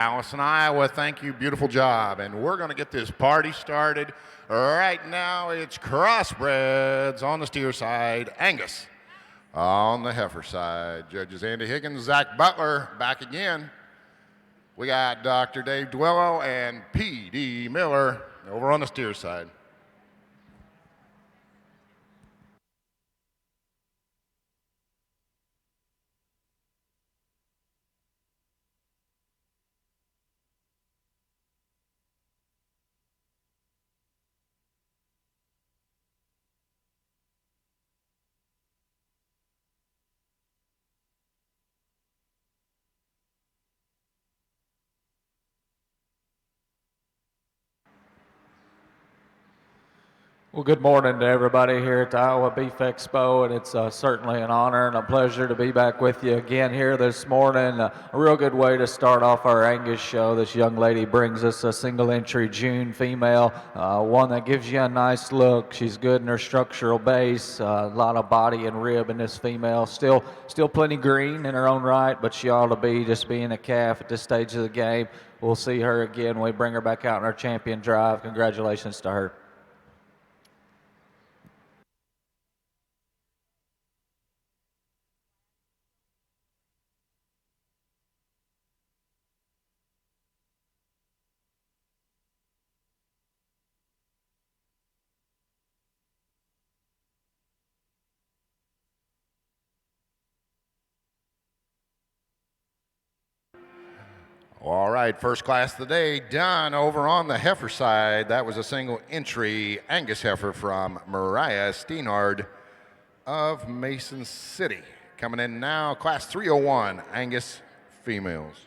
Allison, Iowa, thank you, beautiful job. And we're going to get this party started. Right now, it's Crossbreds on the steer side, Angus on the heifer side. Judges Andy Higgins, Zach Butler back again. We got Dr. Dave Dwello and P.D. Miller over on the steer side. Well, good morning to everybody here at the Iowa Beef Expo, and it's certainly an honor and a pleasure to be back with you again here this morning. A real good way to start off our Angus show. This young lady brings us a single entry June female, one that gives you a nice look. She's good in her structural base, a lot of body and rib in this female. Still plenty green in her own right, but she ought to be just being a calf at this stage of the game. We'll see her again when we bring her back out in our champion drive. Congratulations to her. All right, first class of the day done over on the heifer side. That was a single entry Angus heifer from Mariah Steenard of Mason City. Coming in now, class 301 Angus females.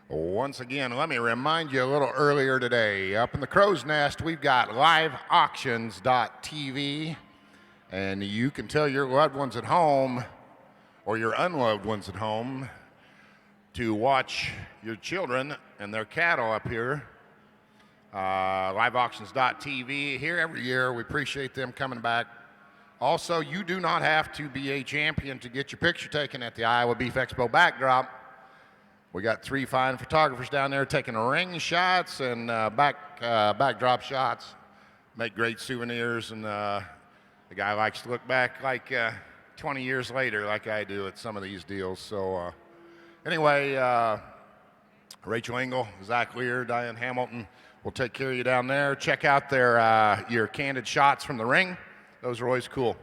Once again, let me remind you a little earlier today, up in the crow's nest, we've got liveauctions.tv, and you can tell your loved ones at home or your unloved ones at home to watch your children and their cattle up here. Liveauctions.tv, here every year. We appreciate them coming back. Also, you do not have to be a champion to get your picture taken at the Iowa Beef Expo backdrop. We got 3 fine photographers down there taking ring shots and backdrop shots. Make great souvenirs, and the guy likes to look back like 20 years later, like I do at some of these deals. So anyway, Rachel Engel, Zach Lear, Diane Hamilton will take care of you down there. Check out their your candid shots from the ring. Those are always cool.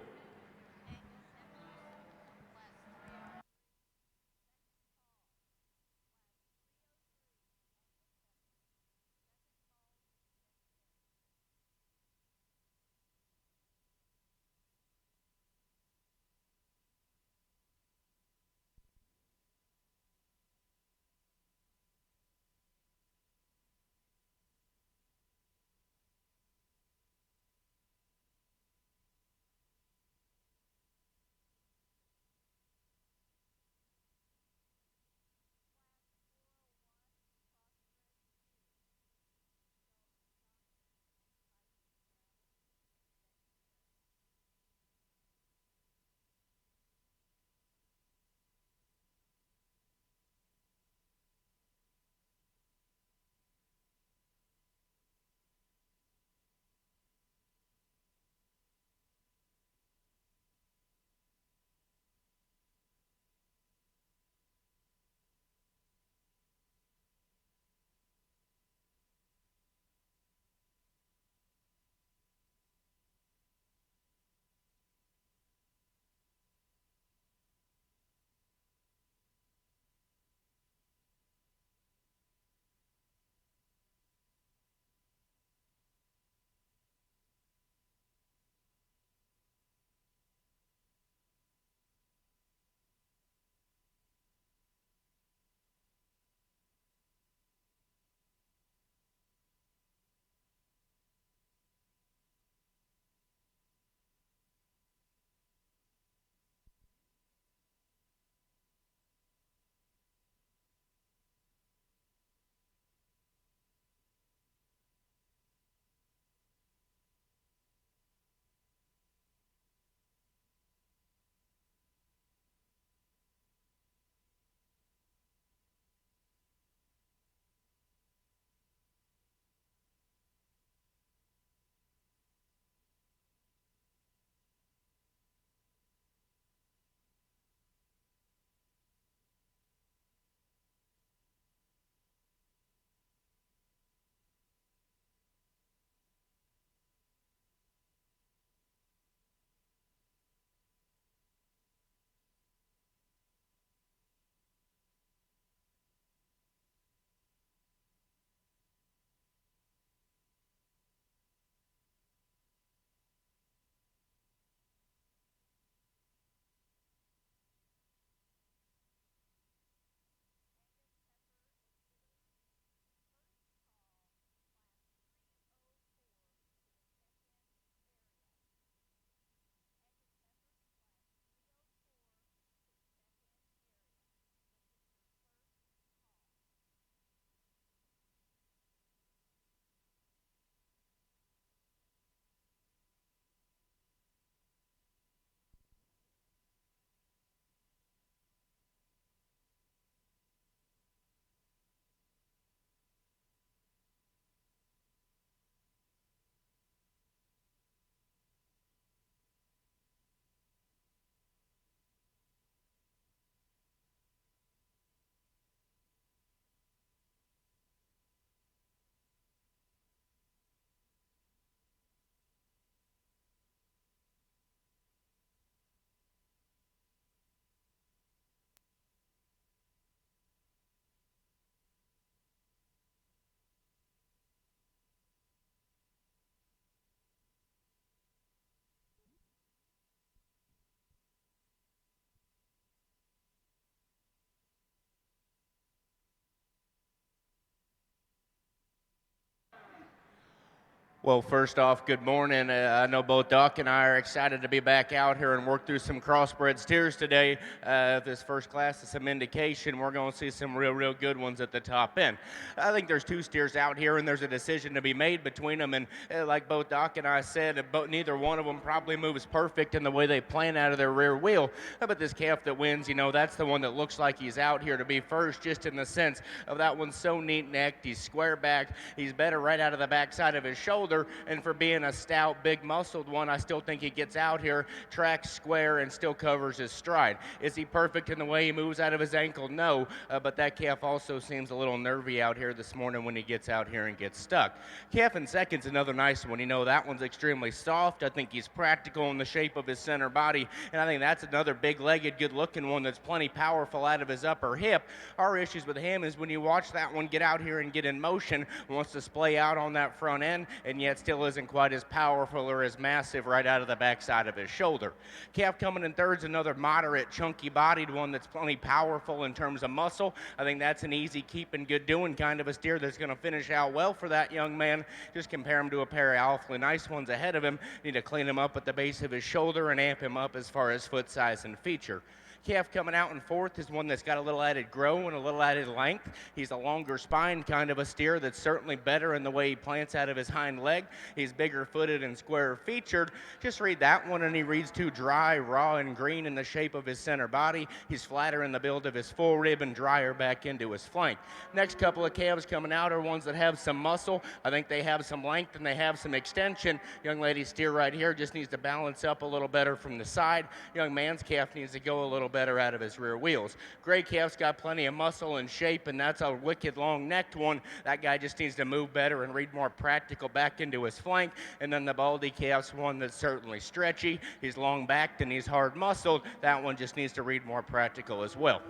Well, first off, good morning. I know both Doc and I are excited to be back out here and work through some crossbred steers today. This first class is some indication we're going to see some real good ones at the top end. I think there's two steers out here, and there's a decision to be made between them. And like both Doc and I said, neither one of them probably moves perfect in the way they plan out of their rear wheel. But this calf that wins, that's the one that looks like he's out here to be first, just in the sense of that one's so neat-necked. He's square back. He's better right out of the backside of his shoulder. And for being a stout, big muscled one, I still think he gets out here, tracks square, and still covers his stride. Is he perfect in the way he moves out of his ankle? No, but that calf also seems a little nervy out here this morning when he gets out here and gets stuck. Calf in second's another nice one. That one's extremely soft. I think he's practical in the shape of his center body, and I think that's another big-legged, good-looking one that's plenty powerful out of his upper hip. Our issues with him is when you watch that one get out here and get in motion, wants to splay out on that front end, and yet still isn't quite as powerful or as massive right out of the backside of his shoulder. Calf coming in third's another moderate, chunky-bodied one that's plenty powerful in terms of muscle. I think that's an easy keep and good doing kind of a steer that's going to finish out well for that young man. Just compare him to a pair of awfully nice ones ahead of him. Need to clean him up at the base of his shoulder and amp him up as far as foot size and feature. Calf coming out in fourth is one that's got a little added grow and a little added length. He's a longer spine kind of a steer that's certainly better in the way he plants out of his hind leg. He's bigger footed and square featured. Just read that one and he reads too dry, raw, and green in the shape of his center body. He's flatter in the build of his full rib and drier back into his flank. Next couple of calves coming out are ones that have some muscle. I think they have some length and they have some extension. Young lady's steer right here just needs to balance up a little better from the side. Young man's calf needs to go a little better out of his rear wheels. Gray calf's got plenty of muscle and shape, and that's a wicked long-necked one. That guy just needs to move better and read more practical back into his flank. And then the baldy calf's one that's certainly stretchy. He's long-backed and he's hard-muscled. That one just needs to read more practical as well.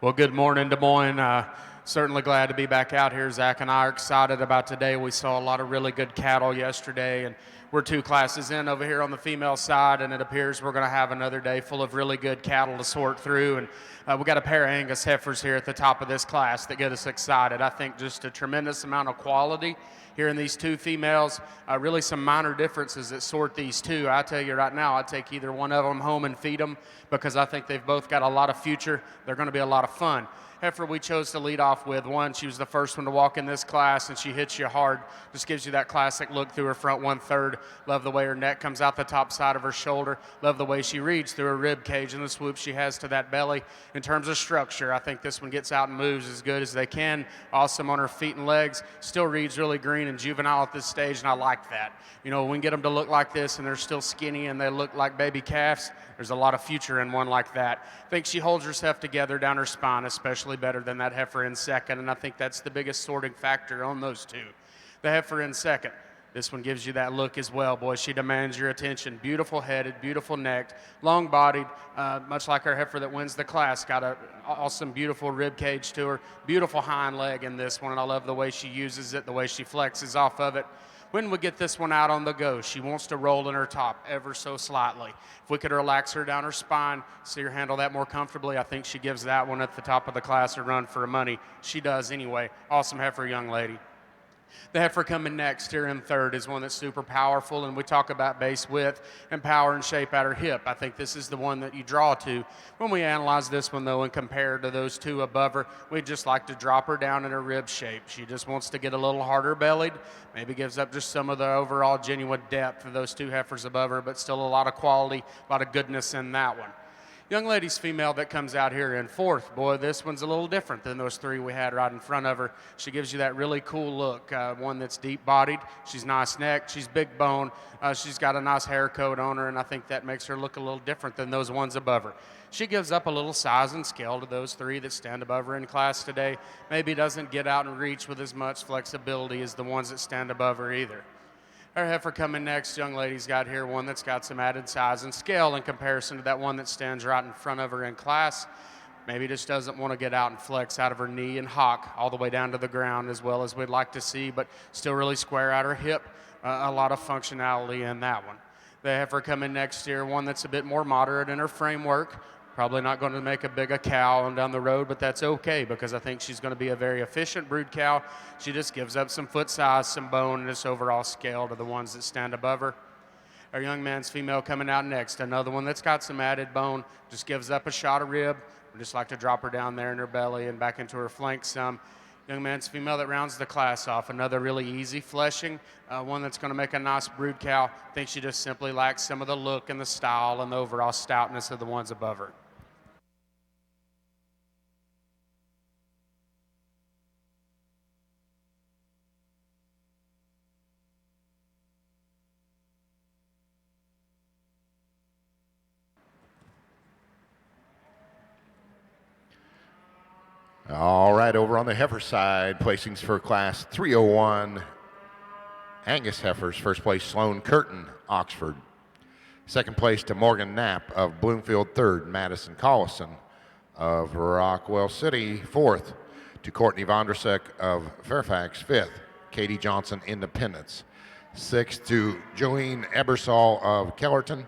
Well, good morning, Des Moines. Certainly glad to be back out here. Zach and I are excited about today. We saw a lot of really good cattle yesterday, and we're two classes in over here on the female side, and it appears we're going to have another day full of really good cattle to sort through. And we got a pair of Angus heifers here at the top of this class that get us excited. I think just a tremendous amount of quality here in these two females. Really some minor differences that sort these two. I tell you right now, I'd take either one of them home and feed them because I think they've both got a lot of future. They're going to be a lot of fun. Heifer we chose to lead off with. One, she was the first one to walk in this class, and she hits you hard. Just gives you that classic look through her front 1/3. Love the way her neck comes out the top side of her shoulder. Love the way she reads through her rib cage and the swoop she has to that belly. In terms of structure, I think this one gets out and moves as good as they can. Awesome on her feet and legs. Still reads really green and juvenile at this stage, and I like that. When we get them to look like this and they're still skinny and they look like baby calves, there's a lot of future in one like that. I think she holds herself together down her spine, especially better than that heifer in second, and I think that's the biggest sorting factor on those two. The heifer in second, this one gives you that look as well, boy. She demands your attention. Beautiful headed, beautiful necked, long bodied, much like our heifer that wins the class. Got a awesome, beautiful rib cage to her. Beautiful hind leg in this one, and I love the way she uses it, the way she flexes off of it. When we get this one out on the go, she wants to roll in her top ever so slightly. If we could relax her down her spine, see her handle that more comfortably, I think she gives that one at the top of the class a run for her money. She does anyway. Awesome heifer, young lady. The heifer coming next here in third is one that's super powerful, and we talk about base width and power and shape at her hip. I think this is the one that you draw to. When we analyze this one, though, and compare to those two above her, we'd just like to drop her down in her rib shape. She just wants to get a little harder bellied, maybe gives up just some of the overall genuine depth of those two heifers above her, but still a lot of quality, a lot of goodness in that one. Young lady's female that comes out here in fourth, boy, this one's a little different than those three we had right in front of her. She gives you that really cool look, one that's deep-bodied. She's nice neck. She's big bone. She's got a nice hair coat on her, and I think that makes her look a little different than those ones above her. She gives up a little size and scale to those three that stand above her in class today. Maybe doesn't get out and reach with as much flexibility as the ones that stand above her either. Our heifer coming next, young lady's got here one that's got some added size and scale in comparison to that one that stands right in front of her in class. Maybe just doesn't want to get out and flex out of her knee and hock all the way down to the ground as well as we'd like to see, but still really square out her hip. A lot of functionality in that one. The heifer coming next here, one that's a bit more moderate in her framework, Probably not going to make a big a cow on down the road, but that's okay because I think she's going to be a very efficient brood cow. She just gives up some foot size, some bone, and just overall scale to the ones that stand above her. Our young man's female coming out next, another one that's got some added bone, just gives up a shot of rib. We just like to drop her down there in her belly and back into her flank some. Young man's female that rounds the class off, another really easy fleshing, one that's going to make a nice brood cow. I think she just simply lacks some of the look and the style and the overall stoutness of the ones above her. All right, over on the heifer side, placings for class 301, Angus heifers. First place, Sloan Curtin, Oxford. Second place to Morgan Knapp of Bloomfield. Third, Madison Collison of Rockwell City. Fourth, to Courtney Vondrasek of Fairfax. Fifth, Katie Johnson, Independence. Sixth, to Jolene Ebersol of Kellerton.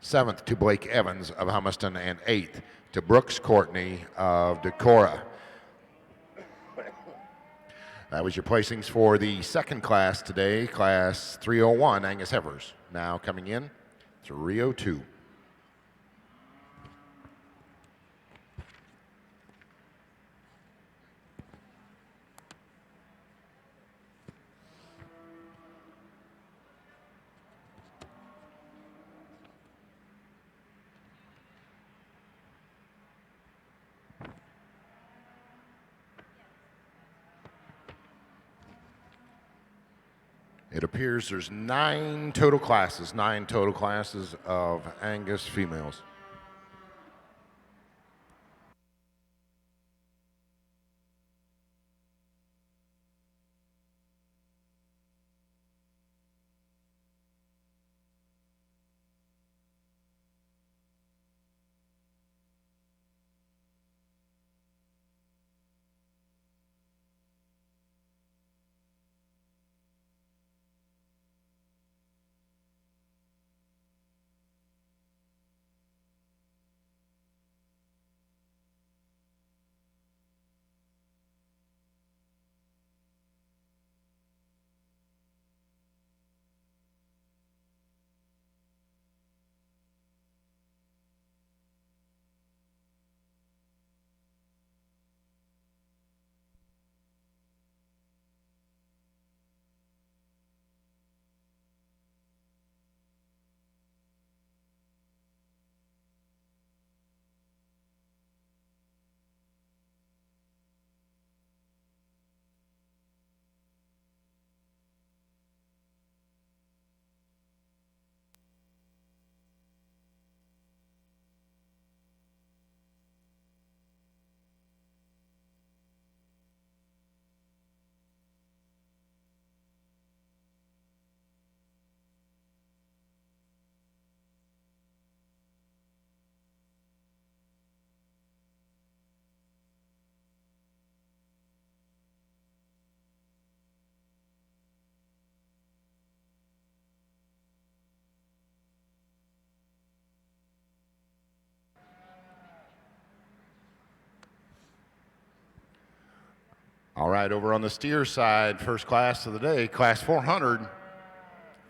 Seventh, to Blake Evans of Humiston. And eighth, to Brooks Courtney of Decorah. That was your placings for the second class today, class 301, Angus heifers. Now coming in, 302. It appears there's nine total classes of Angus females. All right, over on the steer side, first class of the day, class 400,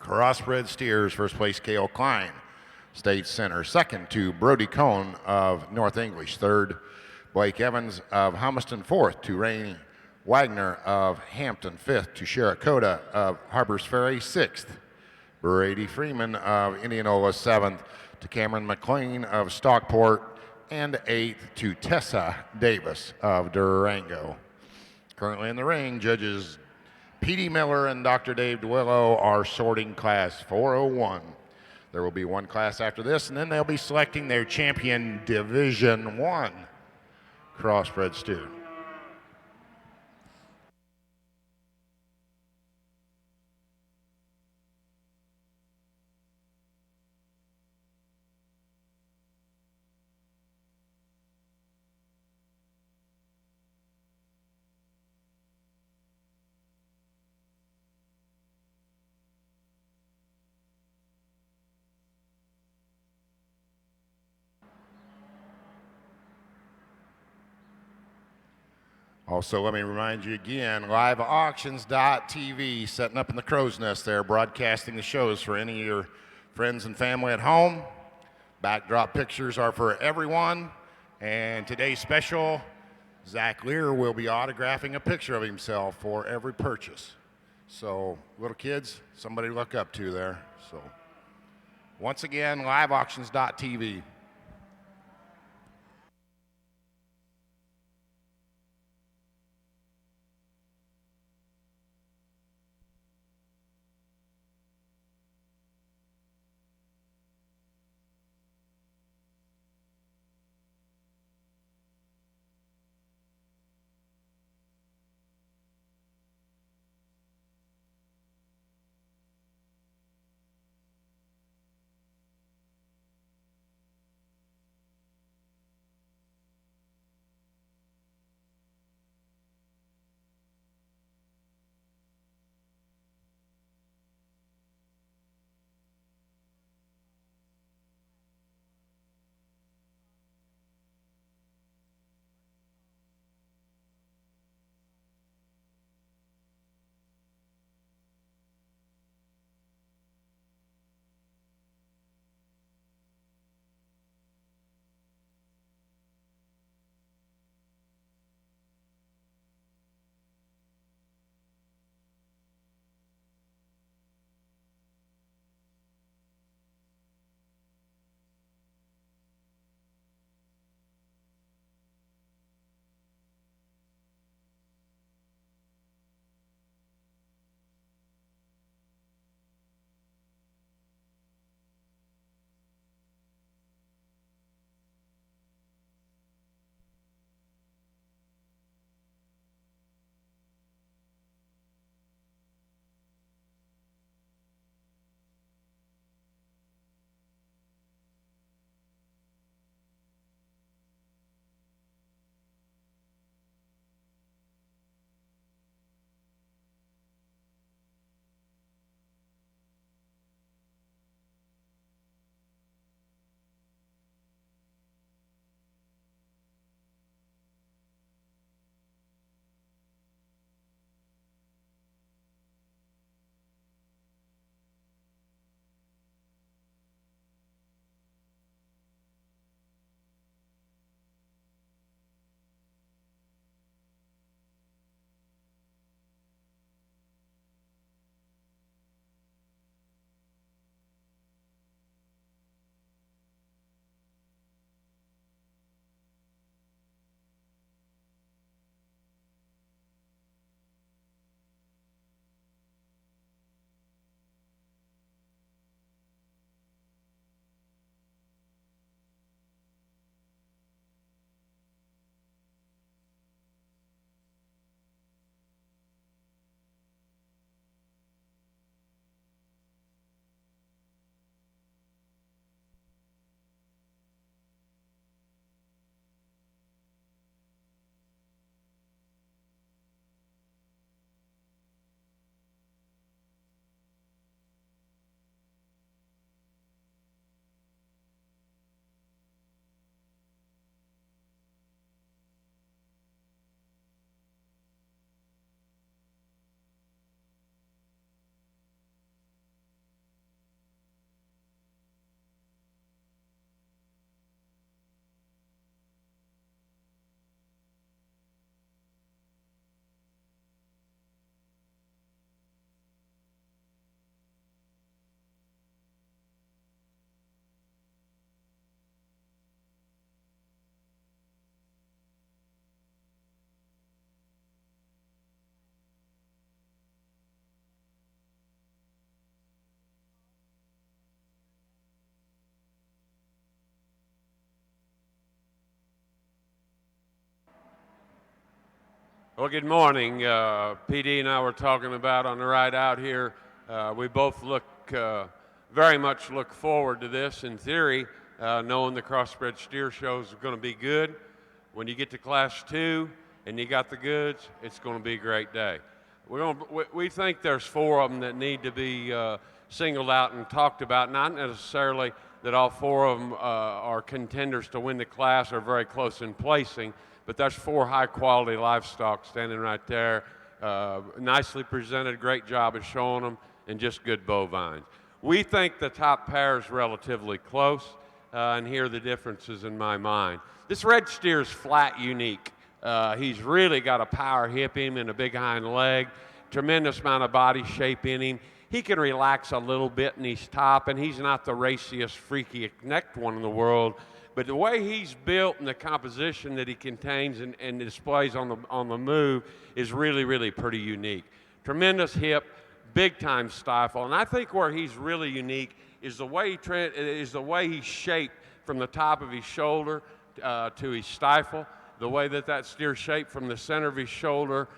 Crossbred steers. First place, Cale Klein, State Center. Second to Brody Cohn of North English. Third, Blake Evans of Humiston. Fourth to Rainey Wagner of Hampton. Fifth to Sherricota of Harbors Ferry. Sixth, Brady Freeman of Indianola. Seventh to Cameron McLean of Stockport. And eighth to Tessa Davis of Durango. Currently in the ring, judges P.D. Miller and Dr. Dave DeWillow are sorting class 401. There will be one class after this, and then they'll be selecting their champion Division I Crossbred steer. Also, let me remind you again, liveauctions.tv, setting up in the crow's nest there, broadcasting the shows for any of your friends and family at home. Backdrop pictures are for everyone. And today's special, Zach Lear will be autographing a picture of himself for every purchase. So, little kids, somebody to look up to there. So, once again, liveauctions.tv. Well, good morning. PD and I were talking about on the ride out here. We both very much look forward to this. In theory, knowing the Crossbred Steer shows are going to be good. When you get to Class 2 and you got the goods, it's going to be a great day. We think there's 4 of them that need to be singled out and talked about, not necessarily that all four of them are contenders to win the class, are very close in placing. But there's four high-quality livestock standing right there, nicely presented, great job of showing them, and just good bovines. We think the top pair is relatively close, and here are the differences in my mind. This red steer is flat unique. He's really got a power hip in him and a big hind leg, tremendous amount of body shape in him. He can relax a little bit in his top, and he's not the raciest, freaky necked one in the world. But the way he's built and the composition that he contains and displays on the move is really, really pretty unique. Tremendous hip, big time stifle, and I think where he's really unique is the way he's shaped from the top of his shoulder to his stifle, the way that steer's shaped from the center of his shoulder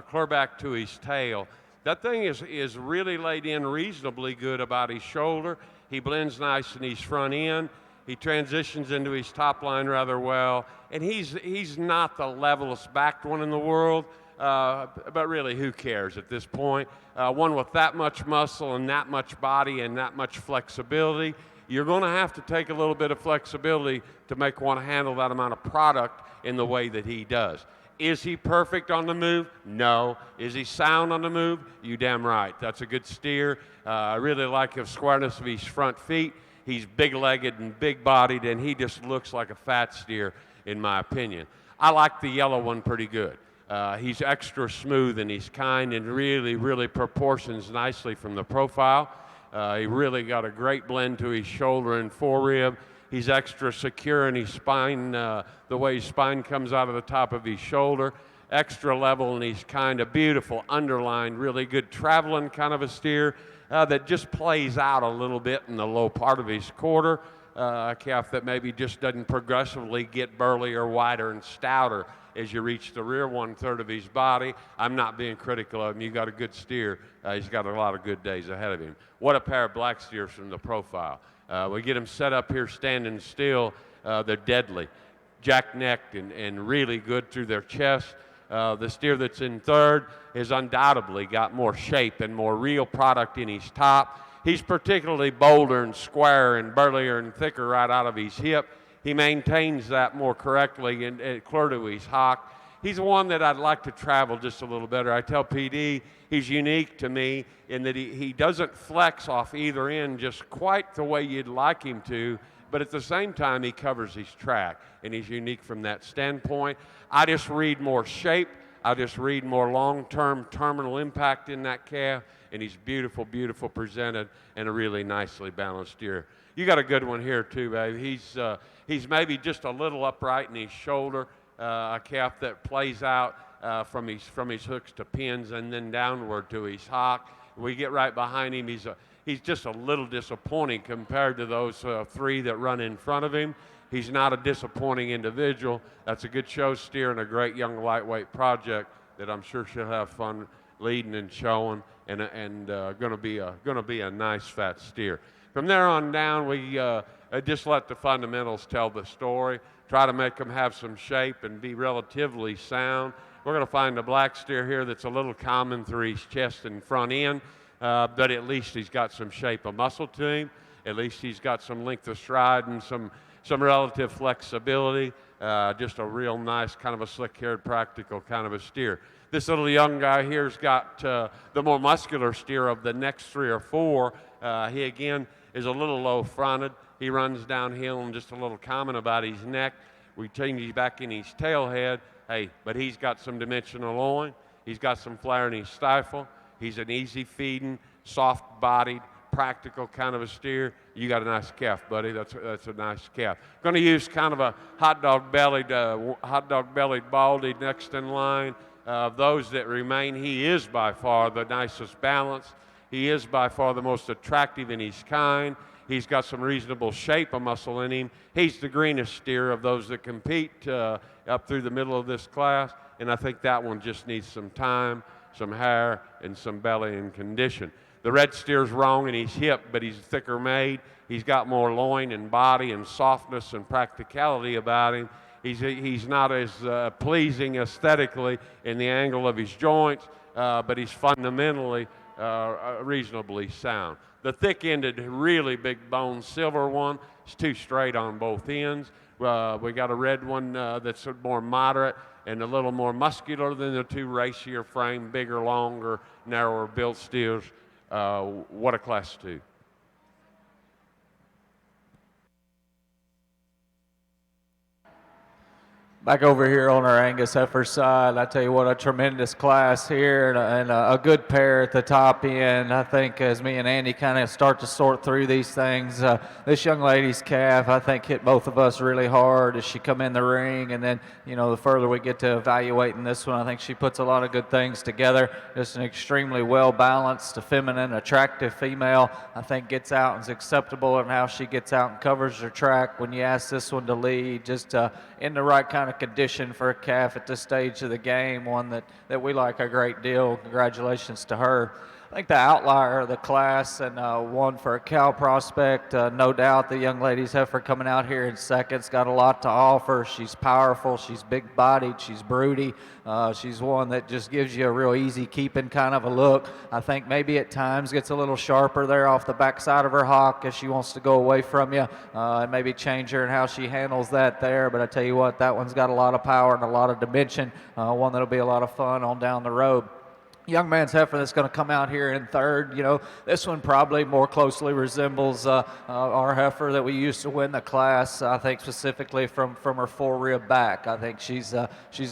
clear back to his tail. That thing is really laid in reasonably good about his shoulder. He blends nice in his front end. He transitions into his top line rather well, and he's not the levelest backed one in the world, but really who cares at this point? One with that much muscle and that much body and that much flexibility, you're going to have to take a little bit of flexibility to make one handle that amount of product in the way that he does. Is he perfect on the move? No. Is he sound on the move? You damn right. That's a good steer. I really like the squareness of his front feet. He's big-legged and big-bodied, and he just looks like a fat steer, in my opinion. I like the yellow one pretty good. He's extra smooth and he's kind and really, really proportions nicely from the profile. He really got a great blend to his shoulder and forerib. He's extra secure in his spine, the way his spine comes out of the top of his shoulder. Extra level, and he's kind of beautiful, underlined, really good traveling kind of a steer. That just plays out a little bit in the low part of his quarter. A calf that maybe just doesn't progressively get burlier, wider, and stouter as you reach the rear 1/3 of his body. I'm not being critical of him. You got a good steer. He's got a lot of good days ahead of him. What a pair of black steers from the profile. We get them set up here standing still. They're deadly, jack-necked and really good through their chest. The steer that's in third has undoubtedly got more shape and more real product in his top. He's particularly bolder and square and burlier and thicker right out of his hip. He maintains that more correctly and clear to his hock. He's one that I'd like to travel just a little better. I tell PD he's unique to me in that he doesn't flex off either end just quite the way you'd like him to, but at the same time he covers his track, and he's unique from that standpoint. I just read more shape. I just read more long-term terminal impact in that calf, and he's beautiful, beautiful presented and a really nicely balanced steer. You got a good one here too, babe. He's maybe just a little upright in his shoulder, a calf that plays out from his hooks to pins and then downward to his hock. We get right behind him. He's just a little disappointing compared to those three that run in front of him. He's not a disappointing individual. That's a good show steer and a great young lightweight project that I'm sure she'll have fun leading and showing, and going to be a nice fat steer. From there on down, we just let the fundamentals tell the story. Try to make them have some shape and be relatively sound. We're going to find a black steer here that's a little common through his chest and front end, but at least he's got some shape of muscle to him. At least he's got some length of stride and some relative flexibility. Just a real nice kind of a slick-haired, practical kind of a steer. This little young guy here's got the more muscular steer of the next three or four. He again is a little low-fronted. He runs downhill and just a little common about his neck. We change his back in his tail head. Hey, but he's got some dimensional loin. He's got some flare in his stifle. He's an easy-feeding, soft-bodied, practical kind of a steer. You got a nice calf, buddy. That's a nice calf. Going to use kind of a hot dog bellied baldy next in line. Of those that remain, he is by far the nicest balanced. He is by far the most attractive in his kind. He's got some reasonable shape of muscle in him. He's the greenest steer of those that compete up through the middle of this class, and I think that one just needs some time, some hair, and some belly and condition. The red steer's wrong in his hip, but he's thicker made. He's got more loin and body and softness and practicality about him. He's not as pleasing aesthetically in the angle of his joints, but he's fundamentally reasonably sound. The thick-ended, really big bone silver one, It's too straight on both ends. We got a red one that's more moderate and a little more muscular than the two racier frame, bigger, longer, narrower built steers. What a class 2. Back over here on our Angus heifer side, I tell you what, a tremendous class here and a good pair at the top end. I think as me and Andy kind of start to sort through these things, this young lady's calf, I think, hit both of us really hard as she come in the ring. And then, you know, the further we get to evaluating this one, I think she puts a lot of good things together. Just an extremely well-balanced, feminine, attractive female. I think gets out and is acceptable in how she gets out and covers her track. When you ask this one to lead, just in the right kind of condition for a calf at this stage of the game, one that we like a great deal. Congratulations to her. I think the outlier of the class and one for a cow prospect, no doubt the young lady's heifer coming out here in second's got a lot to offer. She's powerful, she's big-bodied, she's broody. She's one that just gives you a real easy keeping kind of a look. I think maybe at times gets a little sharper there off the backside of her hock as she wants to go away from you and maybe change her and how she handles that there. But I tell you what, that one's got a lot of power and a lot of dimension, one that'll be a lot of fun on down the road. Young man's heifer that's going to come out here in third, you know, this one probably more closely resembles our heifer that we used to win the class, I think specifically from her fore-rib back. I think she's the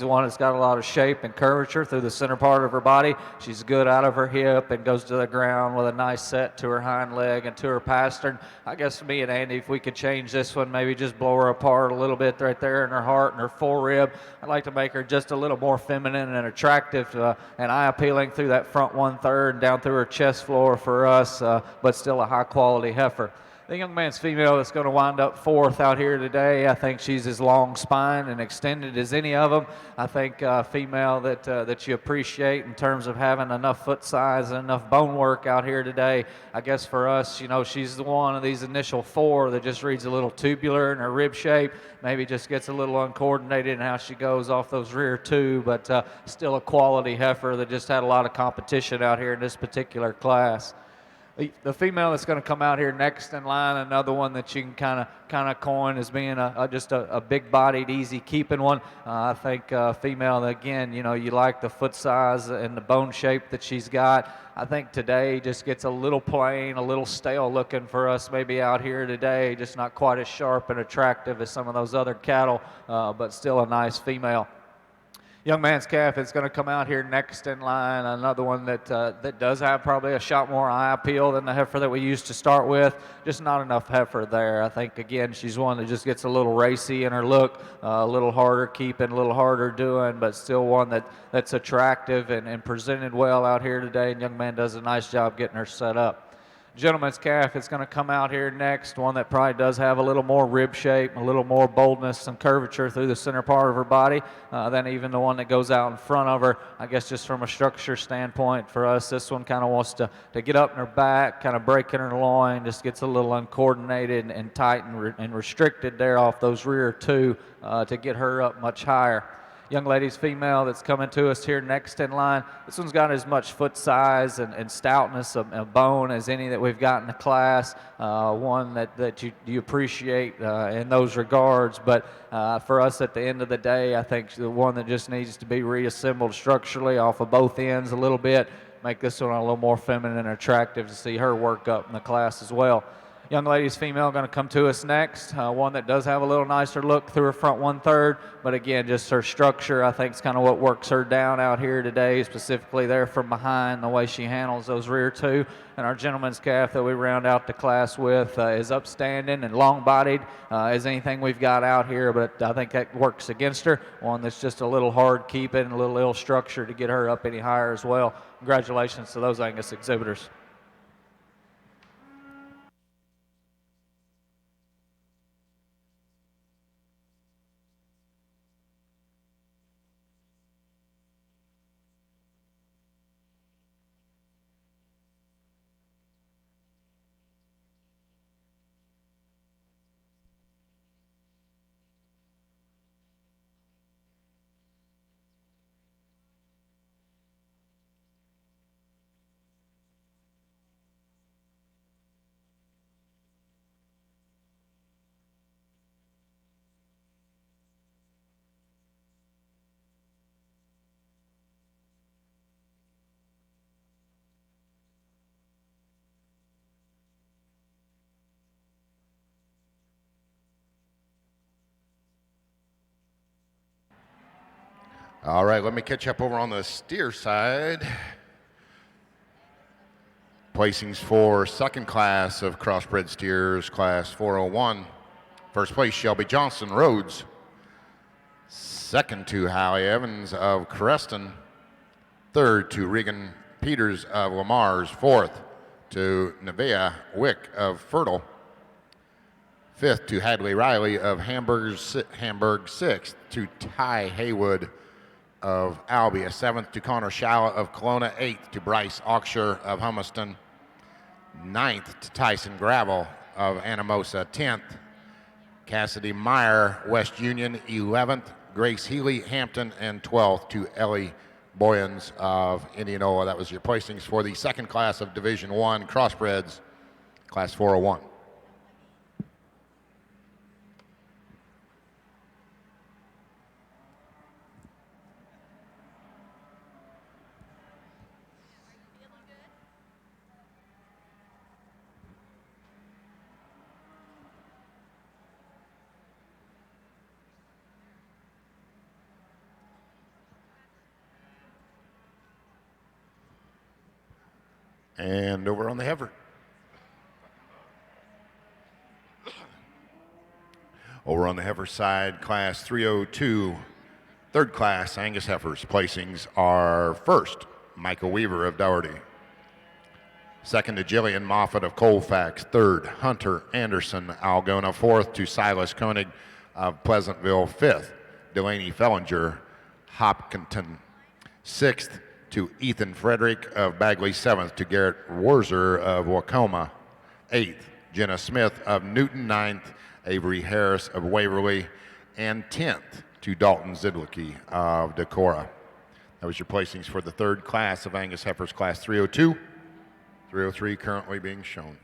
one that's got a lot of shape and curvature through the center part of her body. She's good out of her hip and goes to the ground with a nice set to her hind leg and to her pastern. I guess me and Andy, if we could change this one, maybe just blow her apart a little bit right there in her heart and her fore-rib. I'd like to make her just a little more feminine and attractive and eye-appealing through that front 1/3 and down through her chest floor for us, but still a high-quality heifer. The young man's female that's going to wind up fourth out here today, I think she's as long spine and extended as any of them. I think female that you appreciate in terms of having enough foot size and enough bone work out here today. I guess for us, you know, she's the one of these initial 4 that just reads a little tubular in her rib shape, maybe just gets a little uncoordinated in how she goes off those rear 2, but still a quality heifer that just had a lot of competition out here in this particular class. The female that's going to come out here next in line, another one that you can kind of coin as being just a big-bodied, easy-keeping one. I think female, again, you know, you like the foot size and the bone shape that she's got. I think today just gets a little plain, a little stale looking for us maybe out here today, just not quite as sharp and attractive as some of those other cattle, but still a nice female. Young man's calf is going to come out here next in line, another one that does have probably a shot more eye appeal than the heifer that we used to start with. Just not enough heifer there. I think, again, she's one that just gets a little racy in her look, a little harder keeping, a little harder doing, but still one that's attractive and presented well out here today, and young man does a nice job getting her set up. Gentleman's calf is going to come out here next, one that probably does have a little more rib shape, a little more boldness and curvature through the center part of her body than even the one that goes out in front of her. I guess just from a structure standpoint for us, this one kind of wants to get up in her back, kind of breaking her loin, just gets a little uncoordinated and tight and restricted there off those rear 2 to get her up much higher. Young lady's female that's coming to us here next in line. This one's got as much foot size and stoutness of bone as any that we've got in the class. One that you appreciate in those regards. But for us at the end of the day, I think the one that just needs to be reassembled structurally off of both ends a little bit, make this one a little more feminine and attractive to see her work up in the class as well. Young lady's female going to come to us next, one that does have a little nicer look through her front 1/3, but again, just her structure I think is kind of what works her down out here today, specifically there from behind, the way she handles those rear 2. And our gentleman's calf that we round out the class with is upstanding and long-bodied as anything we've got out here, but I think that works against her, one that's just a little hard keeping, a little ill structure to get her up any higher as well. Congratulations to those Angus exhibitors. All right, let me catch up over on the steer side. Placings for second class of Crossbred steers, class 401. First place, Shelby Johnson, Rhodes. Second to Howie Evans of Creston. Third to Regan Peters of Lamar's. Fourth to Nevea Wick of Fertile. Fifth to Hadley Riley of Hamburg. Sixth to Ty Haywood of Albia. Seventh to Connor Shalla of Kelowna. Eighth to Bryce Auksher of Humiston. Ninth to Tyson Gravel of Anamosa. 10th, Cassidy Meyer, West Union. 11th, Grace Healy, Hampton. And 12th to Ellie Boyens of Indianola. That was your placings for the second class of Division I Crossbreds, class 401. And over on the heifer. Over on the heifer side, class 302, third class Angus heifers. Placings are first, Michael Weaver of Dougherty. Second to Jillian Moffat of Colfax. Third, Hunter Anderson, Algona. Fourth to Silas Koenig of Pleasantville. Fifth, Delaney Fellinger, Hopkinton. Sixth, to Ethan Frederick of Bagley. Seventh to Garrett Warzer of Wacoma. Eighth, Jenna Smith of Newton. Ninth, Avery Harris of Waverly. And 10th to Dalton Zidlicki of Decorah. That was your placings for the third class of Angus heifers, class 302. 303 currently being shown.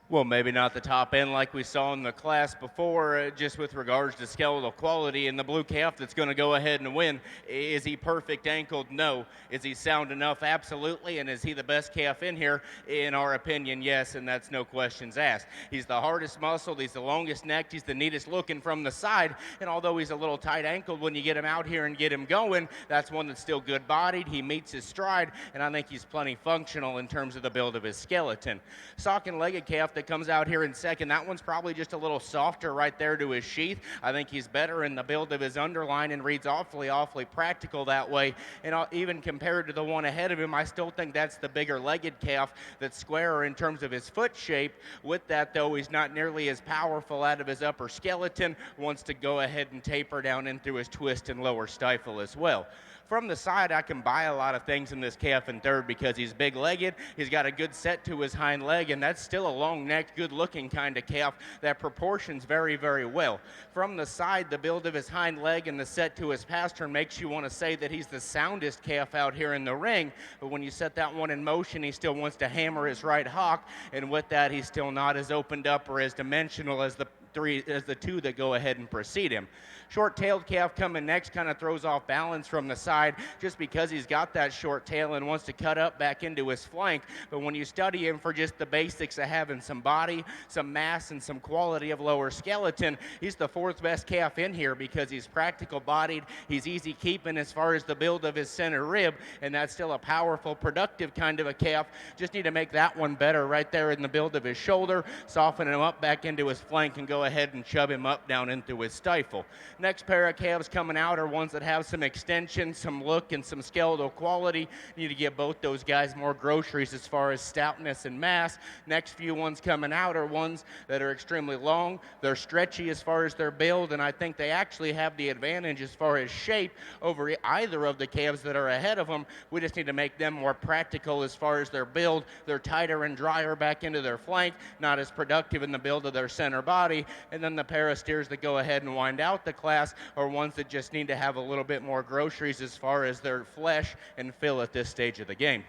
Well, maybe not the top end like we saw in the class before, just with regards to skeletal quality. And the blue calf that's going to go ahead and win, is he perfect ankled? No. Is he sound enough? Absolutely. And is he the best calf in here? In our opinion, yes, and that's no questions asked. He's the hardest muscled, he's the longest necked, he's the neatest looking from the side. And although he's a little tight ankled, when you get him out here and get him going, that's one that's still good bodied. He meets his stride, and I think he's plenty functional in terms of the build of his skeleton. Sock and legged calf that comes out here in second, that one's probably just a little softer right there to his sheath. I think he's better in the build of his underline and reads awfully practical that way. And even compared to the one ahead of him, I still think that's the bigger legged calf that's squarer in terms of his foot shape. With that, though, he's not nearly as powerful out of his upper skeleton, wants to go ahead and taper down in through his twist and lower stifle as well. From the side, I can buy a lot of things in this calf in third because he's big-legged, he's got a good set to his hind leg, and that's still a long-necked, good-looking kind of calf that proportions very, very well. From the side, the build of his hind leg and the set to his pastern makes you want to say that he's the soundest calf out here in the ring, but when you set that one in motion, he still wants to hammer his right hock, and with that, he's still not as opened up or as dimensional as the the two that go ahead and precede him. Short-tailed calf coming next kind of throws off balance from the side just because he's got that short tail and wants to cut up back into his flank. But when you study him for just the basics of having some body, some mass, and some quality of lower skeleton, he's the fourth best calf in here because he's practical bodied, he's easy keeping as far as the build of his center rib, and that's still a powerful, productive kind of a calf. Just need to make that one better right there in the build of his shoulder, soften him up back into his flank, and go ahead and chub him up down into his stifle. Next pair of calves coming out are ones that have some extension, some look, and some skeletal quality. You need to give both those guys more groceries as far as stoutness and mass. Next few ones coming out are ones that are extremely long. They're stretchy as far as their build, and I think they actually have the advantage as far as shape over either of the calves that are ahead of them. We just need to make them more practical as far as their build. They're tighter and drier back into their flank, not as productive in the build of their center body. And then the pair of steers that go ahead and wind out the class are ones that just need to have a little bit more groceries as far as their flesh and fill at this stage of the game.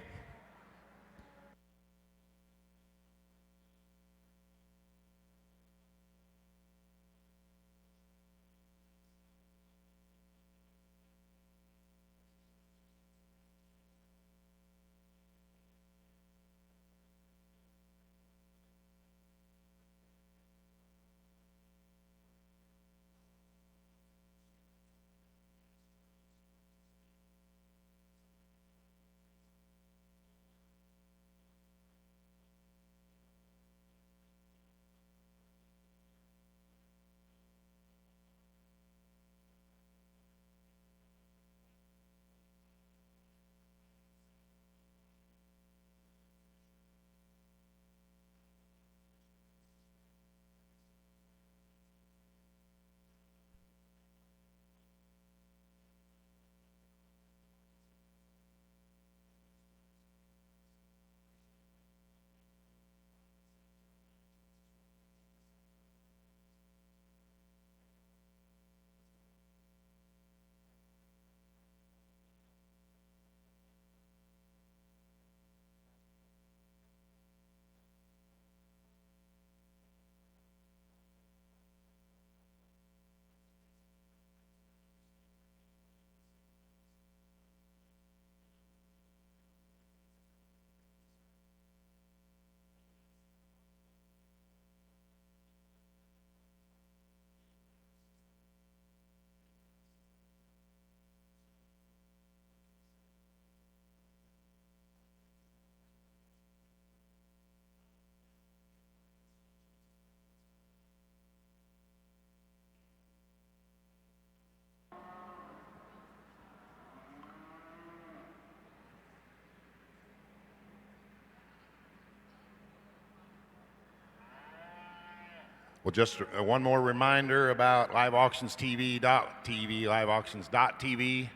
Well, just one more reminder about liveauctionstv.tv, liveauctions.tv.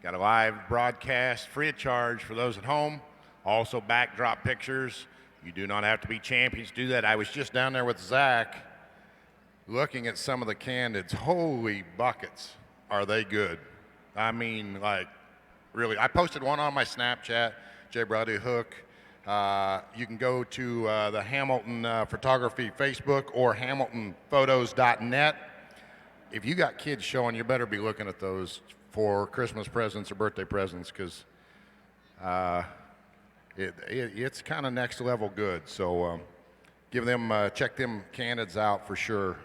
Got a live broadcast free of charge for those at home. Also backdrop pictures. You do not have to be champions to do that. I was just down there with Zach looking at some of the candidates. Holy buckets, are they good. I mean, like, really. I posted one on my Snapchat, J. Brady Hook. You can go to the Hamilton Photography Facebook or hamiltonphotos.net. If you got kids showing, you better be looking at those for Christmas presents or birthday presents, because it's kind of next level good. So check them candidates out for sure.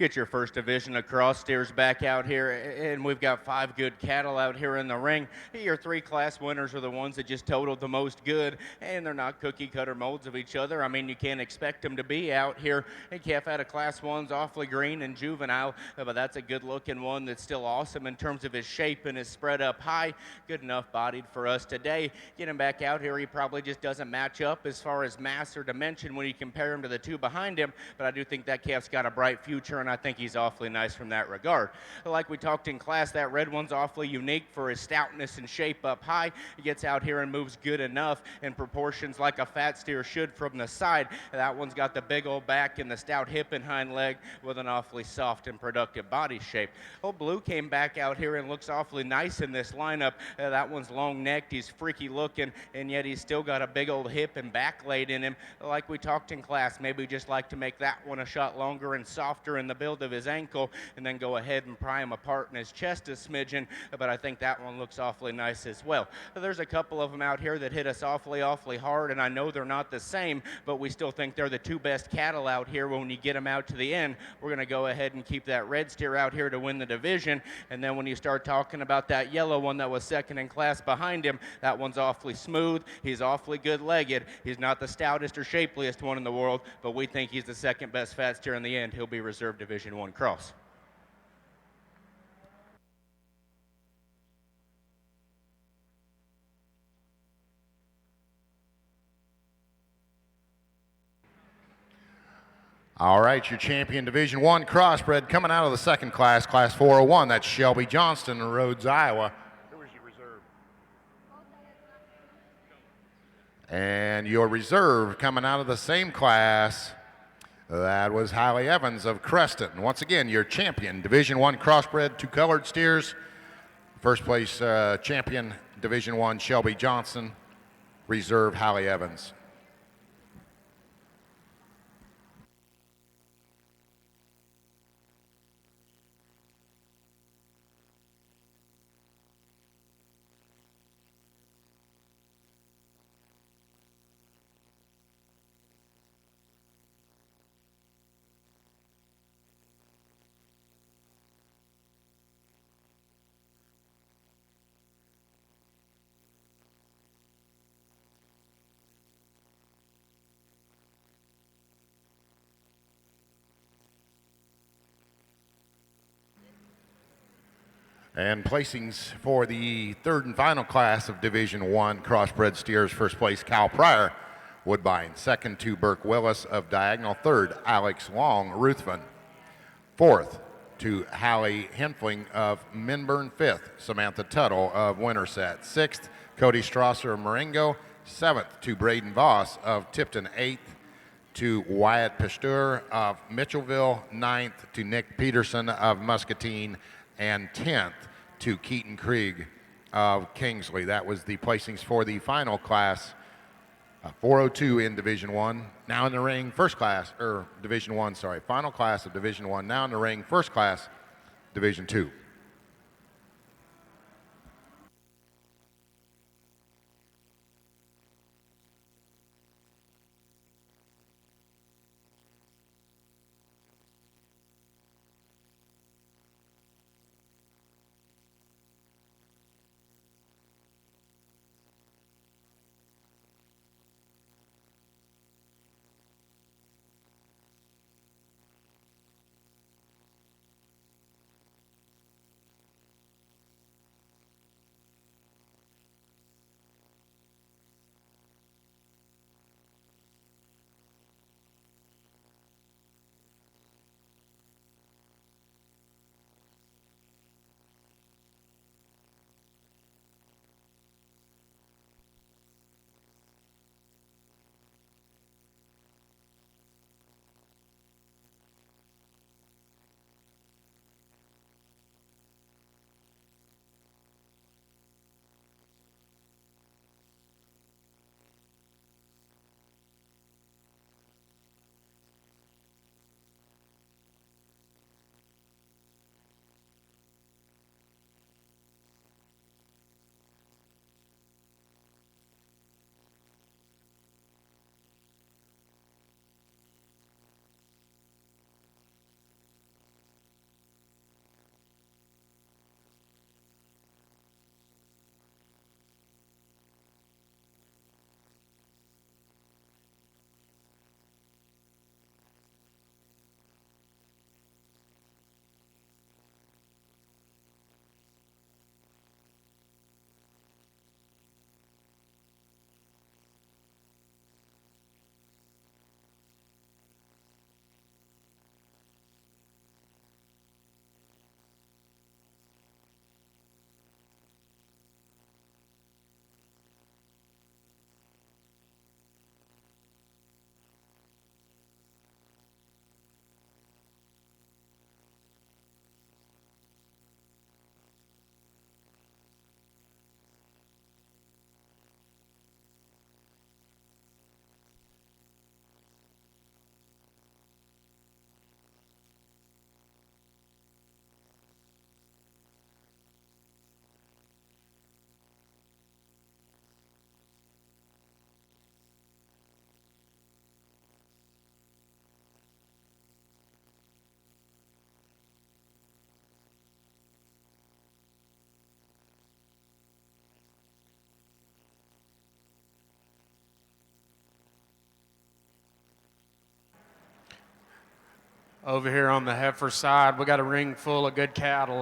Get your first division across steers back out here, and we've got 5 good cattle out here in the ring. Your 3 class winners are the ones that just totaled the most good, and they're not cookie cutter molds of each other. I mean, you can't expect them to be out here. And calf out of class 1's awfully green and juvenile, but that's a good looking one that's still awesome in terms of his shape and his spread up high. Good enough bodied for us today. Get him back out here, he probably just doesn't match up as far as mass or dimension when you compare him to the 2 behind him, but I do think that calf's got a bright future, and I think he's awfully nice from that regard. Like we talked in class, that red one's awfully unique for his stoutness and shape up high. He gets out here and moves good enough in proportions like a fat steer should from the side. That one's got the big old back and the stout hip and hind leg with an awfully soft and productive body shape. Old Blue came back out here and looks awfully nice in this lineup. That one's long-necked, he's freaky looking, and yet he's still got a big old hip and back laid in him. Like we talked in class, maybe just like to make that one a shot longer and softer in the build of his ankle, and then go ahead and pry him apart in his chest a smidgen, but I think that one looks awfully nice as well. There's a couple of them out here that hit us awfully hard, and I know they're not the same, but we still think they're the 2 best cattle out here. When you get them out to the end, we're going to go ahead and keep that red steer out here to win the division, and then when you start talking about that yellow one that was second in class behind him, that one's awfully smooth, he's awfully good-legged, he's not the stoutest or shapeliest one in the world, but we think he's the second best fat steer in the end. He'll be reserved Division 1 cross. All right, your champion Division 1 Crossbred coming out of the second class, Class 401. That's Shelby Johnston, Rhodes, Iowa. Who is your reserve? And your reserve coming out of the same class, that was Hallie Evans of Creston. And once again, your champion Division 1 Crossbred, 2 colored steers. First place champion Division 1 Shelby Johnston, reserve Hallie Evans. And placings for the third and final class of Division 1 Crossbred steers. First place, Cal Pryor, Woodbine. Second to Burke Willis of Diagonal. Third, Alex Long, Ruthven. Fourth to Hallie Henfling of Minburn. Fifth, Samantha Tuttle of Winterset. Sixth, Cody Strasser of Marengo. Seventh to Braden Voss of Tipton. Eighth to Wyatt Pasteur of Mitchellville. Ninth to Nick Peterson of Muscatine. And 10th to Keaton Krieg of Kingsley. That was the placings for the final class, 402 in Division 1. Now in the ring, first class, or Division 1, sorry, final class of Division 1. Now in the ring, first class, Division 2. Over here on the heifer side, we got a ring full of good cattle.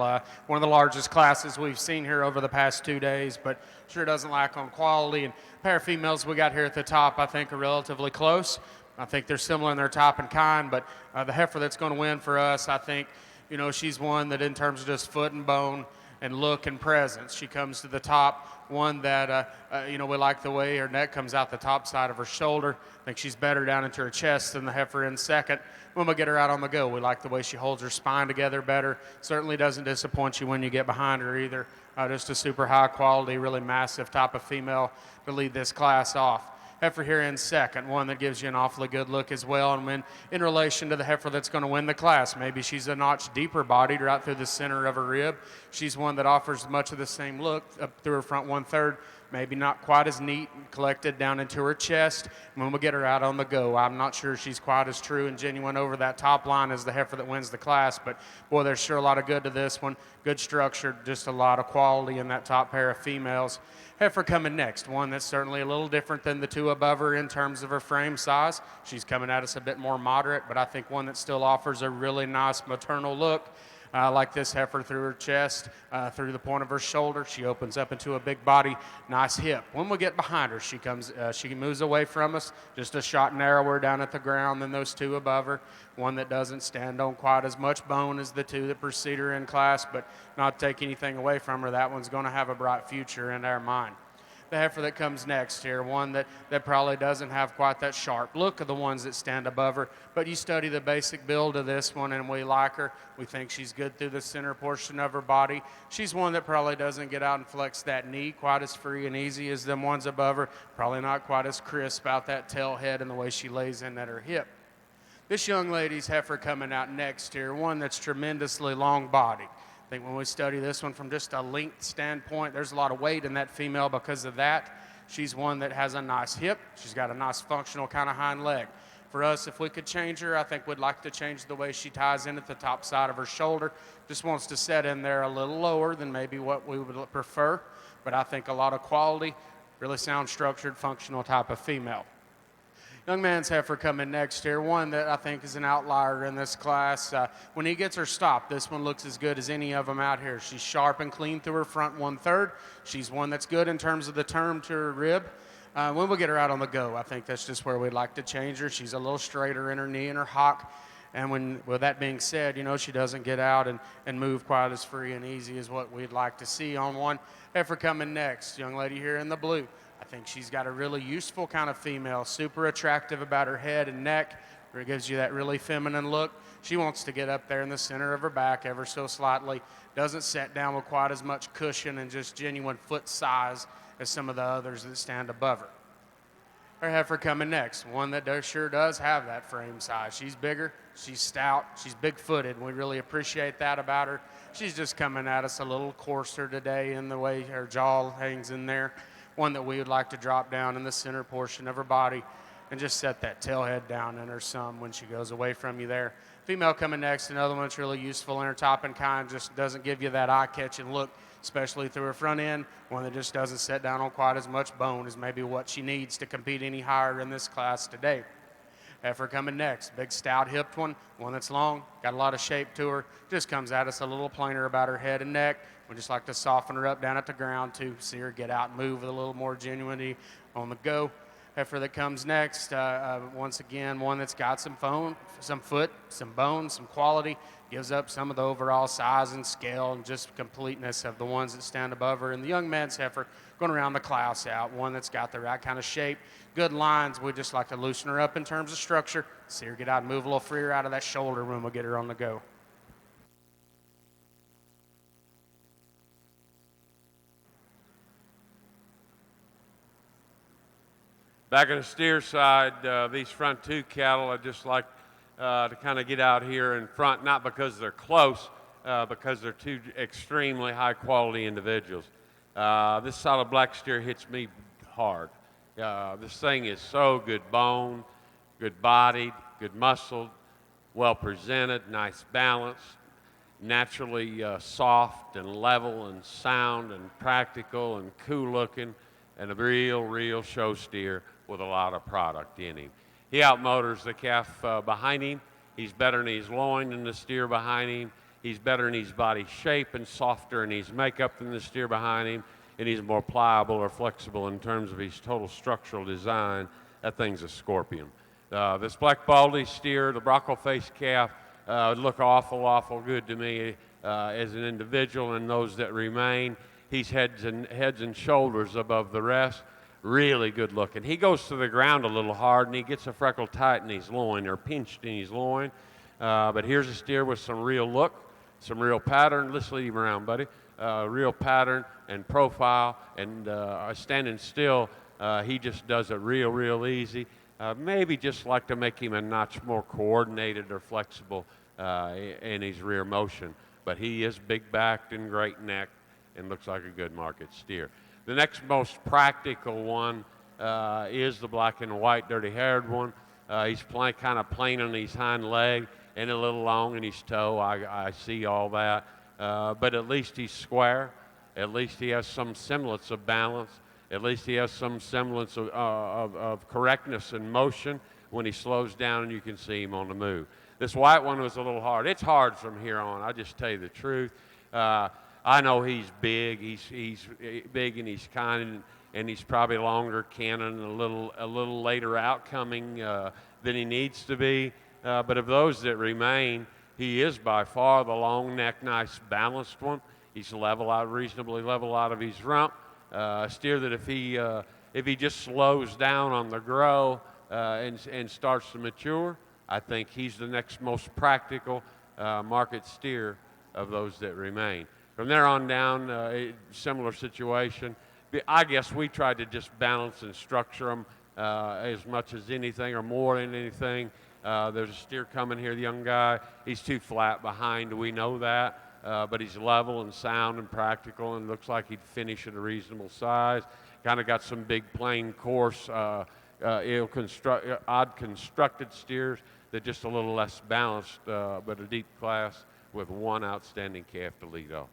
One of the largest classes we've seen here over the past 2 days, but sure doesn't lack on quality. And a pair of females we got here at the top, I think, are relatively close. I think they're similar in their top and kind, but the heifer that's going to win for us, I think, you know, she's one that in terms of just foot and bone and look and presence, she comes to the top. One that, you know, we like the way her neck comes out the top side of her shoulder. I think she's better down into her chest than the heifer in second. When we get her out on the go, we like the way she holds her spine together better. Certainly doesn't disappoint you when you get behind her either. Just a super high quality, really massive type of female to lead this class off. Heifer here in second, one that gives you an awfully good look as well. And when in relation to the heifer that's going to win the class, maybe she's a notch deeper bodied right through the center of her rib. She's one that offers much of the same look up through her front 1/3, maybe not quite as neat and collected down into her chest. And when we get her out on the go, I'm not sure she's quite as true and genuine over that top line as the heifer that wins the class, but boy, there's sure a lot of good to this one. Good structure, just a lot of quality in that top pair of females. Heifer coming next, one that's certainly a little different than the two above her in terms of her frame size. She's coming at us a bit more moderate, but I think one that still offers a really nice maternal look. Like this heifer through her chest, through the point of her shoulder. She opens up into a big body, nice hip. When we get behind her, she moves away from us, just a shot narrower down at the ground than those two above her. One that doesn't stand on quite as much bone as the two that precede her in class, but not take anything away from her. That one's going to have a bright future in our mind. The heifer that comes next here, one that probably doesn't have quite that sharp look of the ones that stand above her, but you study the basic build of this one and we like her. We think she's good through the center portion of her body. She's one that probably doesn't get out and flex that knee quite as free and easy as them ones above her, probably not quite as crisp out that tail head and the way she lays in at her hip. This young lady's heifer coming out next here, one that's tremendously long-bodied. I think when we study this one from just a length standpoint, there's a lot of weight in that female because of that. She's one that has a nice hip. She's got a nice functional kind of hind leg. For us, if we could change her, I think we'd like to change the way she ties in at the top side of her shoulder. Just wants to set in there a little lower than maybe what we would prefer. But I think a lot of quality, really sound structured, functional type of female. Young man's heifer coming next here, one that I think is an outlier in this class. When he gets her stopped, this one looks as good as any of them out here. She's sharp and clean through her front 1/3. She's one that's good in terms of the turn to her rib. When we get her out on the go, I think that's just where we'd like to change her. She's a little straighter in her knee and her hock. And with that being said, you know, she doesn't get out and move quite as free and easy as what we'd like to see on one. Heifer coming next, young lady here in the blue. I think she's got a really useful kind of female, super attractive about her head and neck. It gives you that really feminine look. She wants to get up there in the center of her back ever so slightly. Doesn't set down with quite as much cushion and just genuine foot size as some of the others that stand above her. Her heifer coming next, one that sure does have that frame size. She's bigger, she's stout, she's big-footed, and we really appreciate that about her. She's just coming at us a little coarser today in the way her jaw hangs in there. One that we would like to drop down in the center portion of her body and just set that tail head down in her some when she goes away from you there. Female coming next, another one that's really useful in her top and kind, just doesn't give you that eye-catching look, especially through her front end, one that just doesn't set down on quite as much bone as maybe what she needs to compete any higher in this class today. Heifer coming next, big stout hipped one that's long, got a lot of shape to her, just comes at us a little plainer about her head and neck. We just like to soften her up down at the ground to see her get out and move with a little more genuinity on the go. Heifer that comes next, once again, one that's got some foot, some bone, some quality, gives up some of the overall size and scale and just completeness of the ones that stand above her. And the young man's heifer going around the class out, one that's got the right kind of shape, good lines. We just like to loosen her up in terms of structure, see her get out and move a little freer out of that shoulder when we get her on the go. Back on the steer side, these front two cattle, I'd just like to kind of get out here in front, not because they're close, because they're two extremely high-quality individuals. This solid black steer hits me hard. This thing is so good bone, good bodied, good muscled, well presented, nice balance, naturally soft and level and sound and practical and cool looking, and a real show steer with a lot of product in him. He outmotors the calf behind him. He's better in his loin than the steer behind him. He's better in his body shape and softer in his makeup than the steer behind him. And he's more pliable or flexible in terms of his total structural design. That thing's a scorpion. This black baldy steer, the Bronco-faced calf, look awful good to me as an individual, and those that remain. He's heads and shoulders above the rest. Really good looking. He goes to the ground a little hard, and he gets a freckle tight in his loin or pinched in his loin. But here's a steer with some real look, some real pattern. Let's leave him around, buddy. Real pattern and profile, and standing still, he just does it real easy. Maybe just like to make him a notch more coordinated or flexible in his rear motion. But he is big-backed and great-necked and looks like a good market steer. The next most practical one is the black and white dirty-haired one. He's kind of plain on his hind leg and a little long in his toe. I see all that. But at least he's square. At least he has some semblance of balance. At least he has some semblance of correctness in motion when he slows down and you can see him on the move. This white one was a little hard. It's hard from here on. I just tell you the truth. I know he's big. He's big and he's kind, and he's probably longer cannon, a little later outcoming than he needs to be. But of those that remain, he is by far the long neck, nice balanced one. He's reasonably level out of his rump. A steer that if he just slows down on the grow and starts to mature, I think he's the next most practical market steer of those that remain. From there on down, similar situation. I guess we tried to just balance and structure them as much as anything or more than anything. There's a steer coming here, the young guy. He's too flat behind. We know that. But he's level and sound and practical and looks like he'd finish at a reasonable size. Kind of got some big plain course, odd constructed steers that just a little less balanced, but a deep class with one outstanding calf to lead off.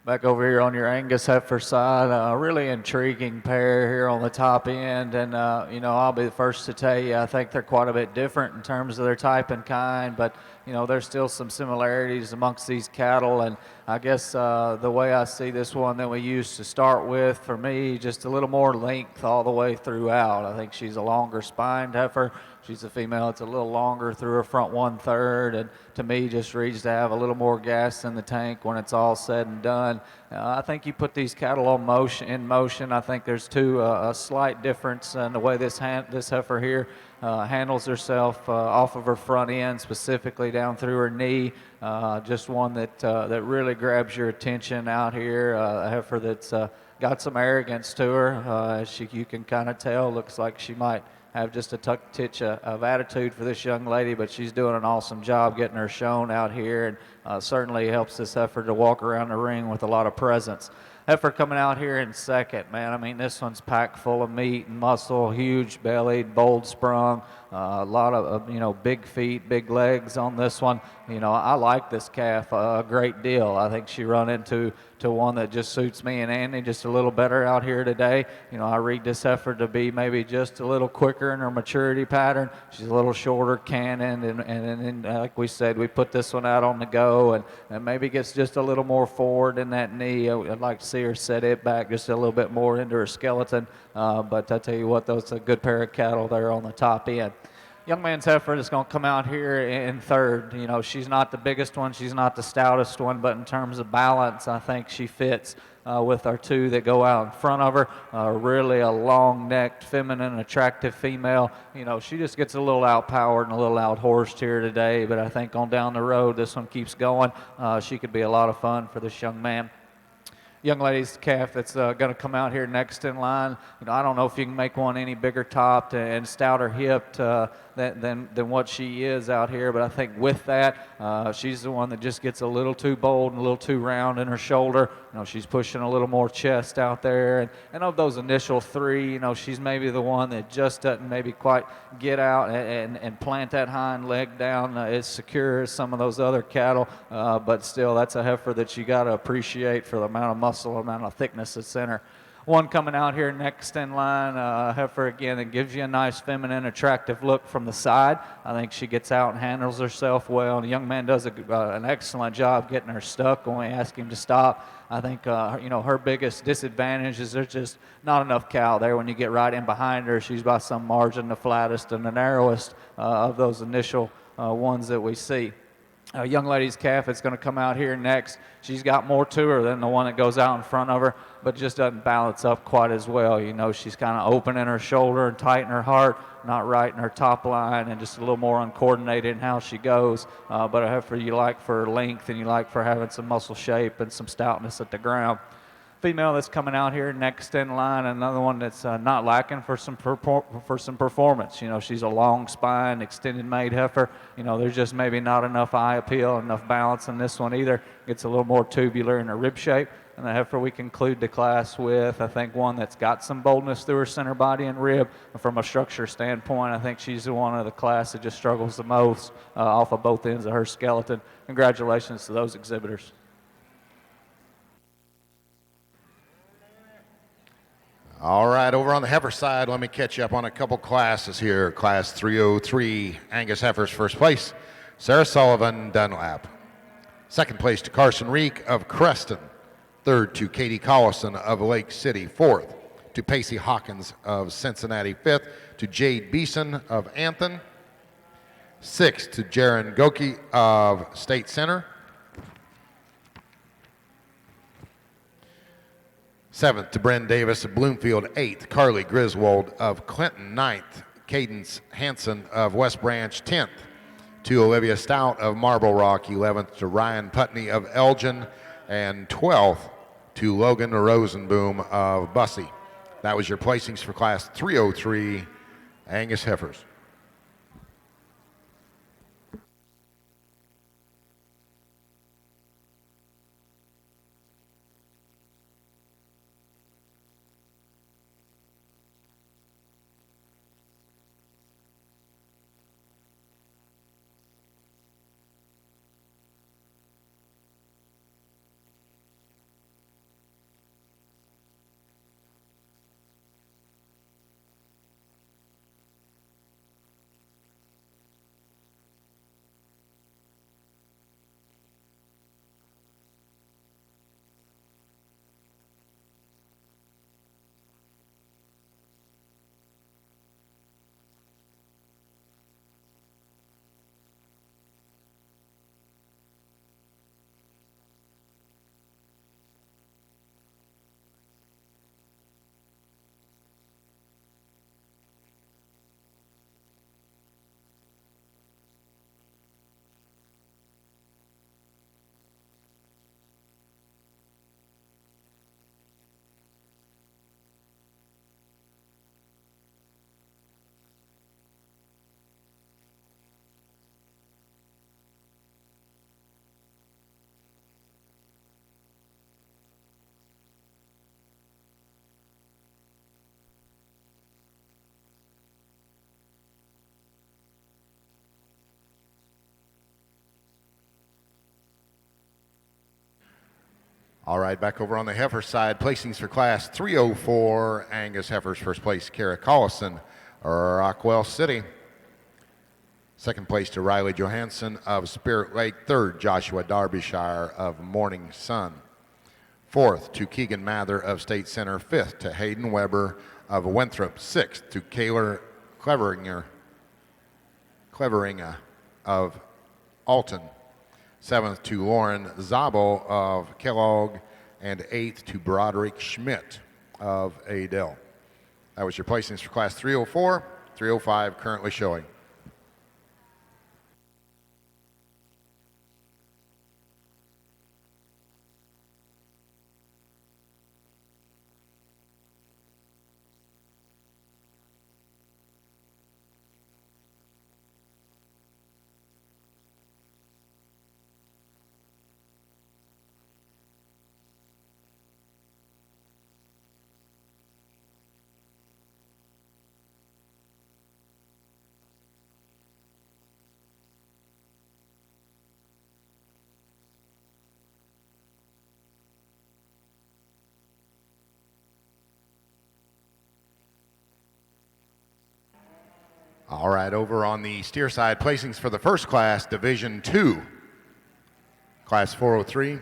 Back over here on your Angus heifer side, a really intriguing pair here on the top end, and you know, I'll be the first to tell you I think they're quite a bit different in terms of their type and kind, but you know, there's still some similarities amongst these cattle, and I guess the way I see this one that we used to start with, for me, just a little more length all the way throughout. I think she's a longer spined heifer. She's a female. It's a little longer through her front 1/3, and to me just reads to have a little more gas in the tank when it's all said and done. I think you put these cattle in motion. I think there's a slight difference in the way this heifer here handles herself off of her front end, specifically down through her knee. Just one that really grabs your attention out here. A heifer that's got some arrogance to her. You can kind of tell. Looks like she might have just a titch of attitude for this young lady, but she's doing an awesome job getting her shown out here, and certainly helps this heifer to walk around the ring with a lot of presence. Heifer coming out here in second, man. I mean, this one's packed full of meat and muscle, huge bellied, bold sprung, a lot of, you know, big feet, big legs on this one. You know, I like this calf a great deal. I think she run into one that just suits me and Andy just a little better out here today. You know, I read this heifer to be maybe just a little quicker in her maturity pattern. She's a little shorter cannon, and like we said, we put this one out on the go, and maybe gets just a little more forward in that knee. I'd like to see her set it back just a little bit more into her skeleton, but I tell you what, those are a good pair of cattle there on the top end. Young man's heifer is going to come out here in third. You know, she's not the biggest one, she's not the stoutest one, but in terms of balance, I think she fits with our two that go out in front of her. Really a long-necked, feminine, attractive female. You know, she just gets a little outpowered and a little out-horsed here today, but I think on down the road, this one keeps going. She could be a lot of fun for this young man. Young lady's calf that's going to come out here next in line. You know, I don't know if you can make one any bigger topped and stouter hipped than what she is out here, but I think with that, she's the one that just gets a little too bold and a little too round in her shoulder. You know, she's pushing a little more chest out there, and of those initial three, you know, she's maybe the one that just doesn't maybe quite get out and plant that hind leg down as secure as some of those other cattle, but still, that's a heifer that you got to appreciate for the amount of muscle, amount of thickness that's in her. One coming out here next in line, heifer again that gives you a nice feminine, attractive look from the side. I think she gets out and handles herself well. And the young man does an excellent job getting her stuck when we ask him to stop. I think you know, her biggest disadvantage is there's just not enough cow there. When you get right in behind her, she's by some margin the flattest and the narrowest of those initial ones that we see. A young lady's calf that's going to come out here next. She's got more to her than the one that goes out in front of her, but just doesn't balance up quite as well. You know, she's kind of open in her shoulder and tight in her heart, not right in her top line, and just a little more uncoordinated in how she goes. But a heifer you like for her length, and you like for having some muscle shape and some stoutness at the ground. Female that's coming out here next in line, another one that's not lacking for some performance. You know, she's a long spine, extended made heifer. You know, there's just maybe not enough eye appeal, enough balance in this one either. Gets a little more tubular in her rib shape. And the heifer we conclude the class with, I think one that's got some boldness through her center body and rib. From a structure standpoint, I think she's the one of the class that just struggles the most off of both ends of her skeleton. Congratulations to those exhibitors. All right, over on the heifer side, let me catch you up on a couple classes here. Class 303, Angus heifers, first place, Sarah Sullivan, Dunlap. Second place to Carson Reek of Creston. Third to Katie Collison of Lake City. Fourth to Pacey Hawkins of Cincinnati. Fifth to Jade Beeson of Anthon. Sixth to Jaron Goki of State Center. Seventh to Bren Davis of Bloomfield. Eighth, Carly Griswold of Clinton. Ninth, Cadence Hansen of West Branch. 10th to Olivia Stout of Marble Rock. 11th to Ryan Putney of Elgin. And 12th to Logan Rosenboom of Bussey. That was your placings for Class 303 Angus heifers. All right, back over on the heifer side, placings for class 304, Angus heifers, first place, Kara Collison, Rockwell City. Second place to Riley Johansson of Spirit Lake. Third, Joshua Derbyshire of Morning Sun. Fourth, to Keegan Mather of State Center. Fifth, to Hayden Weber of Winthrop. Sixth, to Kaylor Cleveringa of Alton. Seventh, to Lauren Zabel of Kellogg. And eighth, to Broderick Schmidt of Adel. That was your placings for class 304, 305 currently showing. All right, over on the steer side, placings for the first class, Division 2, Class 403.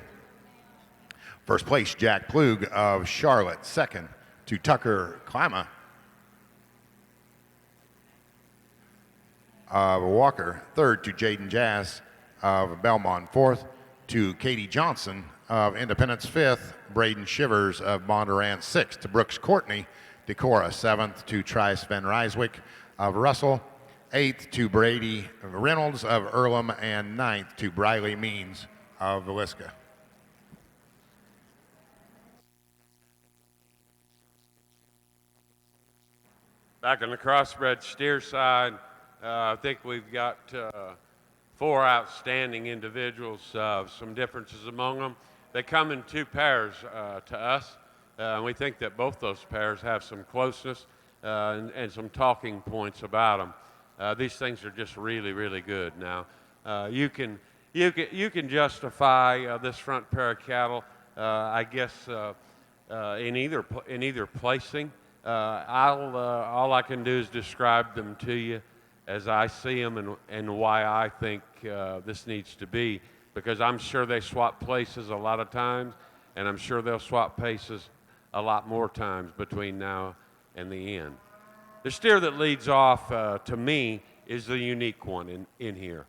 First place, Jack Plug of Charlotte. Second, to Tucker Klama of Walker. Third, to Jaden Jazz of Belmont. Fourth, to Katie Johnson of Independence. Fifth, Braden Shivers of Bondurant. Sixth, to Brooks Courtney, Decorah. Seventh, to Trice Van Ryswick of Russell. Eighth, to Brady Reynolds of Earlham. And ninth, to Briley Means of Villisca. Back on the crossbred steer side, I think we've got 4 outstanding individuals, some differences among them. They come in 2 pairs to us, and we think that both those pairs have some closeness and some talking points about them. These things are just really, really good. Now, you can justify this front pair of cattle, I guess, in either placing. All I can do is describe them to you as I see them and why I think this needs to be, because I'm sure they swap places a lot of times, and I'm sure they'll swap paces a lot more times between now and the end. The steer that leads off to me is the unique one in here.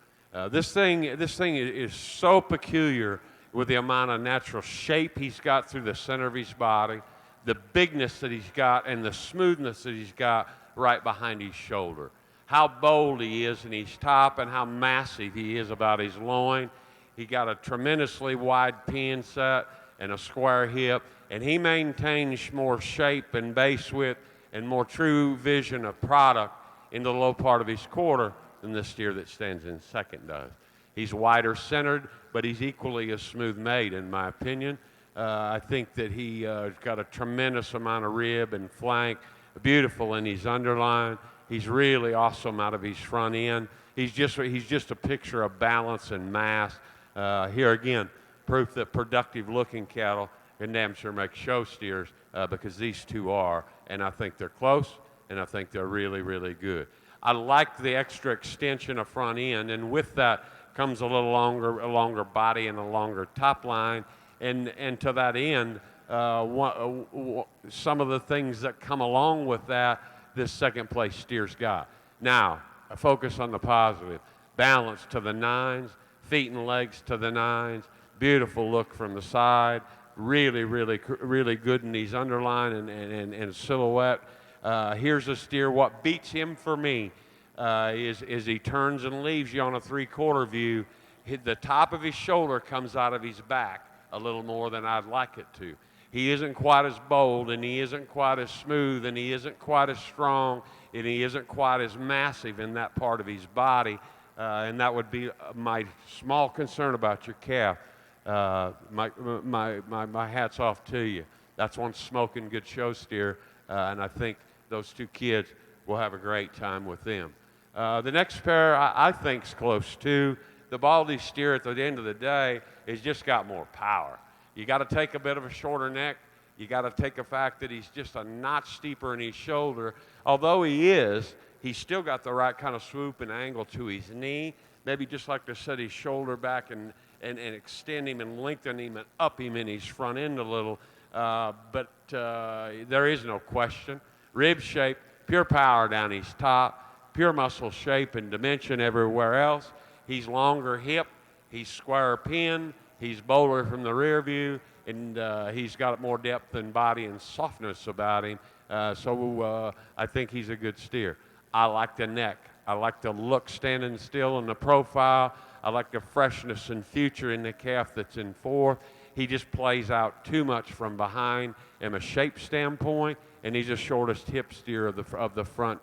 This thing is so peculiar with the amount of natural shape he's got through the center of his body, the bigness that he's got, and the smoothness that he's got right behind his shoulder. How bold he is in his top and how massive he is about his loin. He got a tremendously wide pin set and a square hip, and he maintains more shape and base width and more true vision of product in the low part of his quarter than the steer that stands in second does. He's wider centered, but he's equally as smooth made, in my opinion. I think that he got a tremendous amount of rib and flank, beautiful in his underline. He's really awesome out of his front end. He's just a picture of balance and mass. Here again, proof that productive-looking cattle can damn sure make show steers, because these two are, and I think they're close, and I think they're really, really good. I like the extra extension of front end, and with that comes a longer body and a longer top line, and to that end, some of the things that come along with that, this second place steer's got. Now, I focus on the positive. Balance to the nines, feet and legs to the nines, beautiful look from the side, really, really, really good in these underline and silhouette. Here's a steer. What beats him for me is he turns and leaves you on a three-quarter view. The top of his shoulder comes out of his back a little more than I'd like it to. He isn't quite as bold, and he isn't quite as smooth, and he isn't quite as strong, and he isn't quite as massive in that part of his body, and that would be my small concern about your calf. My hat's off to you. That's one smoking good show steer, and I think those two kids will have a great time with them. The next pair I think's close too. The Baldy steer at the end of the day has just got more power. You got to take a bit of a shorter neck. You got to take the fact that he's just a notch steeper in his shoulder. Although he's still got the right kind of swoop and angle to his knee. Maybe just like to set his shoulder back and extend him and lengthen him and up him in his front end a little. But there is no question. Rib shape, pure power down his top, pure muscle shape and dimension everywhere else. He's longer hip, he's square pin, he's bolder from the rear view, and he's got more depth and body and softness about him. So I think he's a good steer. I like the neck. I like the look standing still in the profile. I like the freshness and future in the calf that's in fourth. He just plays out too much from behind from a shape standpoint, and he's the shortest hip steer of the front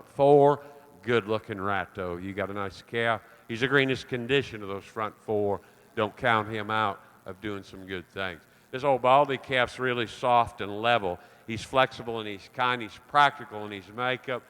four. Good looking rat though. You got a nice calf. He's the greenest condition of those front four. Don't count him out of doing some good things. This old Baldy calf's really soft and level. He's flexible and he's kind. He's practical in his makeup.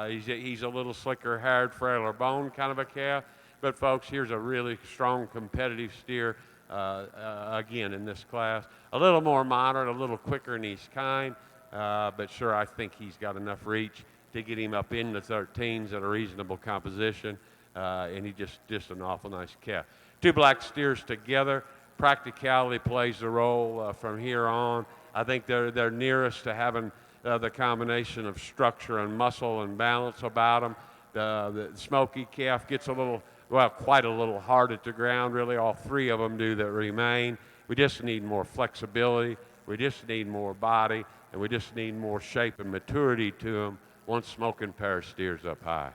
He's a little slicker haired, frailer bone kind of a calf. But folks, here's a really strong competitive steer again in this class. A little more moderate, a little quicker in his kind. But sure, I think he's got enough reach to get him up in the 13s at a reasonable composition. And he just an awful nice calf. Two black steers together. Practicality plays the role from here on. I think they're nearest to having the combination of structure and muscle and balance about them. The Smoky calf gets quite a little hard at the ground. Really, all three of them do that remain. We just need more flexibility. We just need more body, and we just need more shape and maturity to them. One smoking pair of steers up high.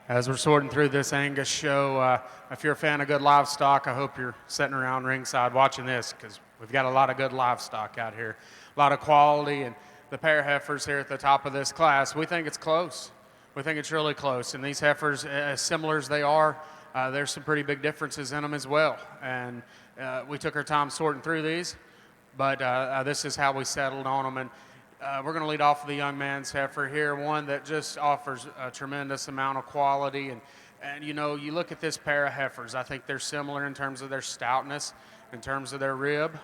As we're sorting through this Angus show, if you're a fan of good livestock, I hope you're sitting around ringside watching this, because we've got a lot of good livestock out here, a lot of quality, and the pair of heifers here at the top of this class, we think it's close. We think it's really close, and these heifers, as similar as they are, there's some pretty big differences in them as well, and we took our time sorting through these, but this is how we settled on them. And we're going to lead off with the young man's heifer here, one that just offers a tremendous amount of quality. And you know, you look at this pair of heifers, I think they're similar in terms of their stoutness, in terms of their rib.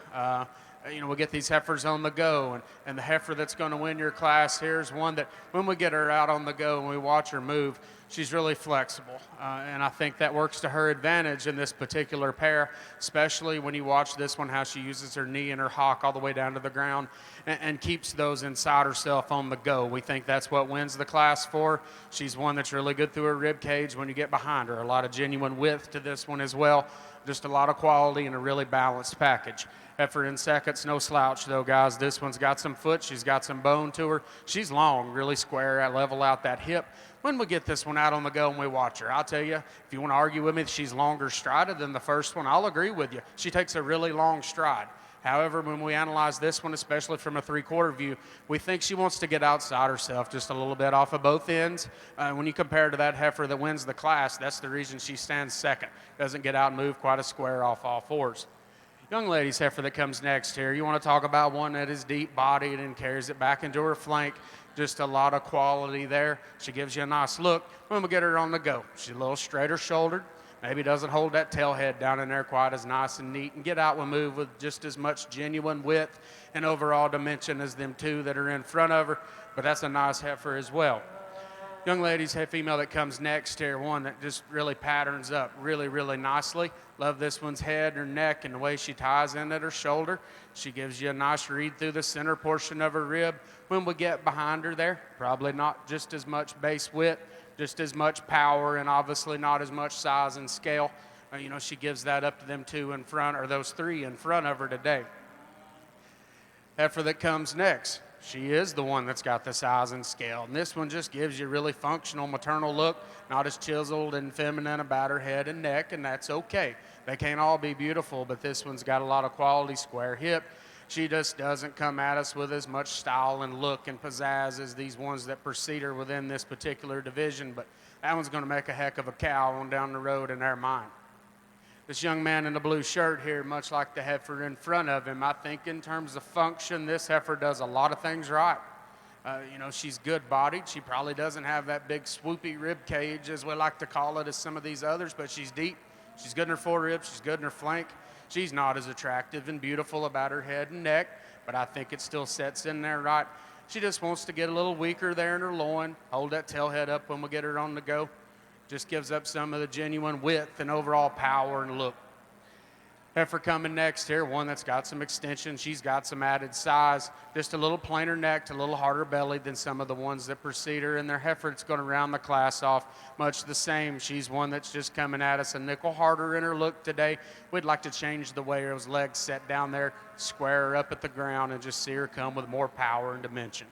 You know, we get these heifers on the go, and the heifer that's going to win your class here is one that when we get her out on the go and we watch her move, she's really flexible. And I think that works to her advantage in this particular pair, especially when you watch this one, how she uses her knee and her hock all the way down to the ground and keeps those inside herself on the go. We think that's what wins the class for her. She's one that's really good through her rib cage when you get behind her. A lot of genuine width to this one as well. Just a lot of quality and a really balanced package. Heifer in seconds, no slouch though, guys. This one's got some foot, she's got some bone to her. She's long, really square, level out that hip. When we get this one out on the go and we watch her, I'll tell you, if you want to argue with me that she's longer strided than the first one, I'll agree with you. She takes a really long stride. However, when we analyze this one, especially from a three-quarter view, we think she wants to get outside herself just a little bit off of both ends. When you compare to that heifer that wins the class, that's the reason she stands second. Doesn't get out and move quite a square off all fours. Young lady's heifer that comes next here, you want to talk about one that is deep-bodied and carries it back into her flank. Just a lot of quality there. She gives you a nice look when we get her on the go. She's a little straighter shouldered. Maybe doesn't hold that tail head down in there quite as nice and neat, and get out and move with just as much genuine width and overall dimension as them two that are in front of her, but that's a nice heifer as well. Young lady's female that comes next here, one that just really patterns up really, really nicely. Love this one's head, her neck, and the way she ties in at her shoulder. She gives you a nice read through the center portion of her rib. When we get behind her there, probably not just as much base width, just as much power, and obviously not as much size and scale. You know, she gives that up to them two in front, or those three in front of her today. Heifer that comes next, she is the one that's got the size and scale. And this one just gives you a really functional maternal look, not as chiseled and feminine about her head and neck, and that's okay. They can't all be beautiful, but this one's got a lot of quality, square hip. She just doesn't come at us with as much style and look and pizzazz as these ones that precede her within this particular division, but that one's going to make a heck of a cow on down the road in our mind. This young man in the blue shirt here, much like the heifer in front of him, I think in terms of function, this heifer does a lot of things right. You know, she's good-bodied. She probably doesn't have that big swoopy rib cage, as we like to call it, as some of these others, but she's deep. She's good in her foreribs. She's good in her flank. She's not as attractive and beautiful about her head and neck, but I think it still sets in there right. She just wants to get a little weaker there in her loin, hold that tail head up when we get her on the go. Just gives up some of the genuine width and overall power and look. Heifer coming next here, one that's got some extension. She's got some added size, just a little plainer necked, a little harder bellied than some of the ones that precede her. And their heifer that's going to round the class off much the same. She's one that's just coming at us a nickel harder in her look today. We'd like to change the way those legs set down there, square her up at the ground, and just see her come with more power and dimension.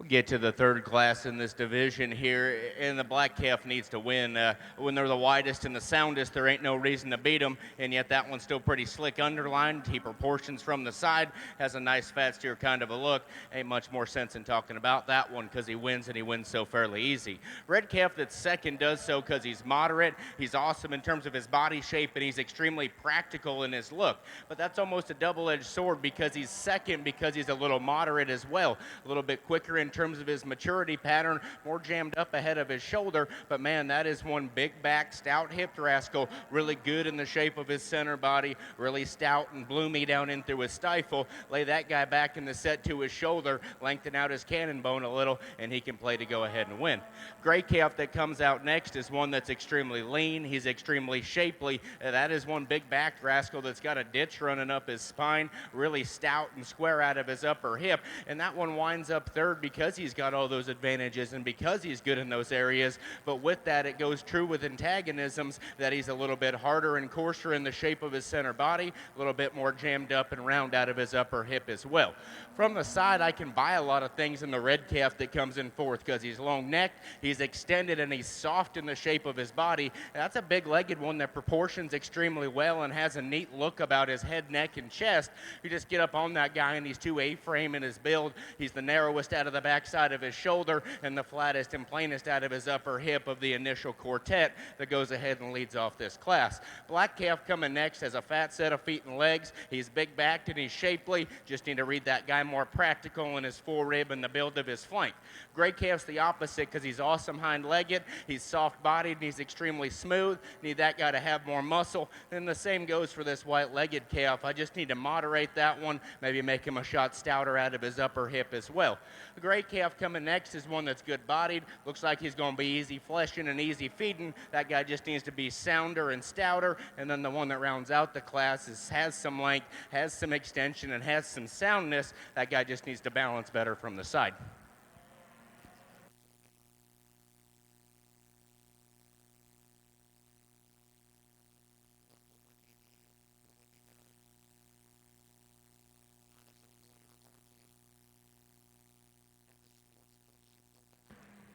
Get to the third class in this division here, and the black calf needs to win. When they're the widest and the soundest, there ain't no reason to beat them, and yet that one's still pretty slick underlined. He proportions from the side, has a nice fat steer kind of a look. Ain't much more sense in talking about that one because he wins, and he wins so fairly easy. Red calf that's second does so because he's moderate. He's awesome in terms of his body shape, and he's extremely practical in his look. But that's almost a double-edged sword because he's second because he's a little moderate as well, a little bit quicker in terms of his maturity pattern, more jammed up ahead of his shoulder, but man, that is one big back, stout hipped rascal, really good in the shape of his center body, really stout and bloomy down in through his stifle. Lay that guy back in the set to his shoulder, lengthen out his cannon bone a little, and he can play to go ahead and win. Gray calf that comes out next is one that's extremely lean, he's extremely shapely. That is one big backed rascal that's got a ditch running up his spine, really stout and square out of his upper hip, and that one winds up third because because he's got all those advantages and because he's good in those areas. But with that, it goes true with antagonisms that he's a little bit harder and coarser in the shape of his center body, a little bit more jammed up and round out of his upper hip as well. From the side, I can buy a lot of things in the red calf that comes in fourth because he's long-necked, he's extended, and he's soft in the shape of his body. And that's a big-legged one that proportions extremely well and has a neat look about his head, neck, and chest. You just get up on that guy, and he's too A-frame in his build. He's the narrowest out of the backside of his shoulder and the flattest and plainest out of his upper hip of the initial quartet that goes ahead and leads off this class. Black calf coming next has a fat set of feet and legs. He's big-backed and he's shapely. Just need to read that guy more practical in his forerib and the build of his flank. Gray calf's the opposite because he's awesome hind-legged, he's soft-bodied, and he's extremely smooth. Need that guy to have more muscle. And the same goes for this white-legged calf. I just need to moderate that one, maybe make him a shot stouter out of his upper hip as well. The gray calf coming next is one that's good-bodied. Looks like he's going to be easy fleshing and easy feeding. That guy just needs to be sounder and stouter. And then the one that rounds out the class has some length, has some extension, and has some soundness. That guy just needs to balance better from the side.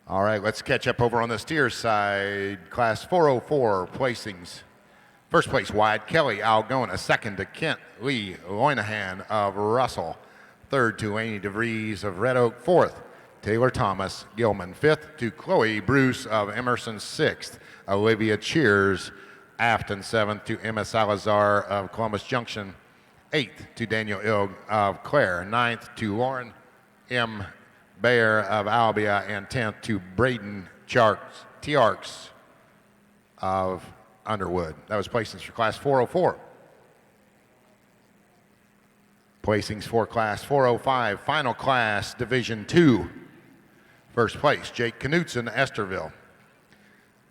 All right, let's catch up over on the steer side. Class 404 placings. First place, Wyatt Kelly, Algona. Second to Kent Lee Loynahan of Russell. Third to Laney DeVries of Red Oak. Fourth, Taylor Thomas Gilman. Fifth to Chloe Bruce of Emerson. Sixth, Olivia Cheers Afton. Seventh to Emma Salazar of Columbus Junction. Eighth to Daniel Ilg of Clare. Ninth to Lauren M. Bayer of Albia, and 10th to Braden Tiarks of Underwood. That was placings for Class 404. Placings for Class 405, final class, Division 2. First place, Jake Knutson, Esterville.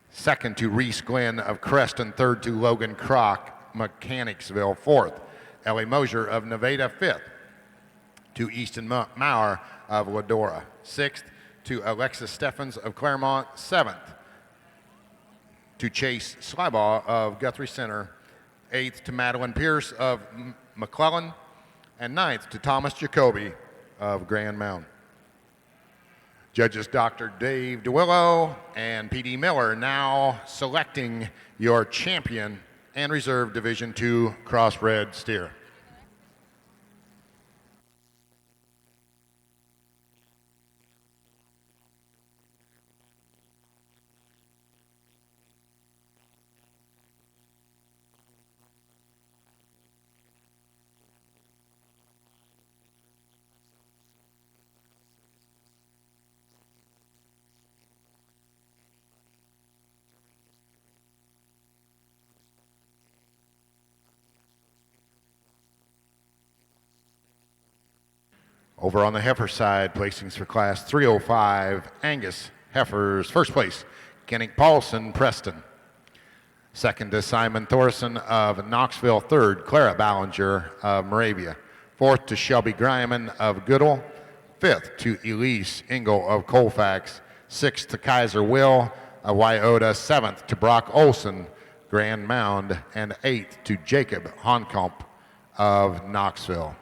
Second to Reese Glenn of Creston. Third to Logan Kroc, Mechanicsville. Fourth, Ellie Mosier of Nevada. Fifth to Easton Maurer of Ladora. Sixth to Alexis Steffens of Claremont. Seventh to Chase Slybaugh of Guthrie Center. Eighth to Madeline Pierce of McClellan. And ninth to Thomas Jacoby of Grand Mound. Judges Dr. Dave DeWillow and P.D. Miller now selecting your champion and reserve Division II Crossbred steer. Over on the heifer side, placings for Class 305, Angus Heifers. First place, Kennick Paulson, Preston. Second to Simon Thorson of Knoxville. Third, Clara Ballinger of Moravia. Fourth to Shelby Griman of Goodall. Fifth to Elise Engel of Colfax. Sixth to Kaiser Will of Wyota. Seventh to Brock Olson, Grand Mound. And eighth to Jacob Honkamp of Knoxville.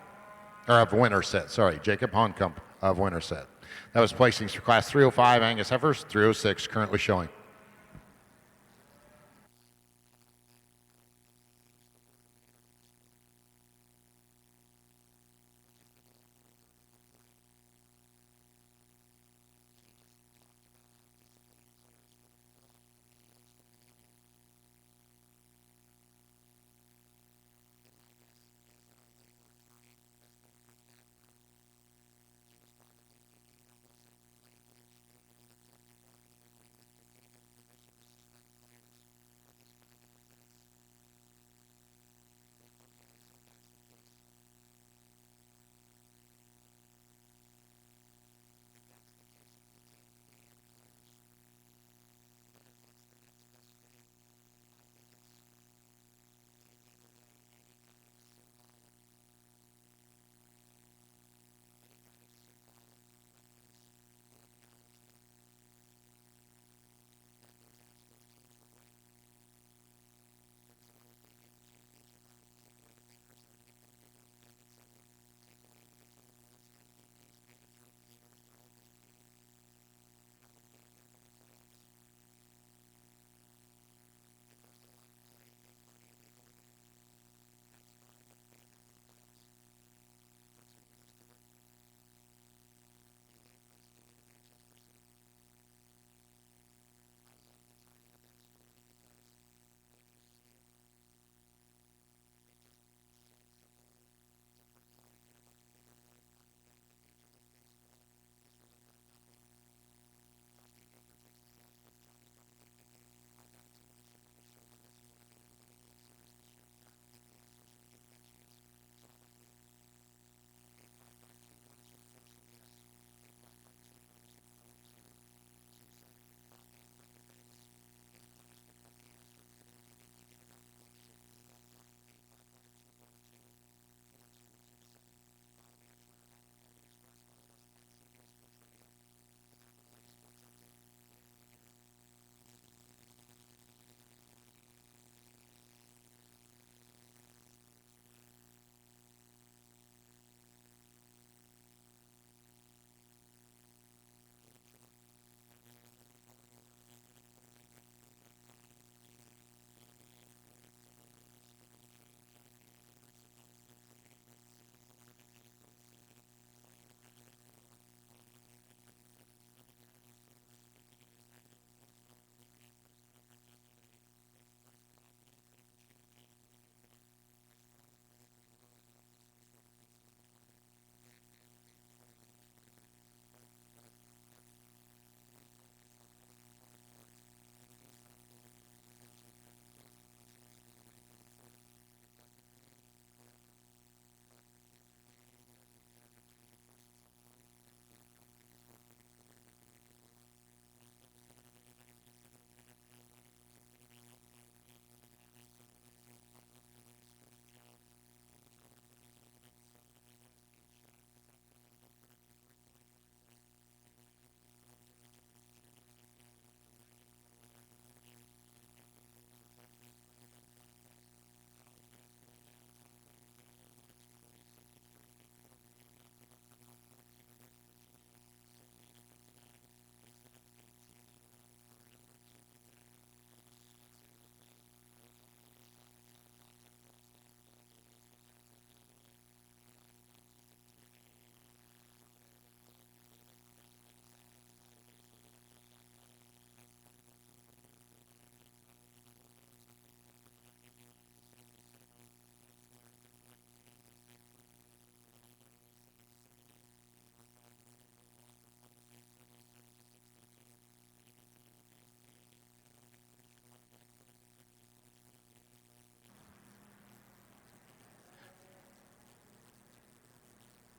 Or of Winterset, sorry, Jacob Honkamp of Winterset. That was placings for Class 305, Angus Heifers, 306 currently showing.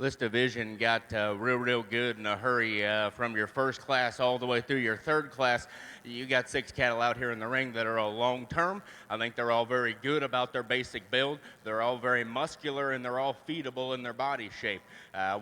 This division got real good in a hurry from your first class all the way through your third class. You got 6 cattle out here in the ring that are all long term. I think they're all very good about their basic build. They're all very muscular and they're all feedable in their body shape.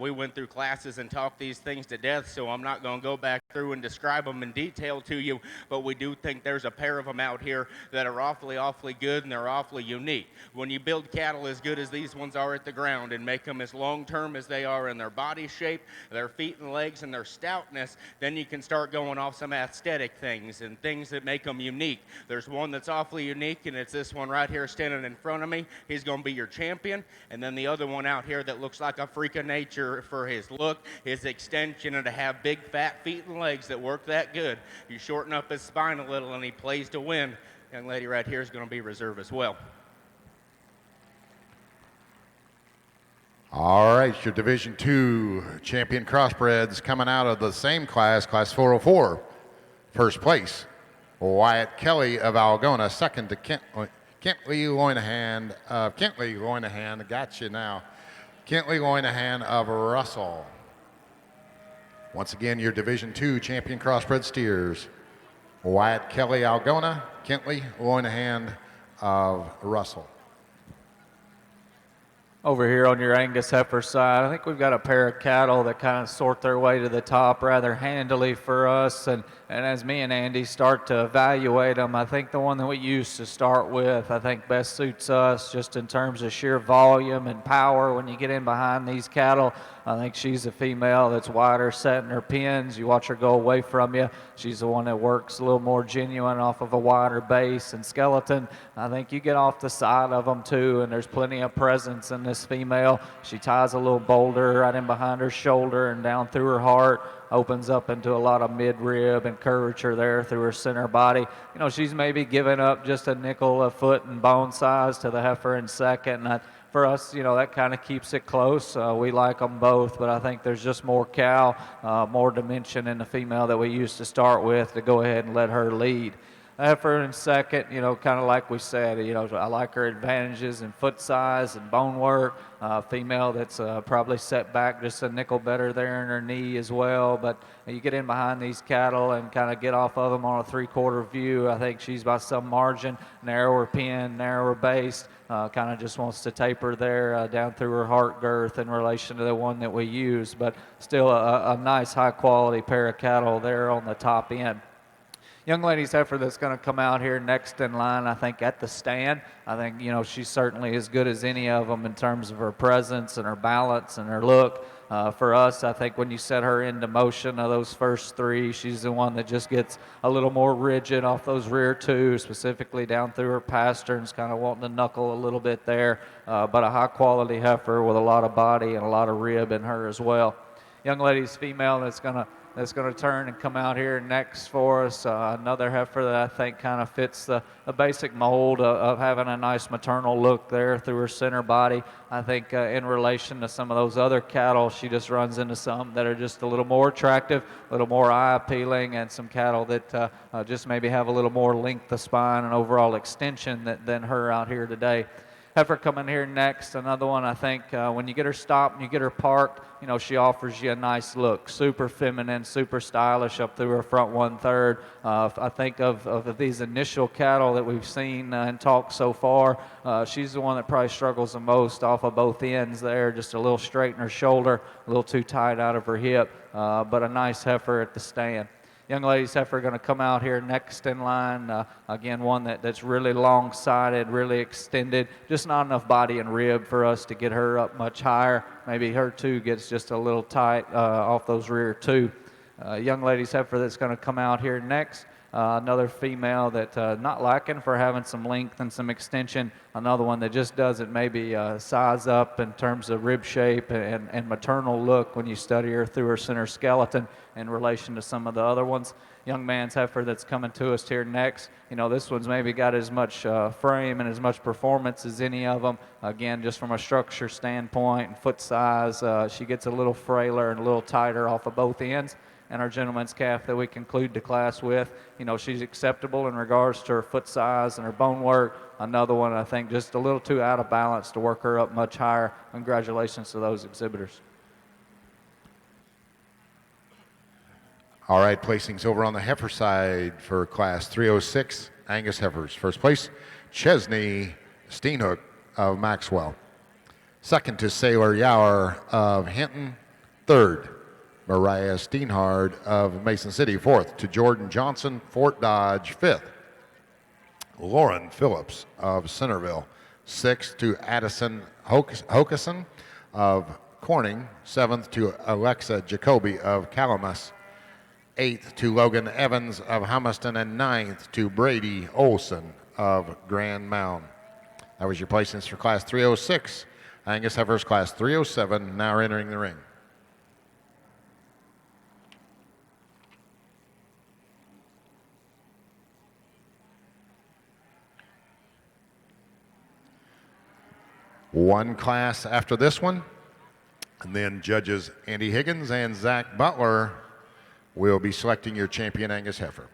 We went through classes and talked these things to death, so I'm not going to go back through and describe them in detail to you, but we do think there's a pair of them out here that are awfully good and they're awfully unique. When you build cattle as good as these ones are at the ground and make them as long term as they are in their body shape, their feet and legs, and their stoutness, then you can start going off some aesthetic things and things that make them unique. There's one that's awfully unique, and it's this one right here standing in front of me. He's going to be your champion. And then the other one out here that looks like a freak of nature for his look, his extension, and to have big fat feet and legs that work that good. You shorten up his spine a little and he plays to win. Young lady right here is going to be reserve as well. All right, your Division II champion crossbreds coming out of the same class, Class 404. First place, Wyatt Kelly of Algona. Second to Kentley Loynahan of Kentley Loynahan. Got you now. Kentley Loynahan of Russell. Once again, your Division II champion crossbred steers, Wyatt Kelly Algona, Kentley Loynahan of Russell. Over here on your Angus heifer side, I think we've got a pair of cattle that kind of sort their way to the top rather handily for us. And as me and Andy start to evaluate them, I think the one that we used to start with, I think best suits us just in terms of sheer volume and power. When you get in behind these cattle, I think she's a female that's wider set in her pins. You watch her go away from you. She's the one that works a little more genuine off of a wider base and skeleton. I think you get off the side of them too, and there's plenty of presence in this female. She ties a little boulder right in behind her shoulder and down through her heart, opens up into a lot of mid-rib and curvature there through her center body. You know, she's maybe giving up just a nickel a foot in bone size to the heifer in second. And for us, you know, that kind of keeps it close. We like them both, but I think there's just more cow, more dimension in the female that we used to start with to go ahead and let her lead. Heifer in second, you know, kind of like we said, you know, I like her advantages in foot size and bone work. Female that's probably set back just a nickel better there in her knee as well. But you get in behind these cattle and kind of get off of them on a 3/4 view. I think she's by some margin, narrower pin, narrower base. Kind of just wants to taper there down through her heart girth in relation to the one that we use. But still a nice high quality pair of cattle there on the top end. Young lady's heifer that's going to come out here next in line, I think, at the stand. I think, you know, she's certainly as good as any of them in terms of her presence and her balance and her look. For us, I think when you set her into motion of those first 3, she's the one that just gets a little more rigid off those rear 2, specifically down through her pasterns, kind of wanting to knuckle a little bit there. But a high-quality heifer with a lot of body and a lot of rib in her as well. Young lady's female that's going to turn and come out here next for us. Another heifer that I think kind of fits the basic mold of having a nice maternal look there through her center body. I think in relation to some of those other cattle, she just runs into some that are just a little more attractive, a little more eye appealing, and some cattle that just maybe have a little more length of spine and overall extension than her out here today. Heifer coming here next, another one I think when you get her stopped and you get her parked, you know, she offers you a nice look. Super feminine, super stylish up through her front 1/3. I think of these initial cattle that we've seen and talked so far, she's the one that probably struggles the most off of both ends there, just a little straight in her shoulder, a little too tight out of her hip, but a nice heifer at the stand. Young lady's heifer going to come out here next in line. Again, one that's really long-sided, really extended. Just not enough body and rib for us to get her up much higher. Maybe her 2 gets just a little tight off those rear 2. Young lady's heifer that's going to come out here next. Another female that not lacking for having some length and some extension. Another one that just doesn't maybe size up in terms of rib shape and maternal look when you study her through her center skeleton in relation to some of the other ones. Young man's heifer that's coming to us here next. You know, this one's maybe got as much frame and as much performance as any of them. Again, just from a structure standpoint and foot size, she gets a little frailer and a little tighter off of both ends. And our gentleman's calf that we conclude the class with, you know, she's acceptable in regards to her foot size and her bone work. Another one, I think, just a little too out of balance to work her up much higher. Congratulations to those exhibitors. All right, placings over on the heifer side for class 306, Angus heifers. First place, Chesney Steenhook of Maxwell. Second to Sailor Yower of Hinton. Third, Mariah Steenhard of Mason City. Fourth to Jordan Johnson, Fort Dodge. Fifth, Lauren Phillips of Centerville. Sixth to Addison Hokeson of Corning. Seventh to Alexa Jacoby of Calamus. Eighth to Logan Evans of Humiston, and ninth to Brady Olson of Grand Mound. That was your placings for class 306. Angus heifers class 307 now entering the ring. One class after this one, and then judges Andy Higgins and Zach Butler will be selecting your champion Angus heifer.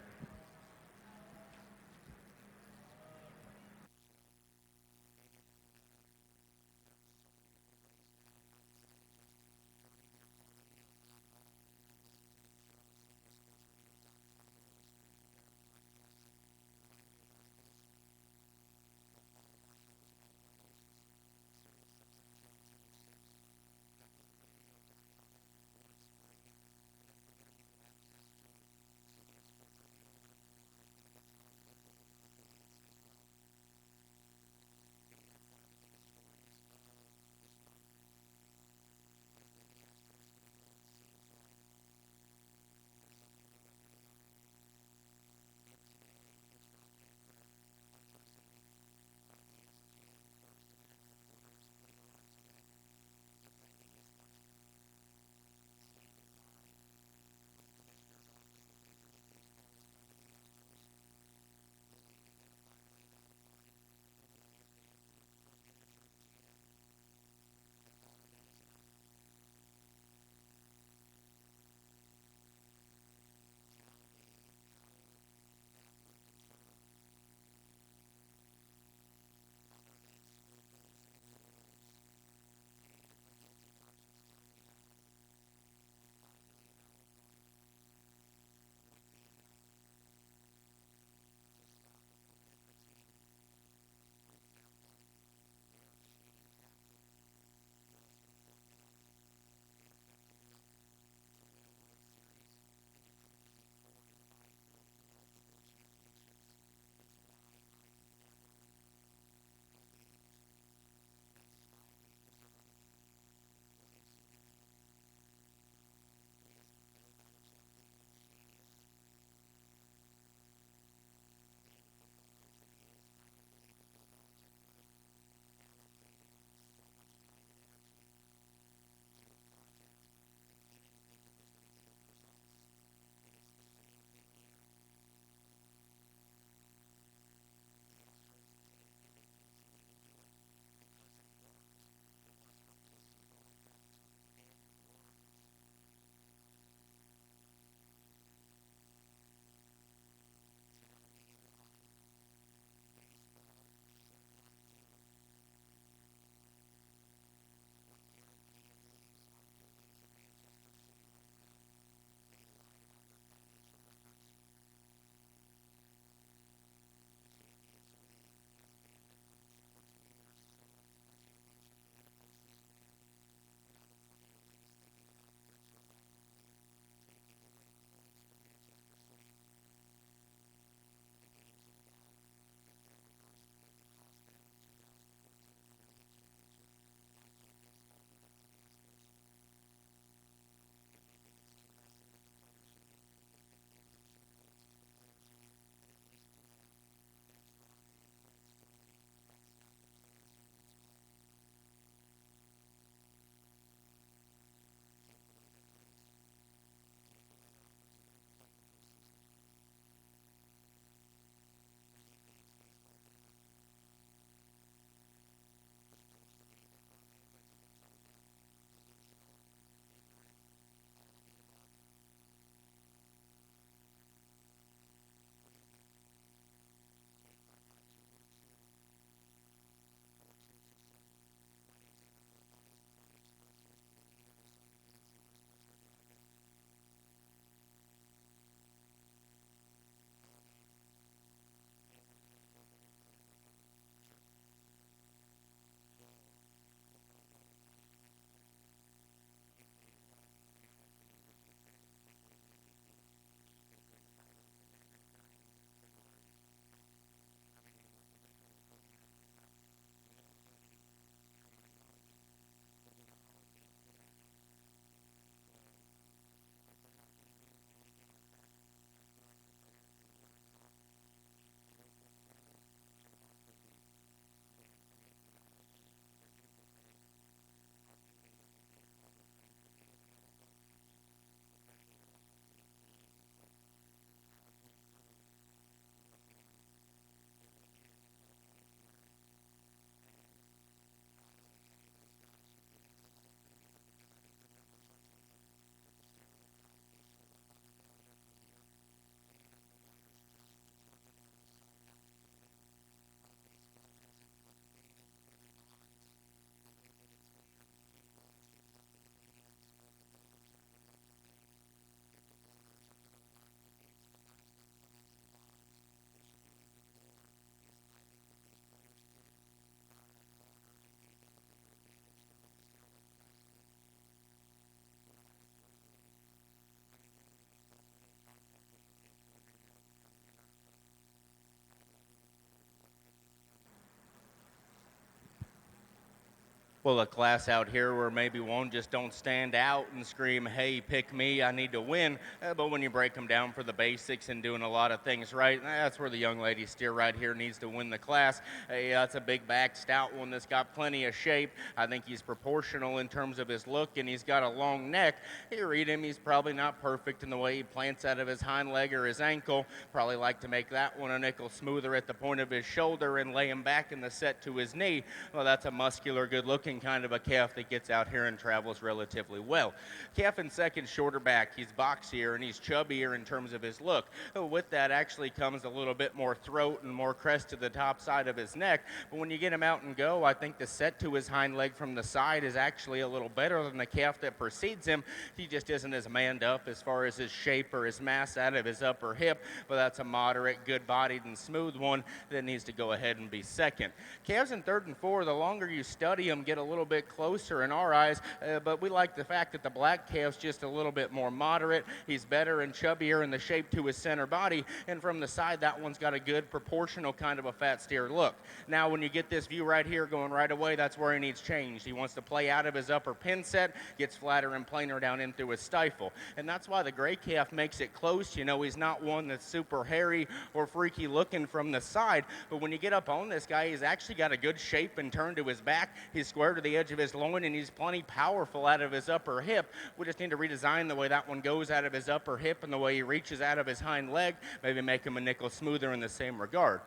Well, a class out here where maybe one just don't stand out and scream, hey, pick me, I need to win. But when you break them down for the basics and doing a lot of things right, that's where the young lady steer right here needs to win the class. That's a big back, stout one that's got plenty of shape. I think he's proportional in terms of his look, and he's got a long neck. You read him, he's probably not perfect in the way he plants out of his hind leg or his ankle. Probably like to make that one a nickel smoother at the point of his shoulder and lay him back in the set to his knee. Well, that's a muscular, good-looking kind of a calf that gets out here and travels relatively well. Calf in second, shorter back. He's boxier and he's chubbier in terms of his look. With that actually comes a little bit more throat and more crest to the top side of his neck. But when you get him out and go, I think the set to his hind leg from the side is actually a little better than the calf that precedes him. He just isn't as manned up as far as his shape or his mass out of his upper hip, but that's a moderate, good-bodied and smooth one that needs to go ahead and be second. Calves in third and four, the longer you study them, get a little bit closer in our eyes, but we like the fact that the black calf's just a little bit more moderate. He's better and chubbier in the shape to his center body, and from the side, that one's got a good proportional kind of a fat steer look. Now, when you get this view right here going right away, that's where he needs change. He wants to play out of his upper pin set, gets flatter and plainer down in through his stifle, and that's why the gray calf makes it close. You know, he's not one that's super hairy or freaky looking from the side, but when you get up on this guy, he's actually got a good shape and turn to his back. He's square to the edge of his loin, and he's plenty powerful out of his upper hip. We just need to redesign the way that one goes out of his upper hip and the way he reaches out of his hind leg, maybe make him a nickel smoother in the same regard.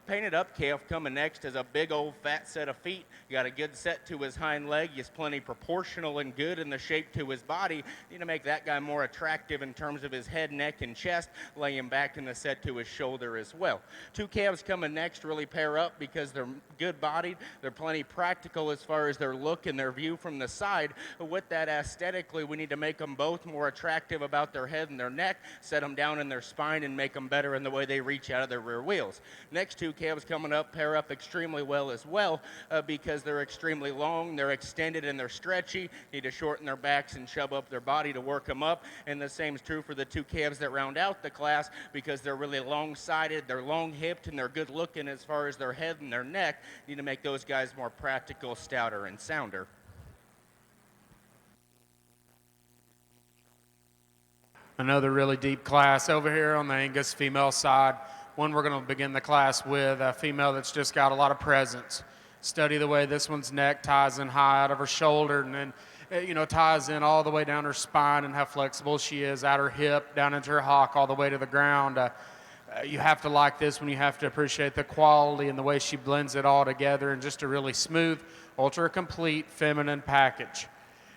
Painted up calf coming next is a big old fat set of feet. You got a good set to his hind leg. He's plenty proportional and good in the shape to his body. You need to make that guy more attractive in terms of his head, neck, and chest. Lay him back in the set to his shoulder as well. Two calves coming next really pair up because they're good-bodied. They're plenty practical as far as their look and their view from the side. But with that, aesthetically, we need to make them both more attractive about their head and their neck, set them down in their spine, and make them better in the way they reach out of their rear wheels. Next two calves coming up pair up extremely well as well because they're extremely long, they're extended, and they're stretchy. Need to shorten their backs and shove up their body to work them up. And the same is true for the two calves that round out the class because they're really long-sided, they're long-hipped, and they're good-looking as far as their head and their neck. Need to make those guys more practical, stouter, and sounder. Another really deep class over here on the Angus female side. One we're going to begin the class with, a female that's just got a lot of presence. Study the way this one's neck ties in high out of her shoulder and then, ties in all the way down her spine and how flexible she is at her hip, down into her hock, all the way to the ground. You have to like this one. You have to appreciate the quality and the way she blends it all together in just a really smooth, ultra-complete feminine package.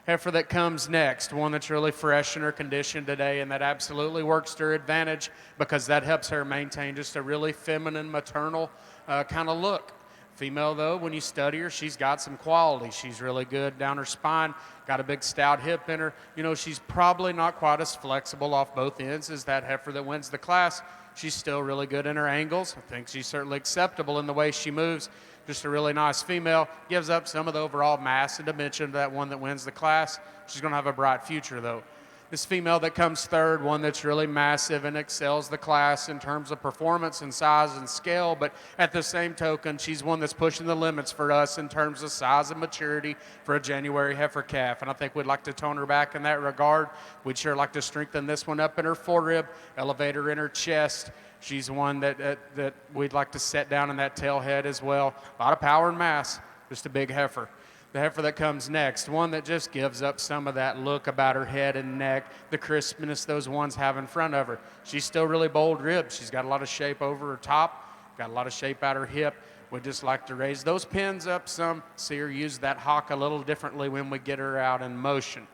Heifer that comes next, one that's really fresh in her condition today, and that absolutely works to her advantage because that helps her maintain just a really feminine, maternal kind of look. Female, though, when you study her, she's got some quality. She's really good down her spine, got a big stout hip in her. She's probably not quite as flexible off both ends as that heifer that wins the class. She's still really good in her angles. I think she's certainly acceptable in the way she moves. Just a really nice female. Gives up some of the overall mass and dimension to that one that wins the class. She's going to have a bright future, though. This female that comes third, one that's really massive and excels the class in terms of performance and size and scale, but at the same token, she's one that's pushing the limits for us in terms of size and maturity for a January heifer calf, and I think we'd like to tone her back in that regard. We'd sure like to strengthen this one up in her forerib, elevate her in her chest. She's one that we'd like to set down in that tail head as well. A lot of power and mass, just a big heifer. The heifer that comes next, one that just gives up some of that look about her head and neck, the crispness those ones have in front of her. She's still really bold ribbed. She's got a lot of shape over her top, got a lot of shape out her hip. We'd just like to raise those pins up some, see her use that hock a little differently when we get her out in motion.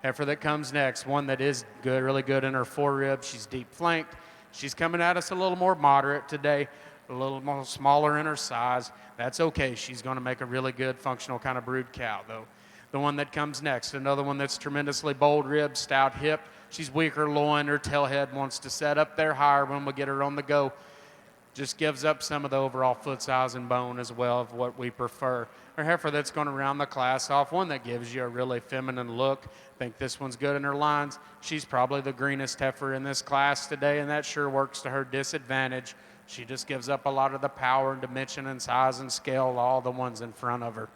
Heifer that comes next, one that is good, really good in her forerib. She's deep flanked. She's coming at us a little more moderate today, a little more smaller in her size. That's okay. She's going to make a really good functional kind of brood cow, though. The one that comes next, another one that's tremendously bold rib, stout hip. She's weaker loin. Her tail head wants to set up there higher when we get her on the go. Just gives up some of the overall foot size and bone as well of what we prefer. Her heifer that's going to round the class off, one that gives you a really feminine look. I think this one's good in her lines. She's probably the greenest heifer in this class today, and that sure works to her disadvantage. She just gives up a lot of the power and dimension and size and scale of all the ones in front of her.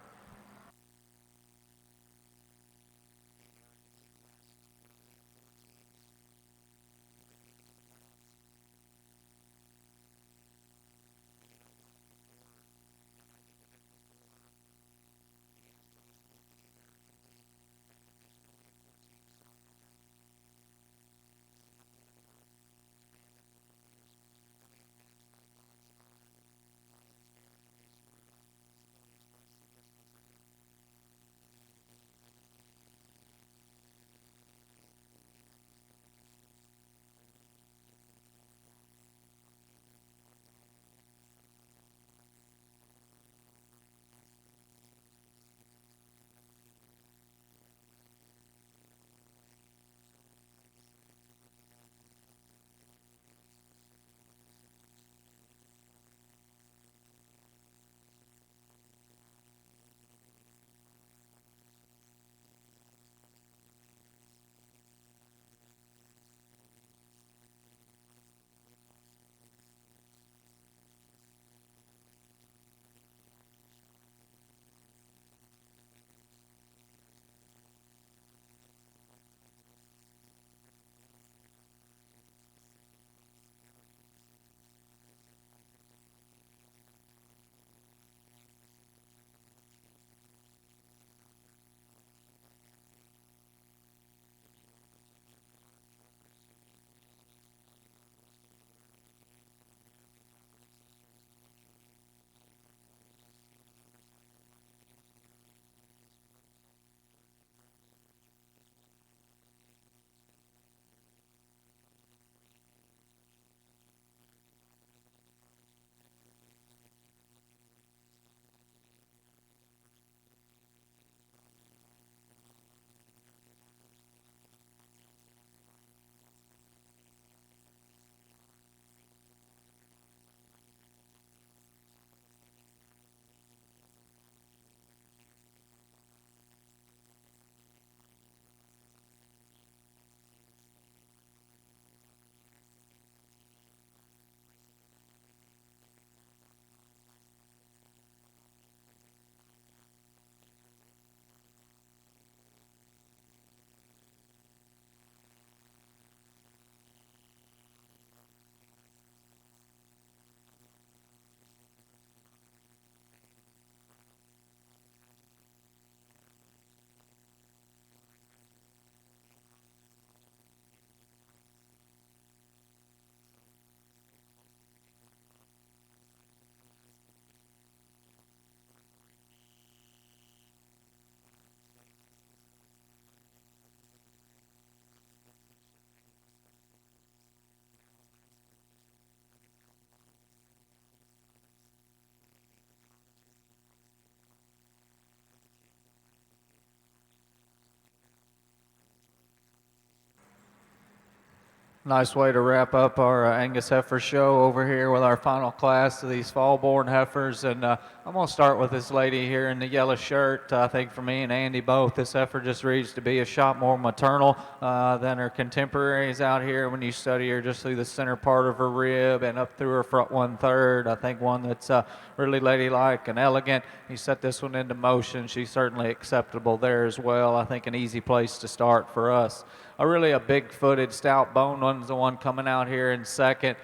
Nice way to wrap up our Angus Heifer show over here with our final class of these fall-born heifers. And I'm going to start with this lady here in the yellow shirt. I think for me and Andy both, this heifer just reads to be a shot more maternal than her contemporaries out here. When you study her just through the center part of her rib and up through her front 1/3, I think one that's really ladylike and elegant. You set this one into motion. She's certainly acceptable there as well. I think an easy place to start for us. Really a big-footed, stout-boned one's the one coming out here in second.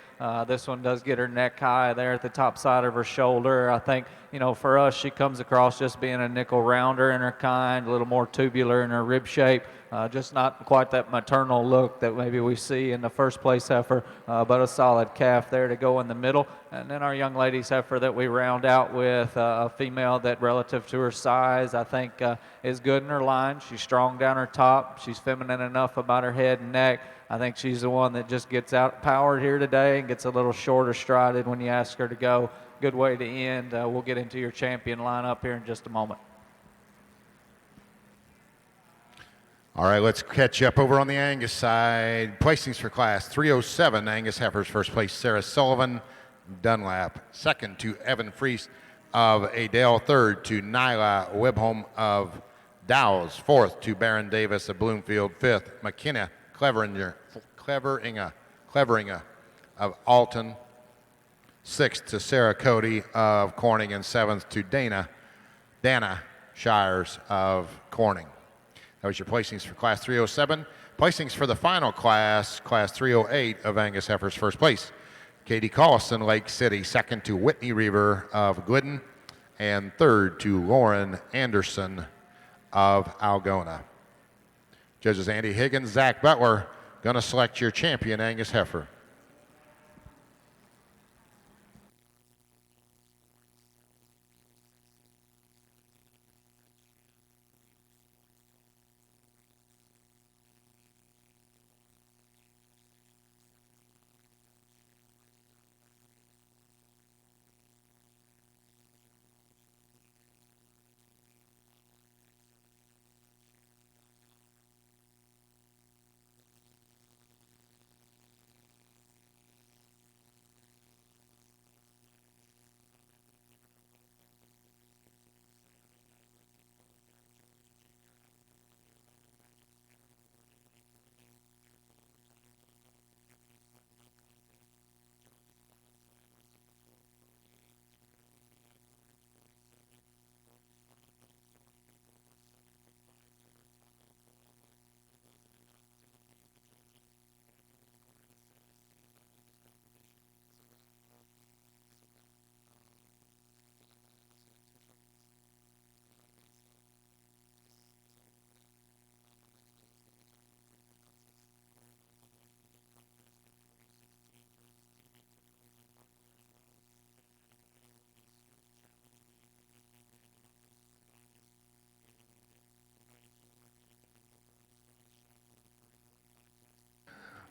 This one does get her neck high there at the top side of her shoulder. I think, for us, she comes across just being a nickel rounder in her kind, a little more tubular in her rib shape. Just not quite that maternal look that maybe we see in the first place heifer, but a solid calf there to go in the middle. And then our young lady's heifer that we round out with, a female that relative to her size, I think is good in her line. She's strong down her top. She's feminine enough about her head and neck. I think she's the one that just gets out powered here today and gets a little shorter strided when you ask her to go. Good way to end. We'll get into your champion lineup here in just a moment. All right, let's catch up over on the Angus side. Placings for class 307, Angus heifers. First place, Sarah Sullivan, Dunlap. Second to Evan Freese of Adele. Third to Nyla Webholm of Dow's. Fourth to Baron Davis of Bloomfield. Fifth, McKenna Cleveringa of Alton. Sixth to Sarah Cody of Corning. And seventh to Dana Shires of Corning. That was your placings for class 307. Placings for the final class 308 of Angus heifers. First place, Katie Collison, Lake City. Second to Whitney Reaver of Glidden. And third to Lauren Anderson of Algona. Judges Andy Higgins, Zach Butler, going to select your champion Angus heifer.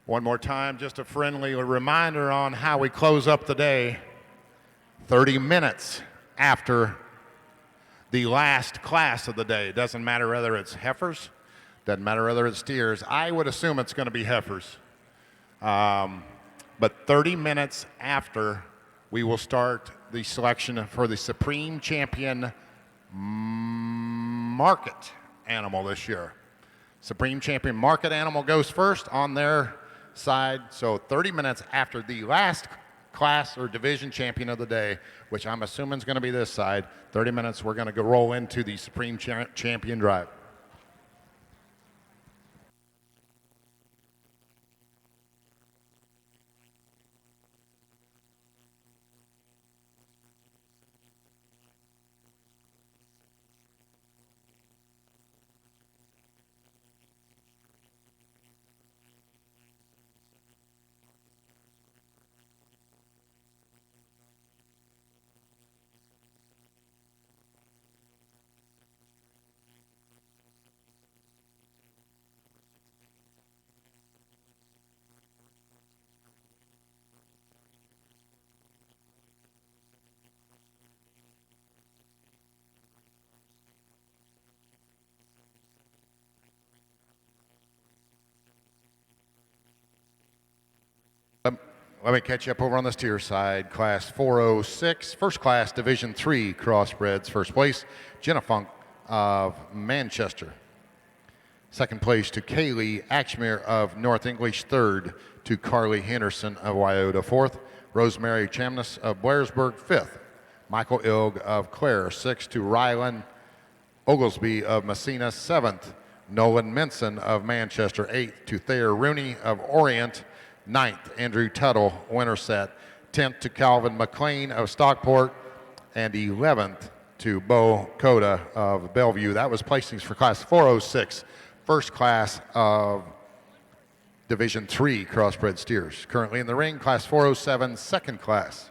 One more time, just a friendly reminder on how we close up the day. 30 minutes after the last class of the day. Doesn't matter whether it's heifers, doesn't matter whether it's steers. I would assume it's going to be heifers. But 30 minutes after, we will start the selection for the Supreme Champion Market Animal this year. Supreme Champion Market Animal goes first on their side. So 30 minutes after the last class or division champion of the day, which I'm assuming is going to be this side, 30 minutes, we're going to go roll into the Supreme Champion Drive. Let me catch you up over on the steer side. Class 406, first class Division III Crossbreds. First place, Jenna Funk of Manchester. Second place to Kaylee Axmere of North English. Third to Carly Henderson of Wyoda. Fourth, Rosemary Chamness of Blairsburg. Fifth, Michael Ilg of Clare. Sixth to Rylan Oglesby of Messina. Seventh, Nolan Minson of Manchester. Eighth to Thayer Rooney of Orient. Ninth, Andrew Tuttle, Winterset. 10th to Calvin McLean of Stockport. And 11th to Bo Coda of Bellevue. That was placings for class 406, first class of Division III Crossbred steers. Currently in the ring, class 407, second class.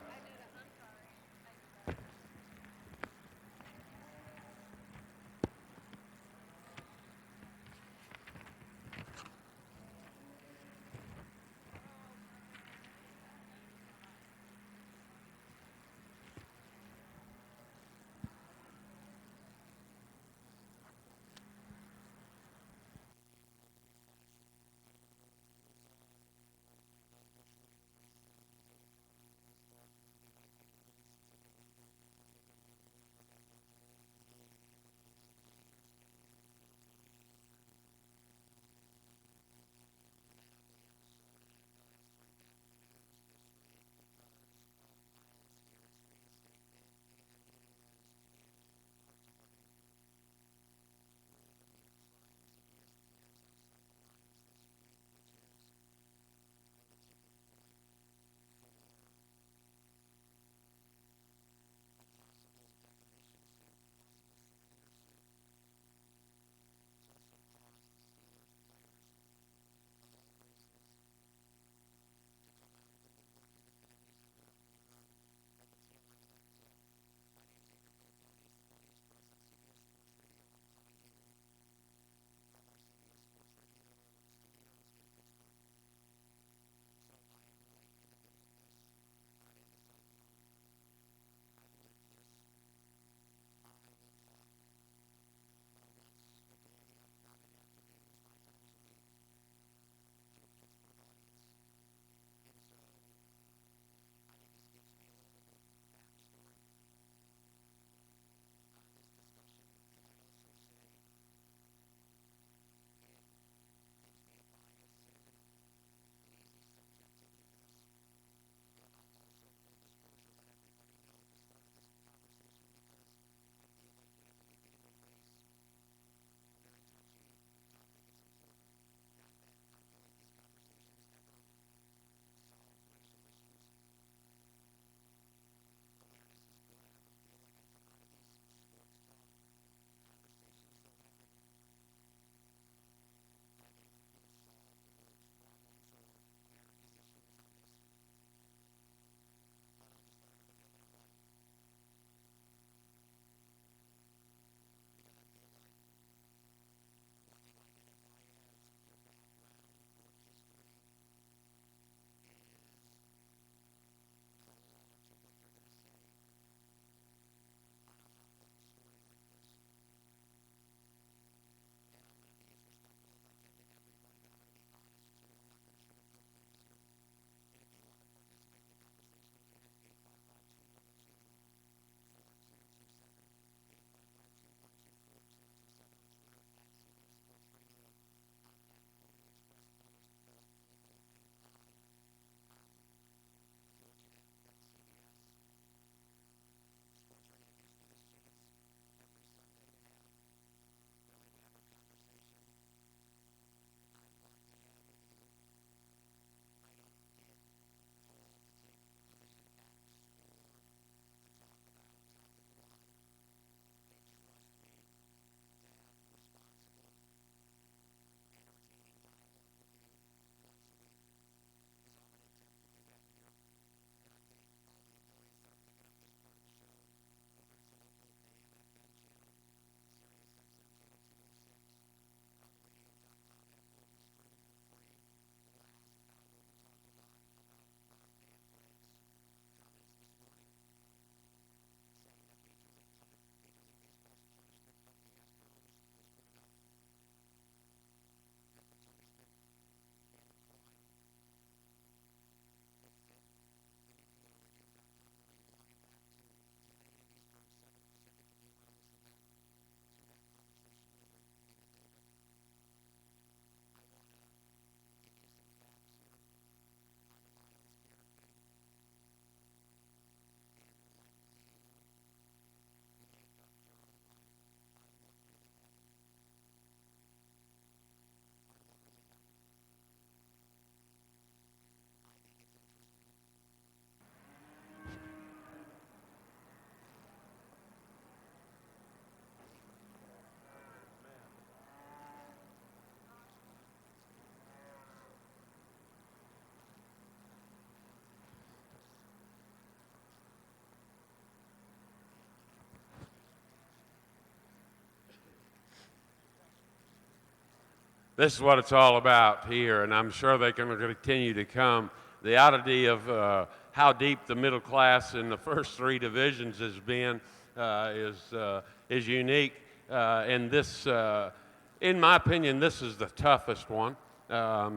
this is what it's all about here, and I'm sure they can continue to come. The oddity of how deep the middle class in the first 3 divisions has been is unique. And this, in my opinion, this is the toughest one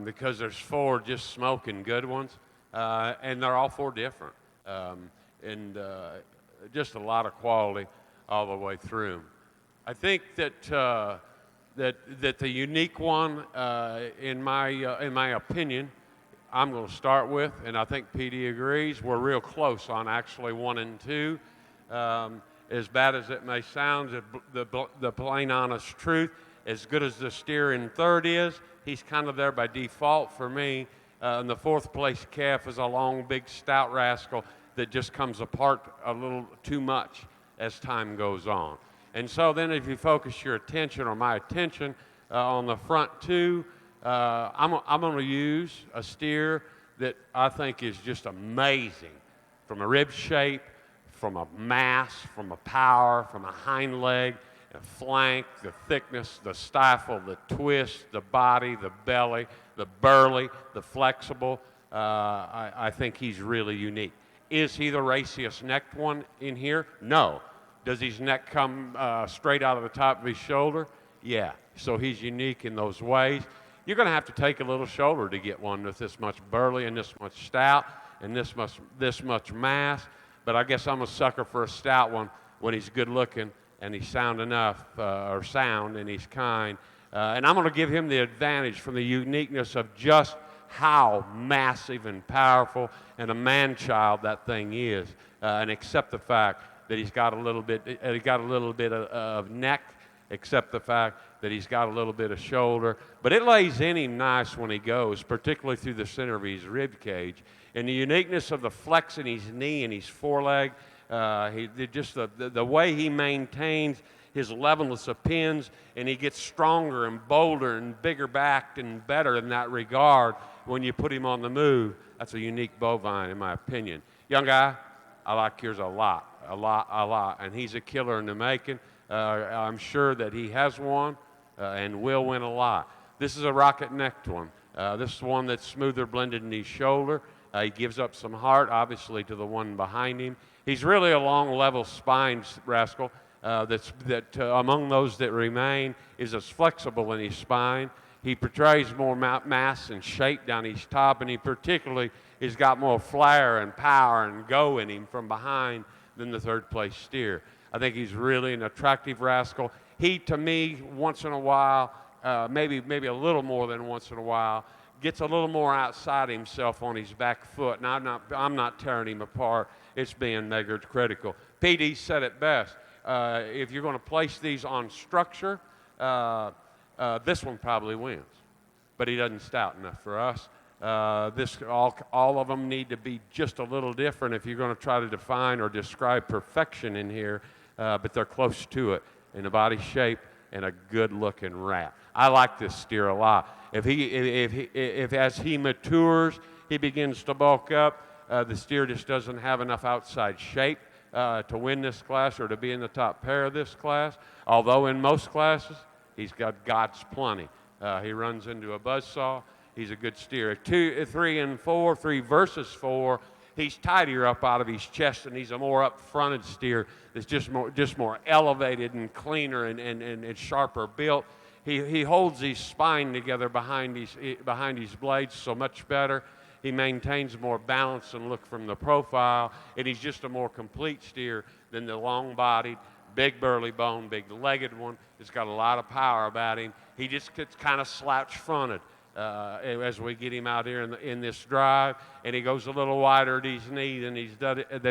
because there's 4 just smoking good ones, and they're all 4 different, and just a lot of quality all the way through. I think that that the unique one, in my opinion, I'm going to start with, and I think PD agrees, we're real close on actually 1 and 2. As bad as it may sound, the plain honest truth, as good as the steer in 3rd is, he's kind of there by default for me. And the 4th place calf is a long, big, stout rascal that just comes apart a little too much as time goes on. And so then if you focus your attention, or my attention, on the front 2, I'm going to use a steer that I think is just amazing from a rib shape, from a mass, from a power, from a hind leg, a flank, the thickness, the stifle, the twist, the body, the belly, the burly, the flexible. I think he's really unique. Is he the raciest necked one in here? No. Does his neck come straight out of the top of his shoulder? Yeah. So he's unique in those ways. You're going to have to take a little shoulder to get one with this much burly and this much stout and this much mass. But I guess I'm a sucker for a stout one when he's good looking and he's sound enough, or sound, and he's kind. And I'm going to give him the advantage from the uniqueness of just how massive and powerful and a man-child that thing is, and accept the fact that he's got a little bit of neck, except the fact that he's got a little bit of shoulder. But it lays in him nice when he goes, particularly through the center of his rib cage. And the uniqueness of the flex in his knee and his foreleg, the way he maintains his levelness of pins, and he gets stronger and bolder and bigger backed and better in that regard when you put him on the move. That's a unique bovine, in my opinion. Young guy, I like yours a lot. And he's a killer in the making. I'm sure that he has won and will win a lot. This is a rocket-necked one. This is one that's smoother blended in his shoulder. He gives up some heart, obviously, to the one behind him. He's really a long, level spine rascal that among those that remain is as flexible in his spine. He portrays more mass and shape down his top, and he particularly has got more flair and power and go in him from behind than the 3rd place steer. I think he's really an attractive rascal. He, to me, once in a while, maybe a little more than once in a while, gets a little more outside himself on his back foot, and I'm not tearing him apart. It's being measured critical. PD said it best. If you're going to place these on structure, this one probably wins, but he doesn't stout enough for us. All of them need to be just a little different if you're going to try to define or describe perfection in here, but they're close to it in the body shape and a good-looking rat. I like this steer a lot. If as he matures, he begins to bulk up, the steer just doesn't have enough outside shape to win this class or to be in the top pair of this class. Although in most classes, he's got God's plenty. He runs into a buzzsaw. He's a good steer. 2, 3, and 4, 3 versus 4, he's tidier up out of his chest, and he's a more up-fronted steer that's just more elevated and cleaner and sharper built. He holds his spine together behind his blades so much better. He maintains more balance and look from the profile, and he's just a more complete steer than the long-bodied, big burly bone, big-legged one. He's got a lot of power about him. He just gets kind of slouch-fronted as we get him out here in this drive, and he goes a little wider at his knee than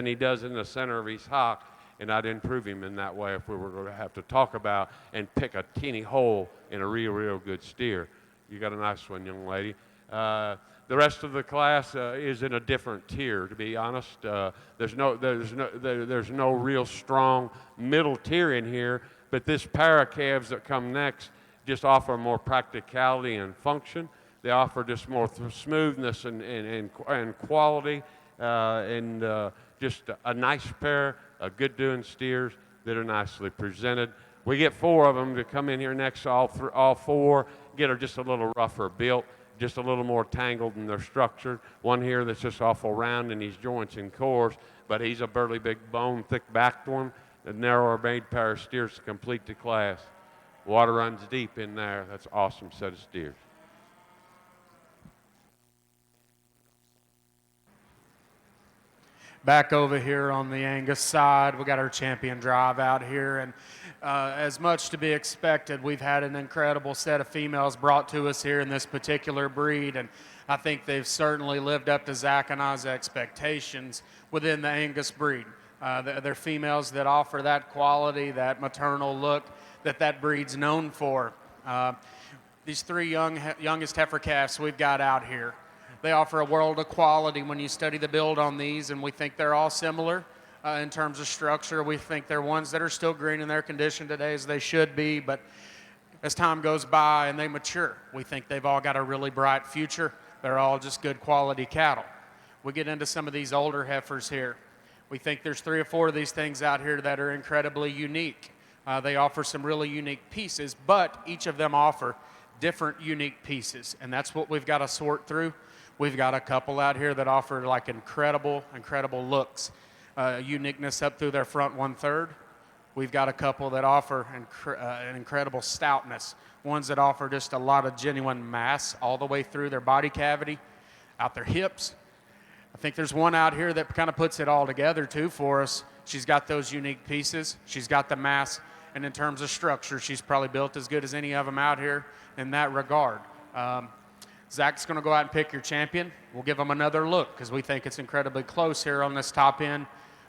he does in the center of his hock. And I'd improve him in that way if we were going to have to talk about and pick a teeny hole in a real good steer. You got a nice one, young lady. The rest of the class is in a different tier, to be honest. There's no real strong middle tier in here, but this pair of calves that come next just offer more practicality and function. They offer just more smoothness and quality, and just a nice pair of good doing steers that are nicely presented. We get 4 of them to come in here next, all 4, get her just a little rougher built, just a little more tangled in their structure. One here that's just awful round in his joints and cores, but he's a burly big bone, thick backed one. A narrower made pair of steers to complete the class. Water runs deep in there. That's an awesome set of steers. Back over here on the Angus side, we got our champion drive out here, and as much to be expected, we've had an incredible set of females brought to us here in this particular breed, and I think they've certainly lived up to Zach and I's expectations within the Angus breed. They're females that offer that quality, that maternal look that breed's known for. These 3 youngest heifer calves we've got out here, they offer a world of quality when you study the build on these, and we think they're all similar in terms of structure. We think they're ones that are still green in their condition today as they should be, but as time goes by and they mature, we think they've all got a really bright future. They're all just good quality cattle. We get into some of these older heifers here. We think there's 3 or 4 of these things out here that are incredibly unique. They offer some really unique pieces, but each of them offer different unique pieces, and that's what we've got to sort through. We've got a couple out here that offer like incredible looks, uniqueness up through their front 1/3. We've got a couple that offer an incredible stoutness, ones that offer just a lot of genuine mass all the way through their body cavity, out their hips. I think there's one out here that kind of puts it all together too for us. She's got those unique pieces. She's got the mass, and in terms of structure, she's probably built as good as any of them out here in that regard. Zach's going to go out and pick your champion. We'll give them another look because we think it's incredibly close here on this top end.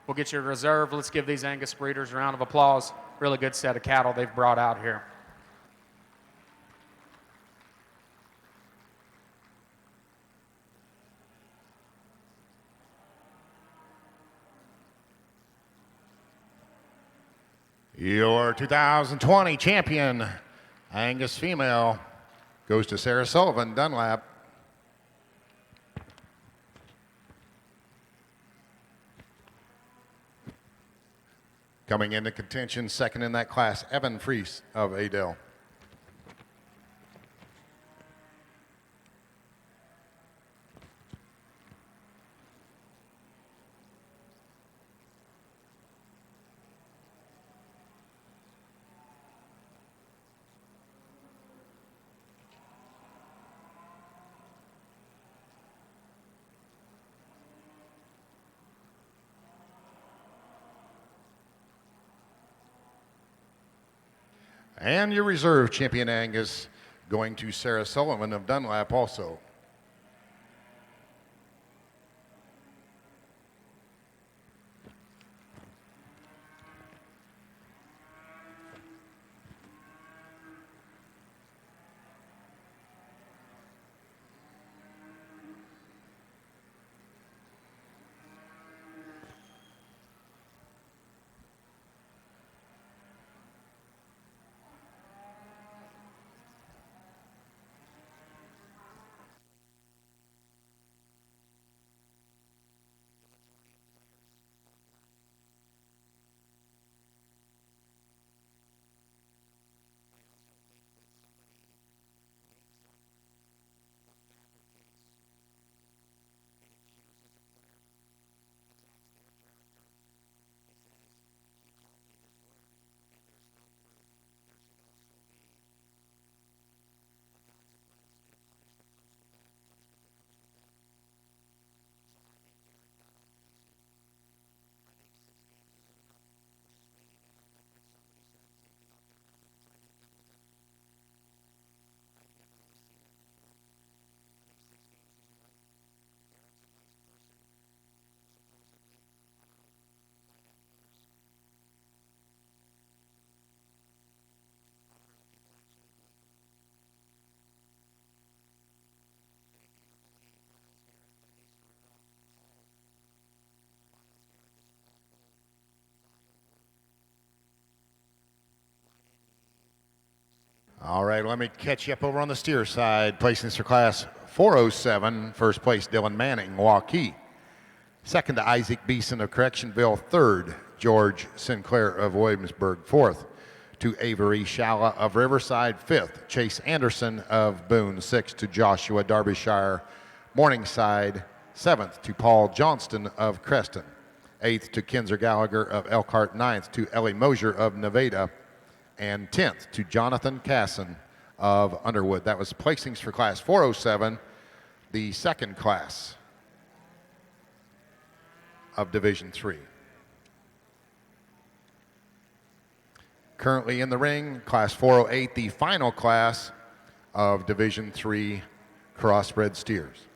We'll get you a reserve. Let's give these Angus breeders a round of applause. Really good set of cattle they've brought out here. Your 2020 champion, Angus female, goes to Sarah Sullivan, Dunlap. Coming into contention, second in that class, Evan Freese of Adel. And your reserve champion Angus going to Sarah Sullivan of Dunlap also. All right, let me catch you up over on the steer side. Placing this for class 407, first place Dylan Manning, Waukee. Second to Isaac Beeson of Correctionville. Third, George Sinclair of Williamsburg. Fourth, to Avery Shalla of Riverside. 5th, Chase Anderson of Boone. 6th to Joshua Derbyshire Morningside. 7th to Paul Johnston of Creston. 8th to Kinzer Gallagher of Elkhart. 9th to Ellie Mosier of Nevada. And 10th to Jonathan Casson of Underwood. That was placings for Class 407, the second class of Division III. Currently in the ring, Class 408, the final class of Division III Crossbred steers.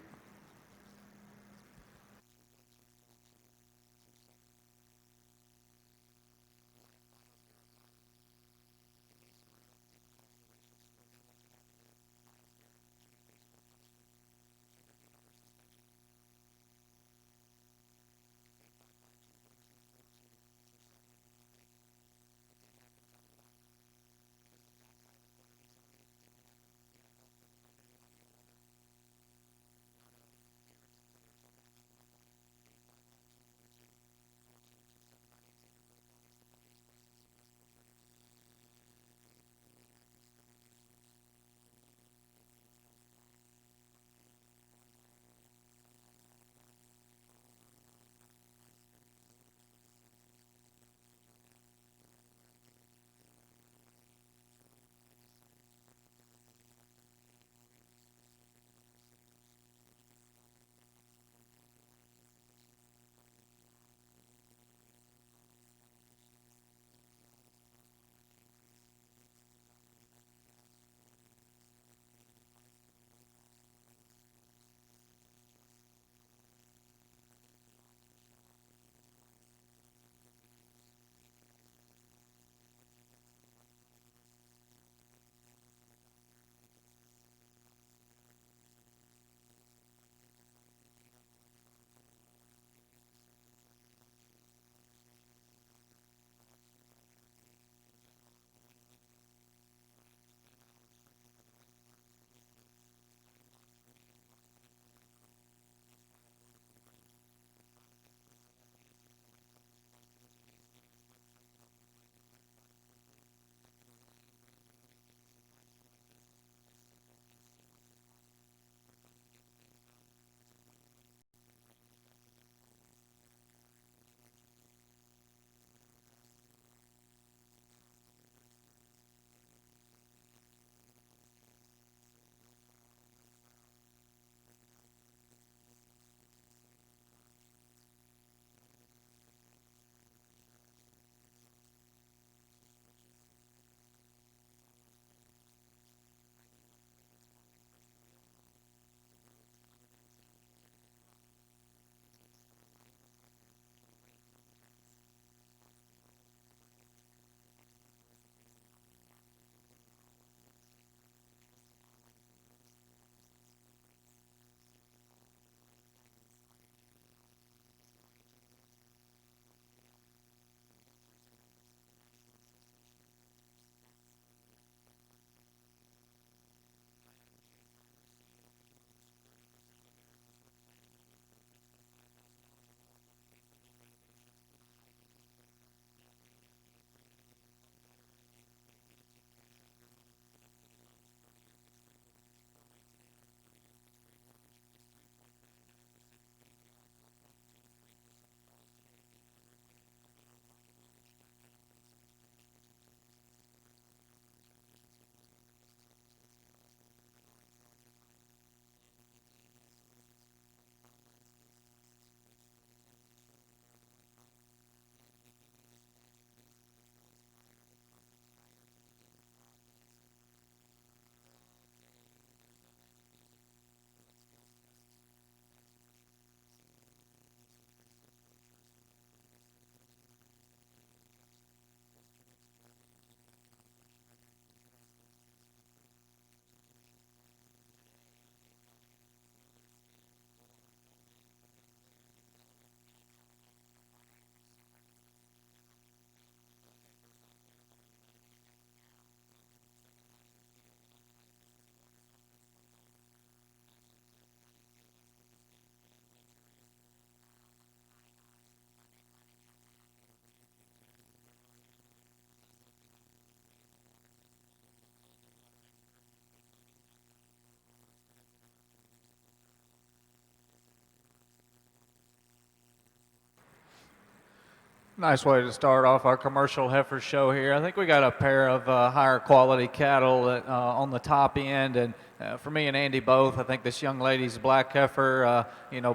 Nice way to start off our commercial heifer show here. I think we got a pair of higher quality cattle that, on the top end, and for me and Andy both, I think this young lady's black heifer,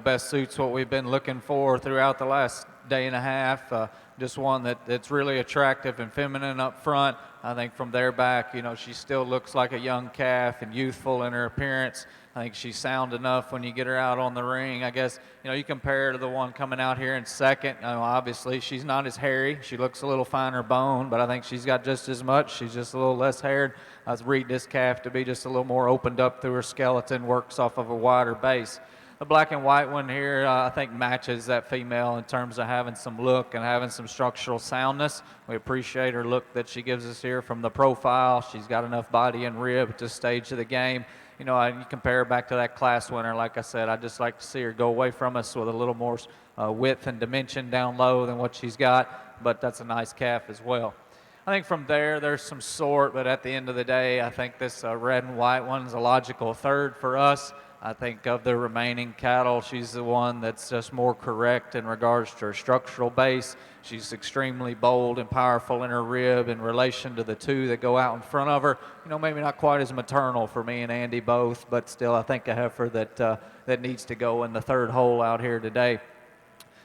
best suits what we've been looking for throughout the last day and a half. Just one that's really attractive and feminine up front. I think from there back, she still looks like a young calf and youthful in her appearance. I think she's sound enough when you get her out on the ring. I guess, you compare her to the one coming out here in second. Obviously, she's not as hairy. She looks a little finer bone, but I think she's got just as much. She's just a little less haired. I read this calf to be just a little more opened up through her skeleton, works off of a wider base. The black and white one here, I think, matches that female in terms of having some look and having some structural soundness. We appreciate her look that she gives us here from the profile. She's got enough body and rib at this stage of the game. You compare her back to that class winner, like I said, I'd just like to see her go away from us with a little more width and dimension down low than what she's got, but that's a nice calf as well. I think from there's some sort, but at the end of the day, I think this red and white one is a logical third for us. I think of the remaining cattle, she's the one that's just more correct in regards to her structural base. She's extremely bold and powerful in her rib in relation to the two that go out in front of her. Maybe not quite as maternal for me and Andy both, but still I think a heifer that needs to go in the third hole out here today.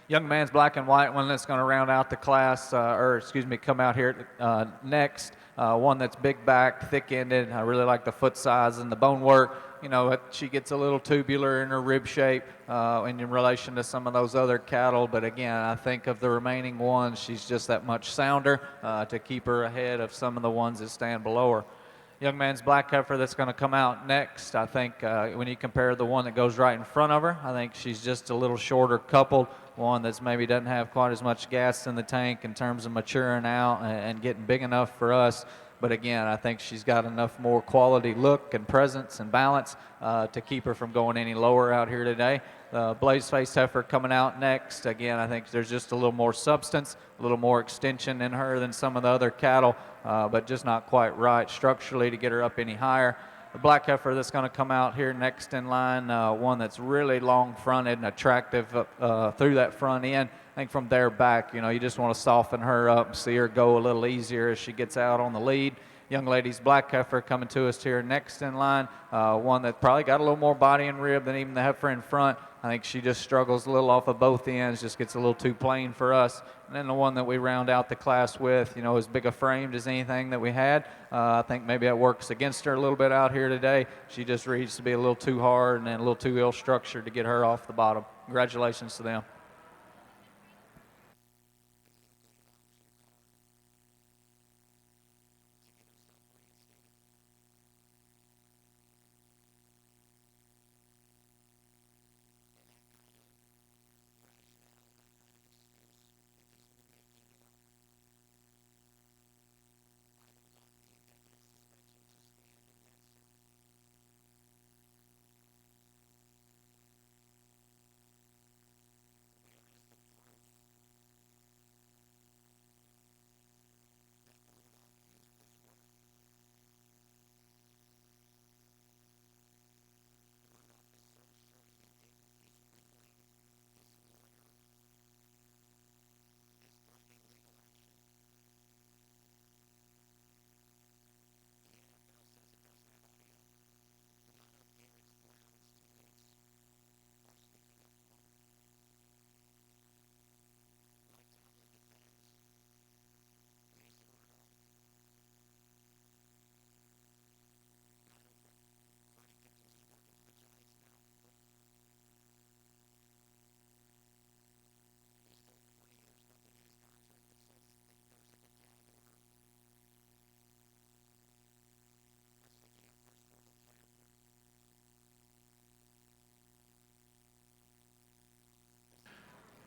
Young man's black and white one that's going to round out the class, come out here next. One that's big back, thick-ended. I really like the foot size and the bone work. She gets a little tubular in her rib shape in relation to some of those other cattle. But again, I think of the remaining ones, she's just that much sounder to keep her ahead of some of the ones that stand below her. Young man's black heifer that's going to come out next, I think when you compare the one that goes right in front of her, I think she's just a little shorter coupled, one that's maybe doesn't have quite as much gas in the tank in terms of maturing out and getting big enough for us. But again, I think she's got enough more quality look and presence and balance to keep her from going any lower out here today. Blaze-faced heifer coming out next. Again, I think there's just a little more substance, a little more extension in her than some of the other cattle, but just not quite right structurally to get her up any higher. The black heifer that's going to come out here next in line, one that's really long-fronted and attractive through that front end. I think from there back, you just want to soften her up and see her go a little easier as she gets out on the lead. Young lady's black heifer coming to us here next in line, one that probably got a little more body and rib than even the heifer in front. I think she just struggles a little off of both ends, just gets a little too plain for us. And then the one that we round out the class with, as big a framed as anything that we had. I think maybe that works against her a little bit out here today. She just reads to be a little too hard and a little too ill-structured to get her off the bottom. Congratulations to them.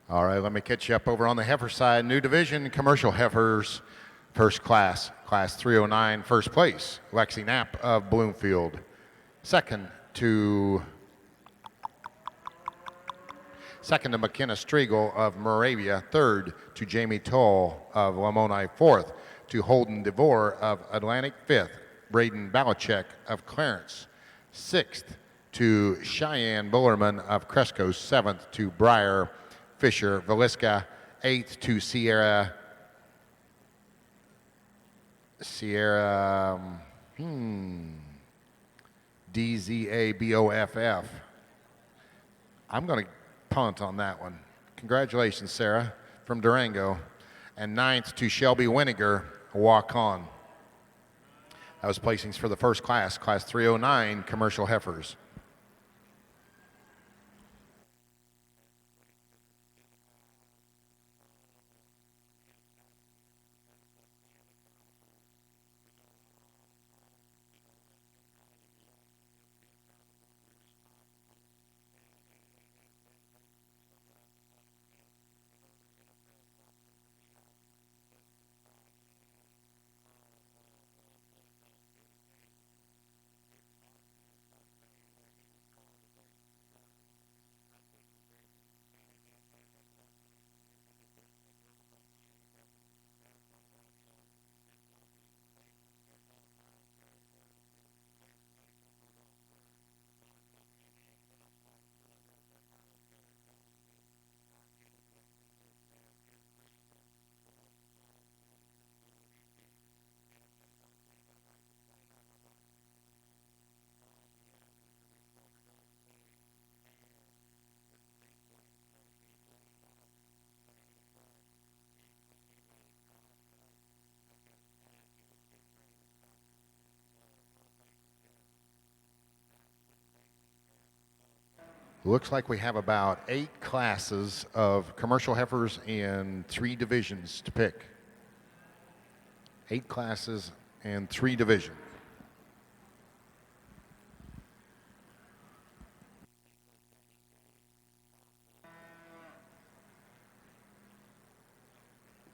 All right, let me catch you up over on the heifer side. New division, commercial heifers, first class, class 309, first place, Lexi Knapp of Bloomfield. Second to McKenna Striegel of Moravia. Third to Jamie Toll of Lamoni. Fourth to Holden DeVore of Atlantic. Fifth, Braden Balichek of Clarence. Sixth to Cheyenne Bullerman of Cresco. Seventh to Briar Fisher Velisca. 8th to Sierra DZABOFF. I'm going to punt on that one. Congratulations, Sarah, from Durango. And 9th to Shelby Winiger, walk on. That was placings for the first class, class 309, commercial heifers. Looks like we have about 8 classes of commercial heifers in 3 divisions to pick. 8 classes and 3 divisions.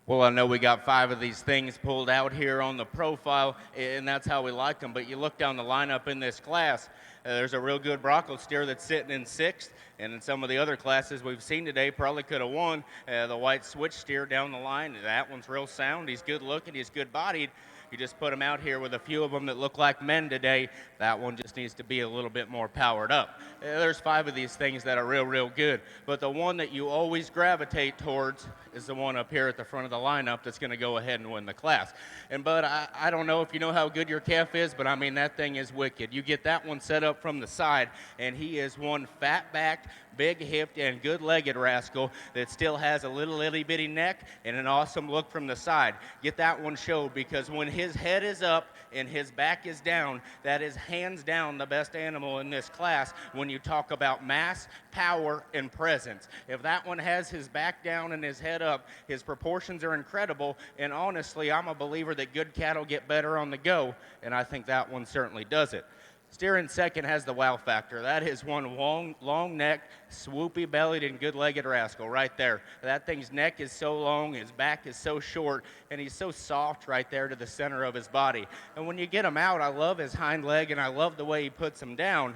Well, I know we got 5 of these things pulled out here on the profile, and that's how we like them. But you look down the lineup in this class, there's a real good Bronco steer that's sitting in 6th, and in some of the other classes we've seen today probably could have won. The white switch steer down the line, that one's real sound. He's good looking, he's good bodied. You just put him out here with a few of them that look like men today. That one just needs to be a little bit more powered up. There's 5 of these things that are real good. But the one that you always gravitate towards is the one up here at the front of the lineup that's going to go ahead and win the class. And Bud, I don't know if you know how good your calf is, but I mean, that thing is wicked. You get that one set up from the side, and he is one fat-backed, big-hipped, and good-legged rascal that still has a little itty-bitty neck and an awesome look from the side. Get that one showed, because when his head is up and his back is down, that is hands down the best animal in this class when you talk about mass, power, and presence. If that one has his back down and his head up, his proportions are incredible, and honestly, I'm a believer that good cattle get better on the go, and I think that one certainly does it. Steer in second has the wow factor. That is one long neck, swoopy bellied, and good legged rascal right there. That thing's neck is so long, his back is so short, and he's so soft right there to the center of his body. And when you get him out, I love his hind leg, and I love the way he puts him down.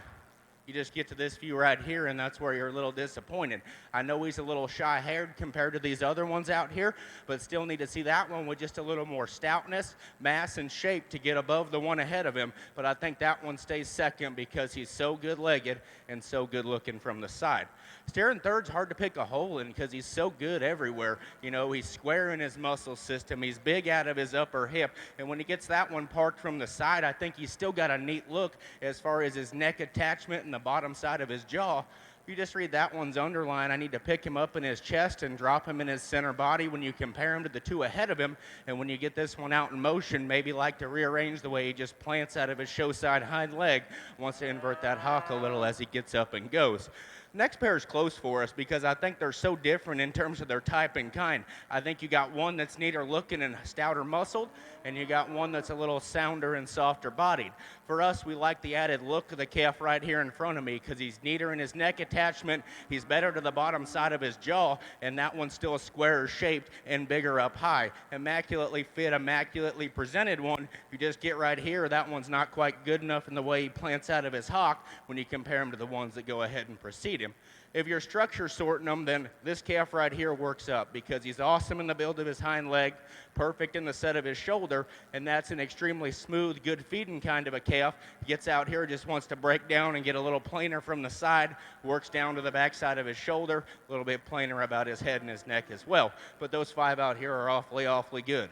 You just get to this view right here, and that's where you're a little disappointed. I know he's a little shy-haired compared to these other ones out here, but still need to see that one with just a little more stoutness, mass, and shape to get above the one ahead of him. But I think that one stays second because he's so good-legged and so good-looking from the side. Steer in third's hard to pick a hole in because he's so good everywhere. You know, he's square in his muscle system. He's big out of his upper hip. And when he gets that one parked from the side, I think he's still got a neat look as far as his neck attachment and the bottom side of his jaw. If you just read that one's underline, I need to pick him up in his chest and drop him in his center body when you compare him to the 2 ahead of him. And when you get this one out in motion, maybe like to rearrange the way he just plants out of his show side hind leg, wants to invert that hock a little as he gets up and goes. Next pair is close for us because I think they're so different in terms of their type and kind. I think you got one that's neater looking and stouter muscled, and you got one that's a little sounder and softer bodied. For us, we like the added look of the calf right here in front of me because he's neater in his neck attachment, he's better to the bottom side of his jaw, and that one's still squarer shaped and bigger up high. Immaculately fit, immaculately presented one. You just get right here, that one's not quite good enough in the way he plants out of his hock when you compare him to the ones that go ahead and precede feed him. If you're structure sorting them, then this calf right here works up because he's awesome in the build of his hind leg, perfect in the set of his shoulder, and that's an extremely smooth, good feeding kind of a calf. Gets out here, just wants to break down and get a little plainer from the side, works down to the backside of his shoulder, a little bit plainer about his head and his neck as well. But those 5 out here are awfully, awfully good.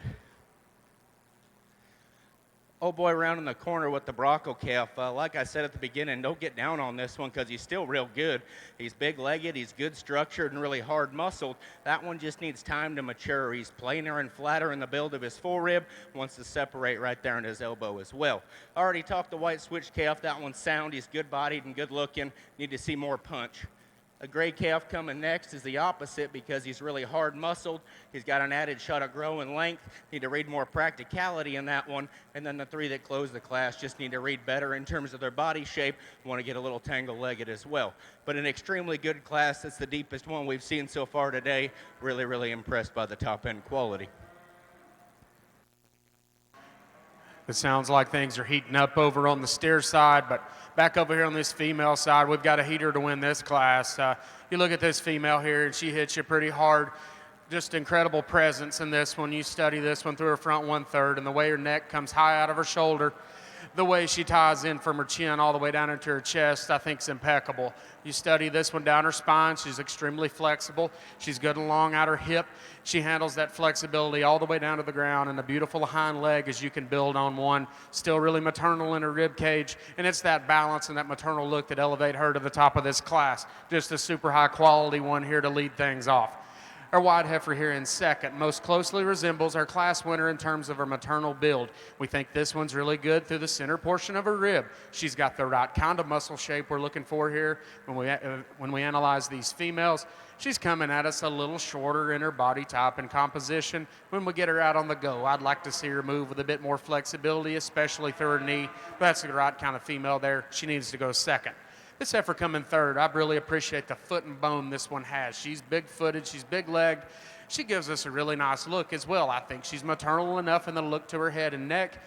Oh boy, around in the corner with the Bronco calf. Like I said at the beginning, don't get down on this one because he's still real good. He's big-legged, he's good structured and really hard muscled. That one just needs time to mature. He's plainer and flatter in the build of his forerib, wants to separate right there in his elbow as well. I already talked the white switch calf. That one's sound. He's good-bodied and good-looking. Need to see more punch. A gray calf coming next is the opposite because he's really hard muscled. He's got an added shot of growing length. Need to read more practicality in that one. And then the 3 that close the class just need to read better in terms of their body shape. Want to get a little tangle-legged as well. But an extremely good class. That's the deepest one we've seen so far today. Really, really impressed by the top-end quality. It sounds like things are heating up over on the steer side, but back over here on this female side, we've got a heater to win this class. You look at this female here, and she hits you pretty hard. Just incredible presence in this one. You study this one through her front 1/3, and the way her neck comes high out of her shoulder, the way she ties in from her chin all the way down into her chest, I think is impeccable. You study this one down her spine. She's extremely flexible. She's good along out her hip. She handles that flexibility all the way down to the ground, and a beautiful hind leg as you can build on one. Still really maternal in her rib cage, and it's that balance and that maternal look that elevate her to the top of this class. Just a super high quality one here to lead things off. Our white heifer here in second most closely resembles our class winner in terms of her maternal build. We think this one's really good through the center portion of her rib. She's got the right kind of muscle shape we're looking for here when we analyze these females. She's coming at us a little shorter in her body type and composition. When we get her out on the go, I'd like to see her move with a bit more flexibility, especially through her knee. But that's the right kind of female there. She needs to go second. This heifer coming third, I really appreciate the foot and bone this one has. She's big-footed, she's big-legged. She gives us a really nice look as well. I think she's maternal enough in the look to her head and neck.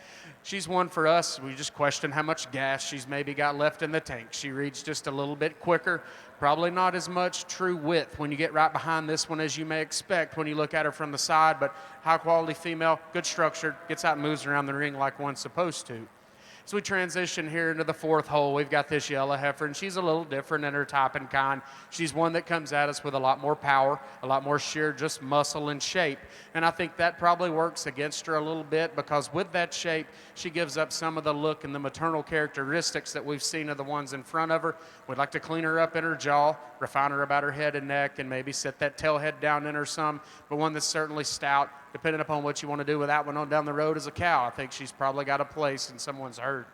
She's one for us. We just question how much gas she's maybe got left in the tank. She reads just a little bit quicker, probably not as much true width when you get right behind this one as you may expect when you look at her from the side, but high-quality female, good structured, gets out and moves around the ring like one's supposed to. As we transition here into the 4th hole, we've got this yellow heifer, and she's a little different in her type and kind. She's one that comes at us with a lot more power, a lot more sheer just muscle and shape. And I think that probably works against her a little bit because with that shape, she gives up some of the look and the maternal characteristics that we've seen of the ones in front of her. We'd like to clean her up in her jaw, refine her about her head and neck, and maybe set that tail head down in her some, but one that's certainly stout. Depending upon what you want to do with that one on down the road as a cow, I think she's probably got a place in someone's herd.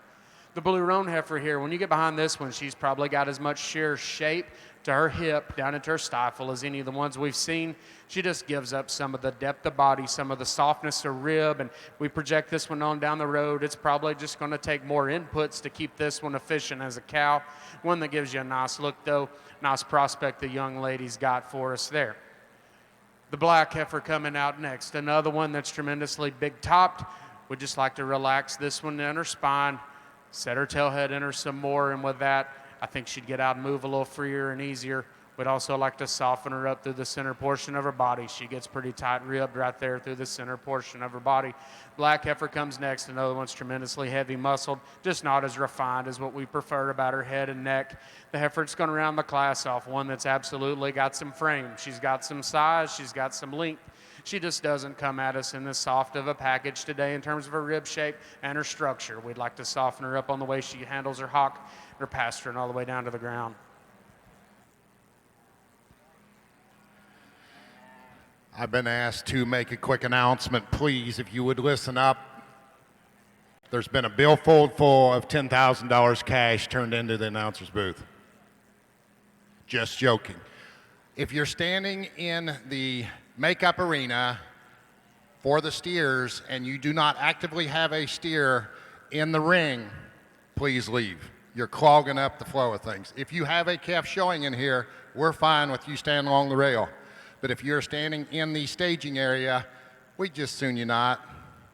The blue roan heifer here, when you get behind this one, she's probably got as much sheer shape to her hip down into her stifle as any of the ones we've seen. She just gives up some of the depth of body, some of the softness of rib, and we project this one on down the road. It's probably just going to take more inputs to keep this one efficient as a cow. One that gives you a nice look, though. Nice prospect the young lady's got for us there. The black heifer coming out next, another one that's tremendously big-topped. We'd just like to relax this one in her spine, set her tail head in her some more, and with that, I think she'd get out and move a little freer and easier. We'd also like to soften her up through the center portion of her body. She gets pretty tight-ribbed right there through the center portion of her body. Black heifer comes next. Another one's tremendously heavy-muscled, just not as refined as what we prefer about her head and neck. The heifer that's going to round the class off, one that's absolutely got some frame. She's got some size. She's got some length. She just doesn't come at us in this soft of a package today in terms of her rib shape and her structure. We'd like to soften her up on the way she handles her hock, her pastern all the way down to the ground. I've been asked to make a quick announcement. Please, if you would listen up. There's been a billfold full of $10,000 cash turned into the announcer's booth. Just joking. If you're standing in the makeup arena for the steers and you do not actively have a steer in the ring, please leave. You're clogging up the flow of things. If you have a calf showing in here, we're fine with you standing along the rail. But if you're standing in the staging area, we'd just soon you not.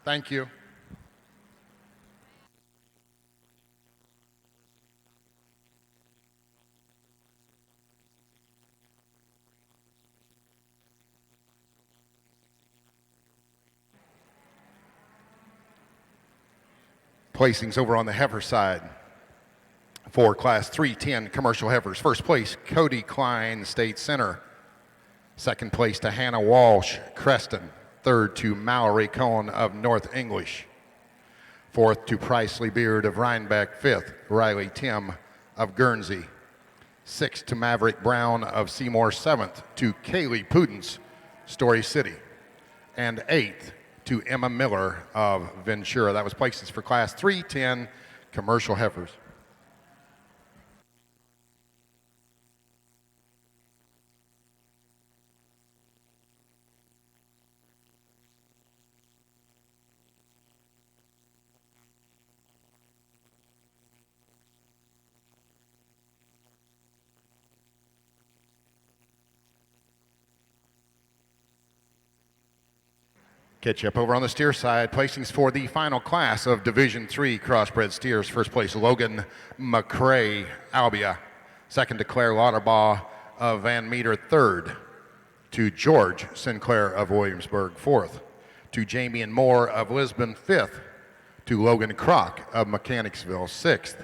Thank you. Placings over on the heifer side for Class 310 commercial heifers. First place, Cody Klein, State Center. Second place to Hannah Walsh, Creston. Third to Mallory Cohen of North English. Fourth to Pricely Beard of Rhinebeck. Fifth, Riley Tim of Guernsey. Sixth to Maverick Brown of Seymour. Seventh to Kaylee Pudens, Story City. And eighth to Emma Miller of Ventura. That was places for Class 310 commercial heifers. Catch up over on the steer side. Placings for the final class of Division III Crossbred steers. First place, Logan McCrae, Albia. Second to Claire Lauterbaugh of Van Meter. Third to George Sinclair of Williamsburg. Fourth to Jamie and Moore of Lisbon. Fifth to Logan Kroc of Mechanicsville. Sixth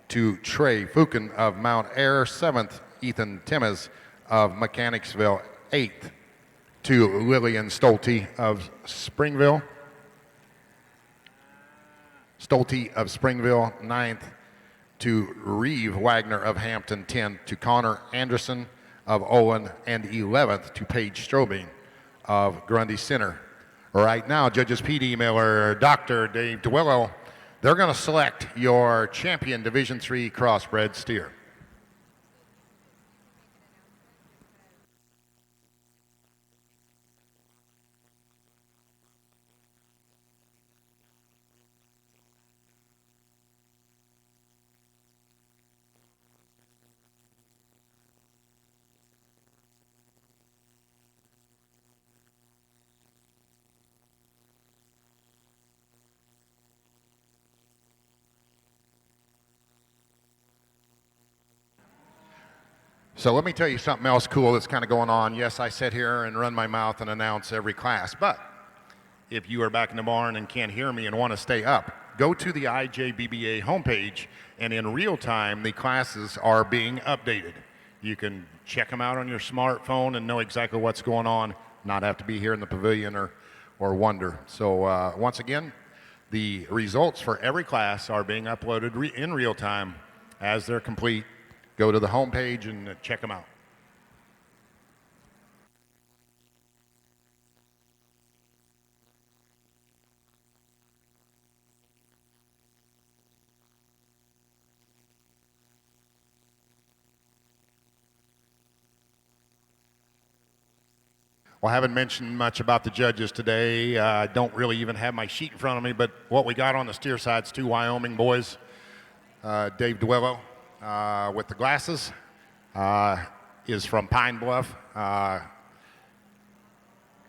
to Trey Fukin of Mount Ayr. Seventh, Ethan Timmis of Mechanicsville. Eighth to Lillian Stolte of Springville. Ninth to Reeve Wagner of Hampton. 10th to Connor Anderson of Olin. And 11th to Paige Strobing of Grundy Center. Right now, Judges P.D. Miller, Dr. Dave DeWillow, they're going to select your champion Division III Crossbred steer. So let me tell you something else cool that's kind of going on. Yes, I sit here and run my mouth and announce every class, but if you are back in the barn and can't hear me and want to stay up, go to the IJBBA homepage, and in real time, the classes are being updated. You can check them out on your smartphone and know exactly what's going on, not have to be here in the pavilion or wonder. So once again, the results for every class are being uploaded in real time as they're complete. Go to the homepage and check them out. Well, I haven't mentioned much about the judges today. I don't really even have my sheet in front of me, but what we got on the steer side's two Wyoming boys. Dave DeWillow with the glasses is from Pine Bluff.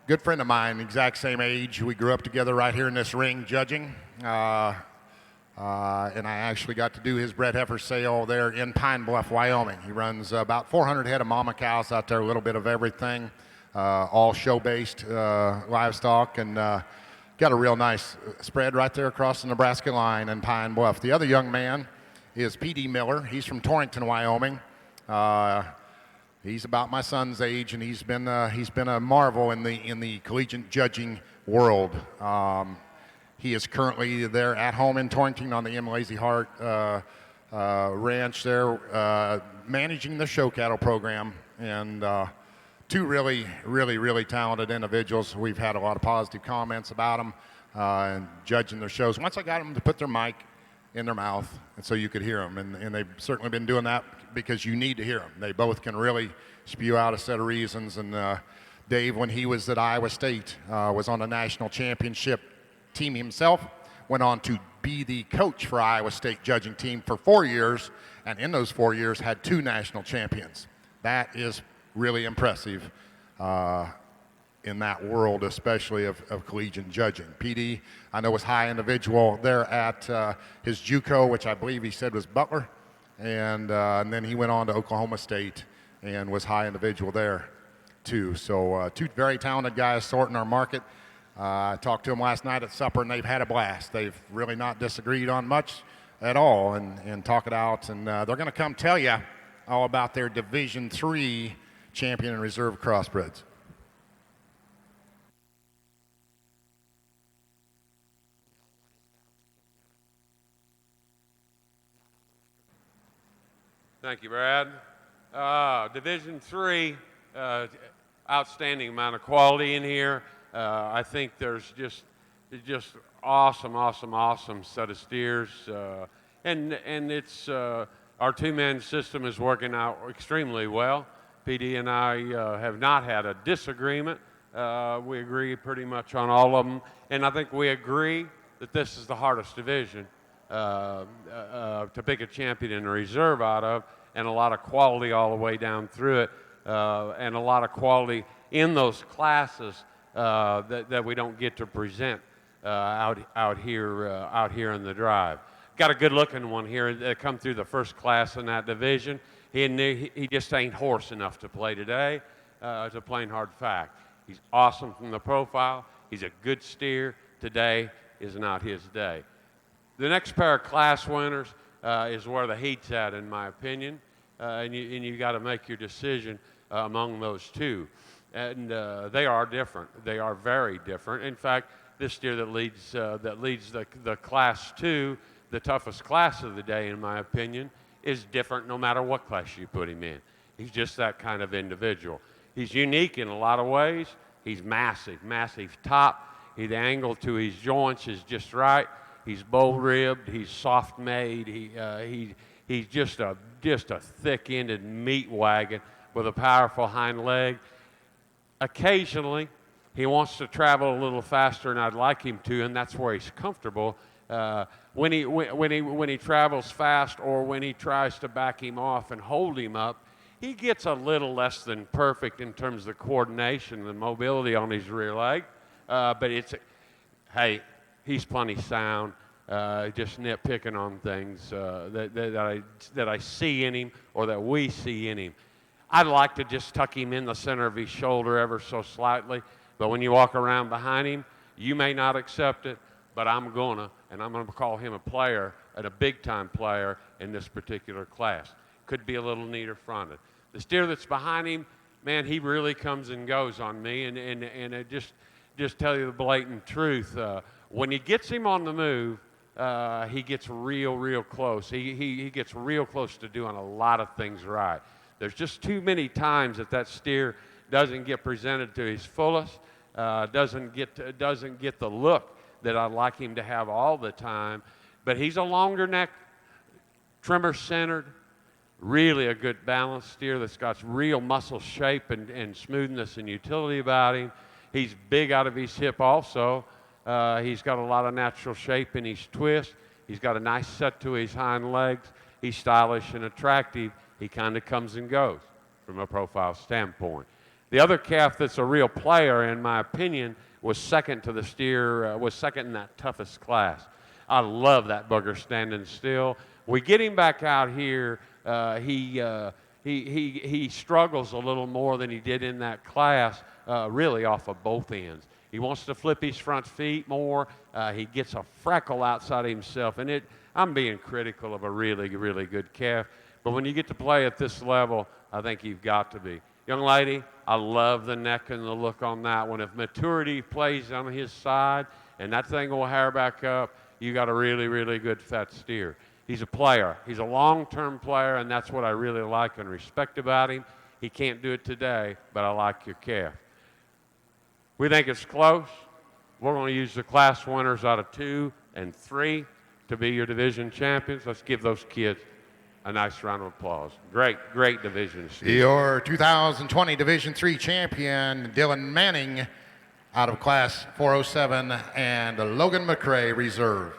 Good friend of mine, exact same age. We grew up together right here in this ring judging. And I actually got to do his bred heifer sale there in Pine Bluff, Wyoming. He runs about 400 head of mama cows out there, a little bit of everything, all show-based livestock, and got a real nice spread right there across the Nebraska line in Pine Bluff. The other young man is P.D. Miller. He's from Torrington, Wyoming. He's about my son's age, and he's been a marvel in the collegiate judging world. He is currently there at home in Torrington on the M. Lazy Heart ranch there, managing the show cattle program, and two really talented individuals. We've had a lot of positive comments about them and judging their shows. Once I got them to put their mic in their mouth, and so you could hear them, and they've certainly been doing that because you need to hear them. They both can really spew out a set of reasons, and Dave, when he was at Iowa State, was on a national championship team himself, went on to be the coach for Iowa State judging team for 4 years, and in those 4 years had 2 national champions. That is really impressive in that world, especially of collegiate judging. PD, I know, was high individual there at his JUCO, which I believe he said was Butler, and then he went on to Oklahoma State and was high individual there too. So two very talented guys sorting our market. I talked to them last night at supper, and they've had a blast. They've really not disagreed on much at all, and talk it out. And they're going to come tell you all about their Division III champion and reserve crossbreds. Thank you, Brad. Division III, outstanding amount of quality in here. I think there's just awesome set of steers, and it's our two-man system is working out extremely well. PD and I have not had a disagreement. We agree pretty much on all of them, and I think we agree that this is the hardest division to pick a champion and a reserve out of, and a lot of quality all the way down through it, and a lot of quality in those classes that we don't get to present out here in the drive. Got a good-looking one here that come through the first class in that division. He just ain't horse enough to play today. It's a plain hard fact. He's awesome from the profile. He's a good steer. Today is not his day. The next pair of class winners is where the heat's at, in my opinion, and you got to make your decision among those two. And they are different. They are very different. In fact, this steer that leads the Class 2, the toughest class of the day, in my opinion, is different no matter what class you put him in. He's just that kind of individual. He's unique in a lot of ways. He's massive top. The angle to his joints is just right. He's bow-ribbed. He's soft-made. He's just a thick-ended meat wagon with a powerful hind leg. Occasionally, he wants to travel a little faster than I'd like him to, and that's where he's comfortable. When he travels fast, or when he tries to back him off and hold him up, he gets a little less than perfect in terms of the coordination and mobility on his rear leg. But he's plenty sound. Just nitpicking on things that I see in him, or that we see in him. I'd like to just tuck him in the center of his shoulder ever so slightly, but when you walk around behind him, you may not accept it, but I'm going to call him a player, and a big-time player in this particular class. Could be a little neater fronted. The steer that's behind him, man, he really comes and goes on me, and I just tell you the blatant truth. When he gets him on the move, he gets real close. He gets real close to doing a lot of things right. There's just too many times that steer doesn't get presented to his fullest, doesn't get the look that I'd like him to have all the time. But he's a longer neck, trimmer centered, really a good balanced steer that's got real muscle shape and smoothness and utility about him. He's big out of his hip also. He's got a lot of natural shape in his twist. He's got a nice set to his hind legs. He's stylish and attractive. He kind of comes and goes from a profile standpoint. The other calf that's a real player, in my opinion, was second to the steer, was second in that toughest class. I love that bugger standing still. We get him back out here. He struggles a little more than he did in that class, really off of both ends. He wants to flip his front feet more. He gets a freckle outside of himself, and I'm being critical of a really good calf. But when you get to play at this level, I think you've got to be. Young lady, I love the neck and the look on that one. If maturity plays on his side and that thing will hair back up, you got a really good fat steer. He's a player. He's a long-term player, and that's what I really like and respect about him. He can't do it today, but I like your calf. We think it's close. We're going to use the class winners out of 2 and 3 to be your division champions. Let's give those kids a nice round of applause. Great division. Your 2020 Division III champion, Dylan Manning, out of Class 407, and Logan McRae, reserve.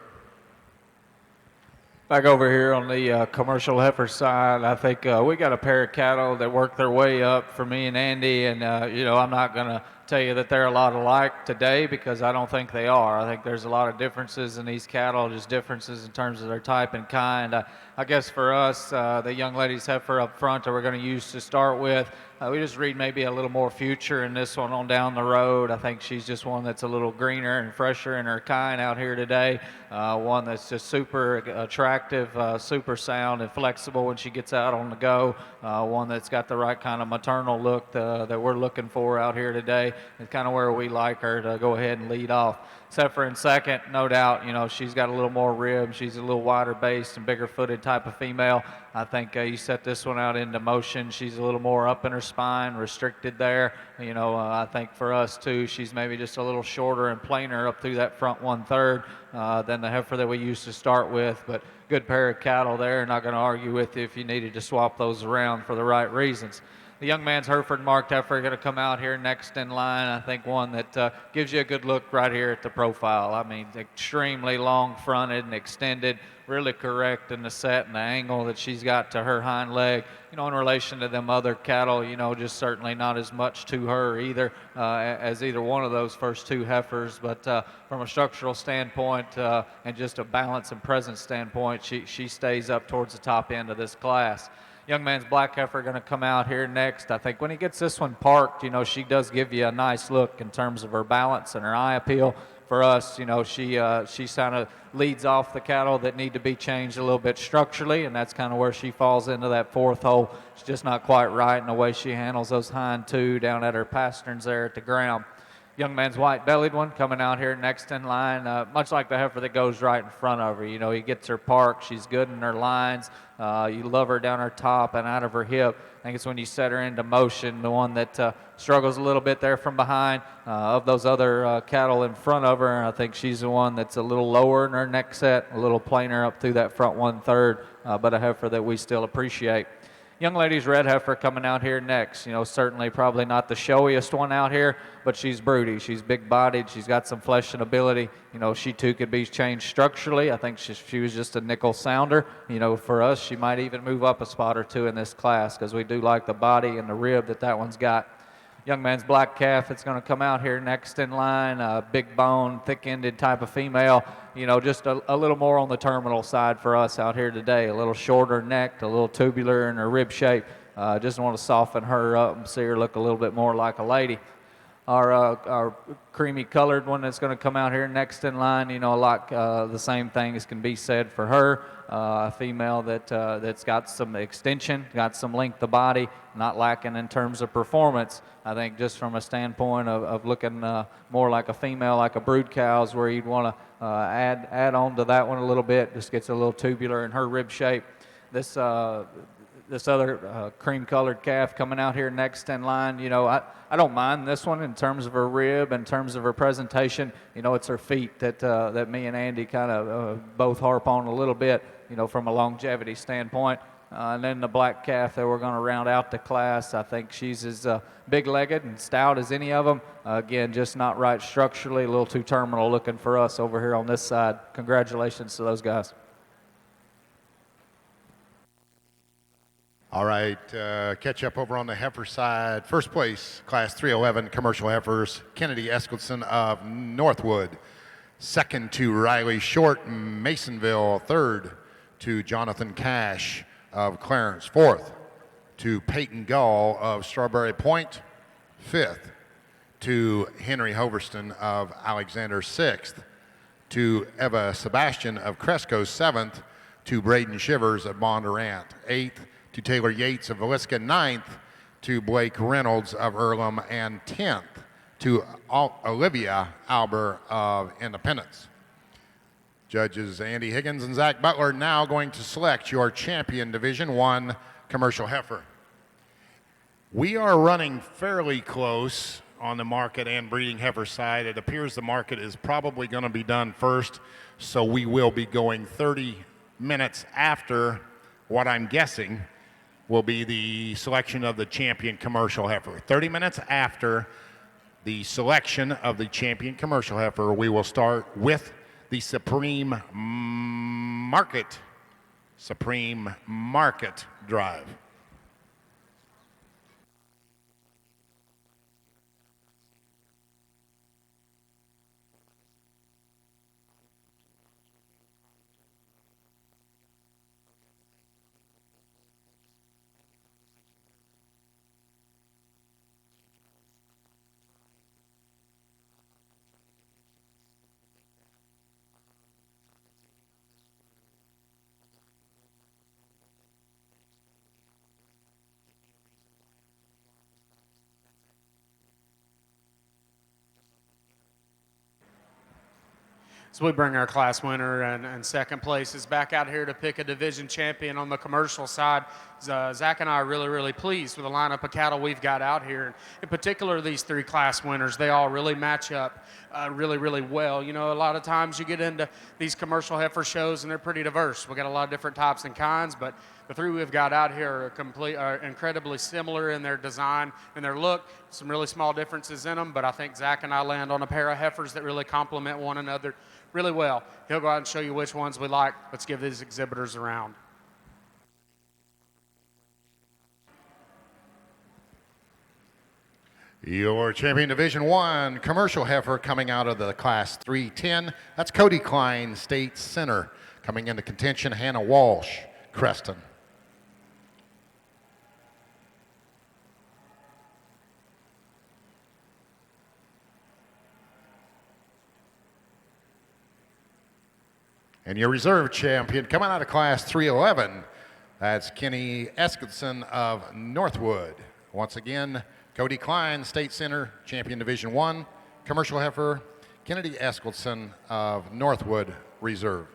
Back over here on the commercial heifer side, I think we got a pair of cattle that work their way up for me and Andy, and I'm not going to tell you that they're a lot alike today, because I don't think they are. I think there's a lot of differences in these cattle, just differences in terms of their type and kind. I guess for us, the young ladies heifer up front that we're going to use to start with, we just read maybe a little more future in this one on down the road. I think she's just one that's a little greener and fresher in her kind out here today. One that's just super attractive, super sound and flexible when she gets out on the go. One that's got the right kind of maternal look that we're looking for out here today. It's kind of where we like her to go ahead and lead off. Except for in second, no doubt, she's got a little more rib. She's a little wider based and bigger footed type of female. I think you set this one out into motion. She's a little more up in her spine, restricted there. I think for us too, she's maybe just a little shorter and plainer up through that front 1/3 than the heifer that we used to start with. But good pair of cattle there. Not going to argue with you if you needed to swap those around for the right reasons. The young man's Hereford marked heifer going to come out here next in line. I think one that gives you a good look right here at the profile. I mean, extremely long fronted and extended, really correct in the set and the angle that she's got to her hind leg. In relation to them other cattle, just certainly not as much to her either as either one of those first two heifers. But from a structural standpoint and just a balance and presence standpoint, she stays up towards the top end of this class. Young man's black heifer going to come out here next. I think when he gets this one parked, she does give you a nice look in terms of her balance and her eye appeal. For us, she kind of leads off the cattle that need to be changed a little bit structurally, and that's kind of where she falls into that fourth hole. She's just not quite right in the way she handles those hind two down at her pasterns there at the ground. Young man's white-bellied one coming out here next in line, much like the heifer that goes right in front of her. He gets her parked. She's good in her lines. You love her down her top and out of her hip. I think it's when you set her into motion, the one that struggles a little bit there from behind of those other cattle in front of her. I think she's the one that's a little lower in her neck set, a little plainer up through that front 1/3, but a heifer that we still appreciate. Young lady's red heifer coming out here next. Certainly probably not the showiest one out here, but she's broody. She's big-bodied. She's got some flesh and ability. She too could be changed structurally. I think she was just a nickel sounder. For us, she might even move up a spot or two in this class because we do like the body and the rib that one's got. Young man's black calf that's going to come out here next in line, big bone, thick-ended type of female, just a little more on the terminal side for us out here today, a little shorter necked, a little tubular in her rib shape. Just want to soften her up and see her look a little bit more like a lady. Our creamy colored one that's going to come out here next in line, the same thing as can be said for her. A female that's got some extension, got some length of body, not lacking in terms of performance. I think just from a standpoint of looking more like a female, like a brood cow's, where you'd want to add on to that one a little bit. Just gets a little tubular in her rib shape. This other cream-colored calf coming out here next in line, I don't mind this one in terms of her rib, in terms of her presentation. It's her feet that me and Andy kind of both harp on a little bit, from a longevity standpoint. And then the black calf that we're going to round out the class, I think she's as big-legged and stout as any of them. Again, just not right structurally, a little too terminal looking for us over here on this side. Congratulations to those guys. All right, catch up over on the heifer side. First place, Class 311 commercial heifers, Kennedy Eskelson of Northwood. Second to Riley Short, Masonville. Third to Jonathan Cash of Clarence. Fourth to Peyton Gall of Strawberry Point. Fifth to Henry Hoverston of Alexander. Sixth to Eva Sebastian of Cresco. Seventh to Braden Shivers of Bondurant. Eighth to Taylor Yates of Villisca. Ninth to Blake Reynolds of Earlham. And 10th to Olivia Alber of Independence. Judges Andy Higgins and Zach Butler now going to select your champion Division I commercial heifer. We are running fairly close on the market and breeding heifer side. It appears the market is probably going to be done first, so we will be going 30 minutes after what I'm guessing will be the selection of the champion commercial heifer. 30 minutes after the selection of the champion commercial heifer, we will start with the Supreme Market Drive. So we bring our class winner and second places back out here to pick a division champion on the commercial side. Zach and I are really, really pleased with the lineup of cattle we've got out here. In particular, these 3 class winners, they all really match up really, really well. You know, a lot of times you get into these commercial heifer shows and they're pretty diverse. We got a lot of different types and kinds, but the 3 we've got out here are incredibly similar in their design and their look. Some really small differences in them, but I think Zach and I land on a pair of heifers that really complement one another really well. He'll go out and show you which ones we like. Let's give these exhibitors a round. Your champion Division 1 commercial heifer coming out of the Class 310. That's Cody Klein, State Center. Coming into contention, Hannah Walsh, Creston. And your reserve champion coming out of Class 311. That's Kenny Eskildson of Northwood. Once again, Cody Klein, State Center, champion Division 1, commercial heifer, Kennedy Eskildson of Northwood Reserve.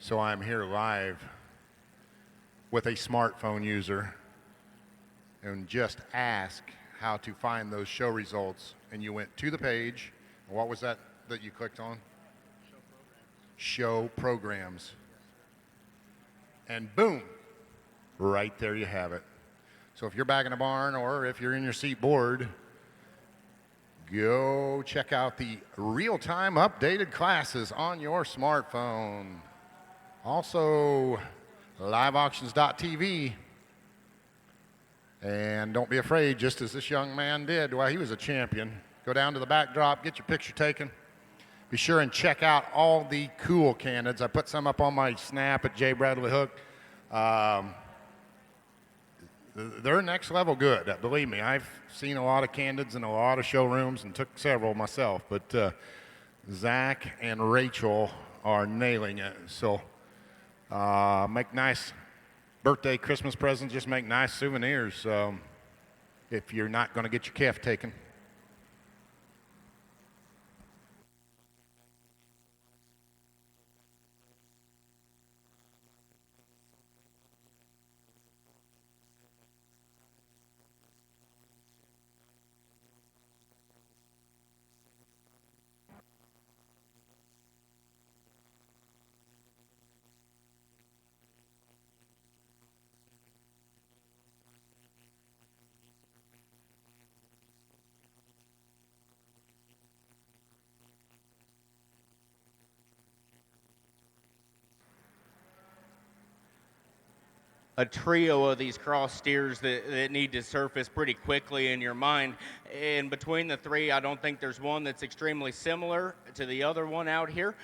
So I'm here live with a smartphone user and just ask how to find those show results. And you went to the page. What was that you clicked on? Show programs. And boom, right there you have it. So if you're back in a barn or if you're in your seat bored, go check out the real-time updated classes on your smartphone. Also, liveauctions.tv. And don't be afraid, just as this young man did. Well, he was a champion. Go down to the backdrop, get your picture taken. Be sure and check out all the cool candids. I put some up on my snap at J. Bradley Hook. They're next level good. Believe me, I've seen a lot of candids in a lot of showrooms and took several myself. But Zach and Rachel are nailing it. So make nice birthday, Christmas presents. Just make nice souvenirs if you're not going to get your calf taken. A trio of these cross steers that need to surface pretty quickly in your mind. And between the three, I don't think there's one that's extremely similar to the other one out here.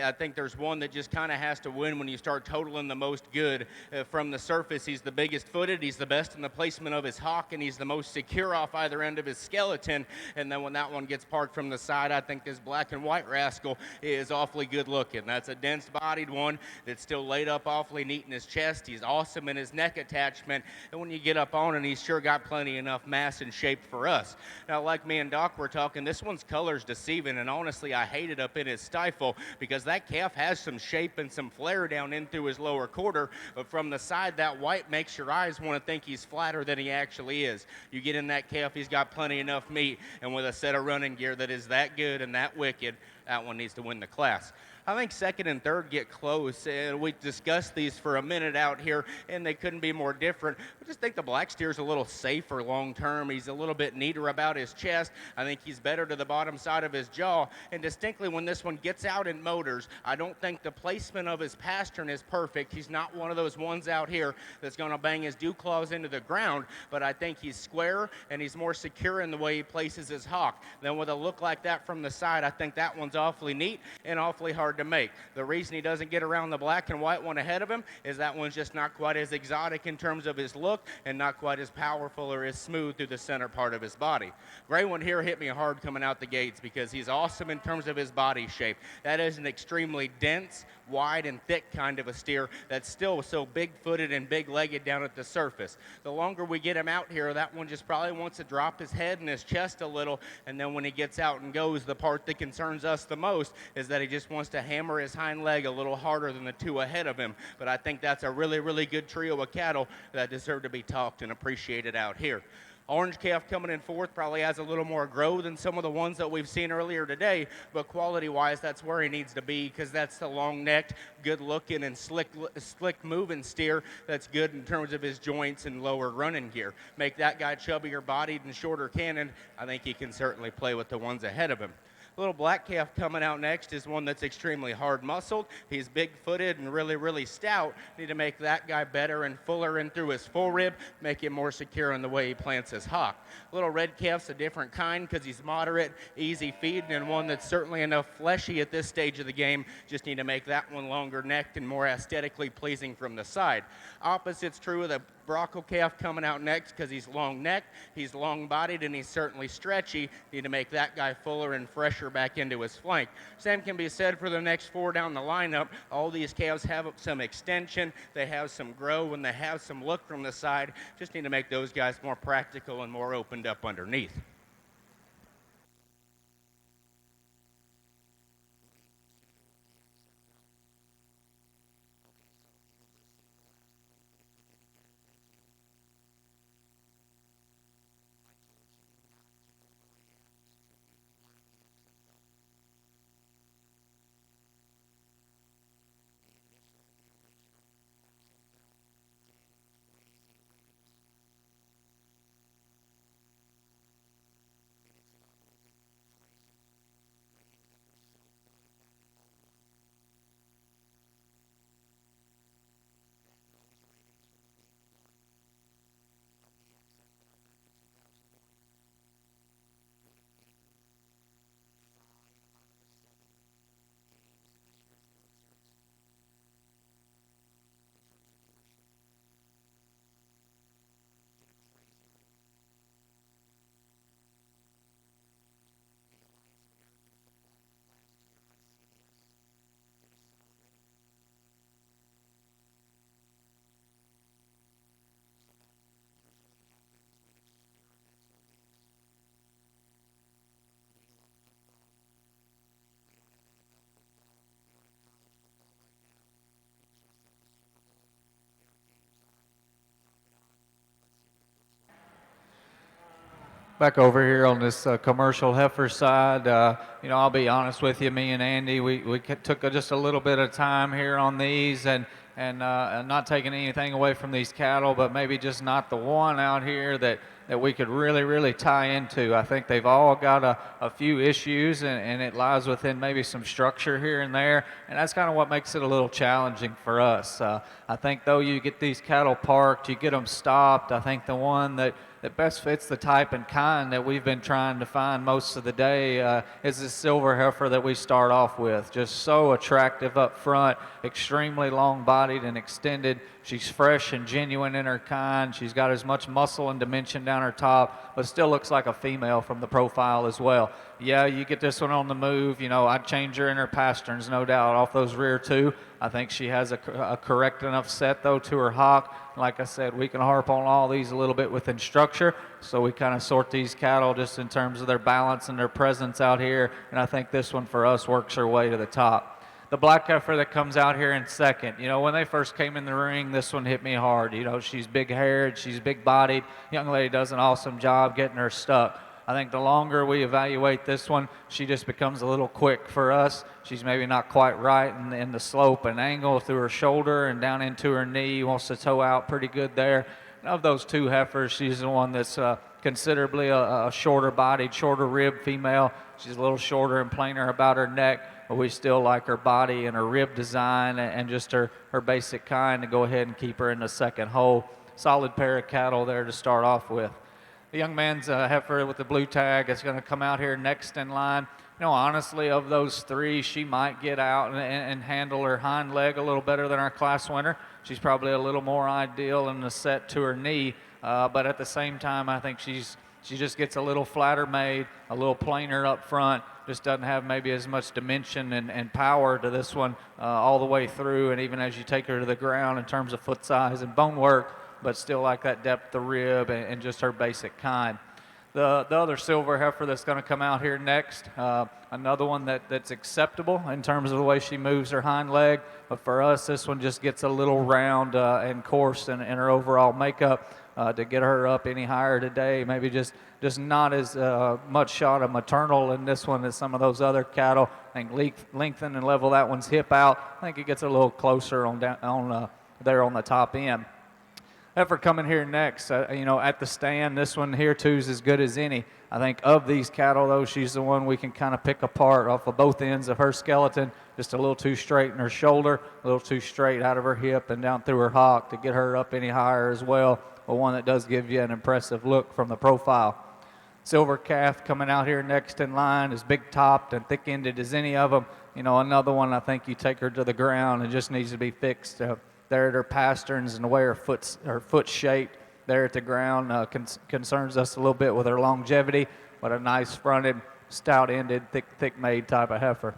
I think there's one that just kind of has to win when you start totaling the most good. From the surface, he's the biggest footed, he's the best in the placement of his hock, and he's the most secure off either end of his skeleton. And then when that one gets parked from the side, I think this black and white rascal is awfully good looking. That's a dense-bodied one that's still laid up awfully neat in his chest. He's awesome in his neck attachment, and when you get up on it, he's sure got plenty enough mass and shape for us. Now, like me and Doc were talking, this one's color's deceiving, and honestly, I hate it up in his stifle because that calf has some shape and some flare down in through his lower quarter, but from the side, that white makes your eyes want to think he's flatter than he actually is. You get in that calf, he's got plenty enough meat, and with a set of running gear that is that good and that wicked, that one needs to win the class. I think second and third get close, and we discussed these for a minute out here, and they couldn't be more different. I just think the black steer's a little safer long term. He's a little bit neater about his chest. I think he's better to the bottom side of his jaw, and distinctly when this one gets out in motors, I don't think the placement of his pastern is perfect. He's not one of those ones out here that's going to bang his dew claws into the ground, but I think he's square, and he's more secure in the way he places his hock. Then with a look like that from the side, I think that one's awfully neat and awfully hard to make. The reason he doesn't get around the black and white one ahead of him is that one's just not quite as exotic in terms of his look and not quite as powerful or as smooth through the center part of his body. Gray one here hit me hard coming out the gates because he's awesome in terms of his body shape. That is an extremely dense, wide, and thick kind of a steer that's still so big-footed and big-legged down at the surface. The longer we get him out here, that one just probably wants to drop his head and his chest a little, and then when he gets out and goes, the part that concerns us the most is that he just wants to hammer his hind leg a little harder than the two ahead of him. But I think that's a really, really good trio of cattle that deserve to be talked and appreciated out here. Orange calf coming in fourth probably has a little more grow than some of the ones that we've seen earlier today, but quality-wise, that's where he needs to be because that's the long-necked, good-looking, and slick-moving steer that's good in terms of his joints and lower running gear. Make that guy chubbier-bodied and shorter cannon, I think he can certainly play with the ones ahead of him. Little black calf coming out next is one that's extremely hard muscled. He's big-footed and really, really stout. Need to make that guy better and fuller in through his full rib, make him more secure in the way he plants his hock. Little red calf's a different kind because he's moderate, easy feeding, and one that's certainly enough fleshy at this stage of the game. Just need to make that one longer necked and more aesthetically pleasing from the side. Opposite's true of the Bronco calf coming out next because he's long-necked, he's long-bodied, and he's certainly stretchy. Need to make that guy fuller and fresher back into his flank. Same can be said for the next four down the lineup. All these calves have some extension, they have some grow, and they have some look from the side. Just need to make those guys more practical and more opened up underneath. Back over here on this commercial heifer side, I'll be honest with you, me and Andy, we took just a little bit of time here on these and not taking anything away from these cattle, but maybe just not the one out here that we could really tie into. I think they've all got a few issues, and it lies within maybe some structure here and there, and that's kind of what makes it a little challenging for us. I think though you get these cattle parked, you get them stopped, I think the one that best fits the type and kind that we've been trying to find most of the day is this silver heifer that we start off with. Just so attractive up front, extremely long-bodied and extended. She's fresh and genuine in her kind. She's got as much muscle and dimension down her top, but still looks like a female from the profile as well. Yeah, you get this one on the move. I'd change her in her pasterns, no doubt, off those rear two. I think she has a correct enough set, though, to her hock. Like I said, we can harp on all these a little bit within structure, so we kind of sort these cattle just in terms of their balance and their presence out here, and I think this one for us works her way to the top. The black heifer that comes out here in second, when they first came in the ring, this one hit me hard. She's big-haired, she's big-bodied. Young lady does an awesome job getting her stuck. I think the longer we evaluate this one, she just becomes a little quick for us. She's maybe not quite right in the slope and angle through her shoulder and down into her knee. Wants to toe out pretty good there. And of those two heifers, she's the one that's considerably a shorter bodied, shorter rib female. She's a little shorter and plainer about her neck, but we still like her body and her rib design and just her basic kind to go ahead and keep her in the second hole. Solid pair of cattle there to start off with. The young man's heifer with the blue tag is going to come out here next in line. Honestly, of those three, she might get out and handle her hind leg a little better than our class winner. She's probably a little more ideal in the set to her knee, but at the same time, I think she just gets a little flatter made, a little plainer up front, just doesn't have maybe as much dimension and power to this one all the way through, and even as you take her to the ground in terms of foot size and bone work, but still like that depth of rib and just her basic kind. The other silver heifer that's going to come out here next, another one that's acceptable in terms of the way she moves her hind leg, but for us, this one just gets a little round and coarse in her overall makeup. To get her up any higher today, maybe just not as much shot of maternal in this one as some of those other cattle. I think lengthen and level that one's hip out. I think it gets a little closer there on the top end. Heifer coming here next, at the stand, this one here too is as good as any. I think of these cattle though, she's the one we can kind of pick apart off of both ends of her skeleton. Just a little too straight in her shoulder, a little too straight out of her hip and down through her hock to get her up any higher as well. But one that does give you an impressive look from the profile. Silver calf coming out here next in line, as big topped and thick ended as any of them. Another one I think you take her to the ground and just needs to be fixed. There at her pasterns and the way her foot's shaped there at the ground concerns us a little bit with her longevity, but a nice fronted, stout-ended, thick-made type of heifer.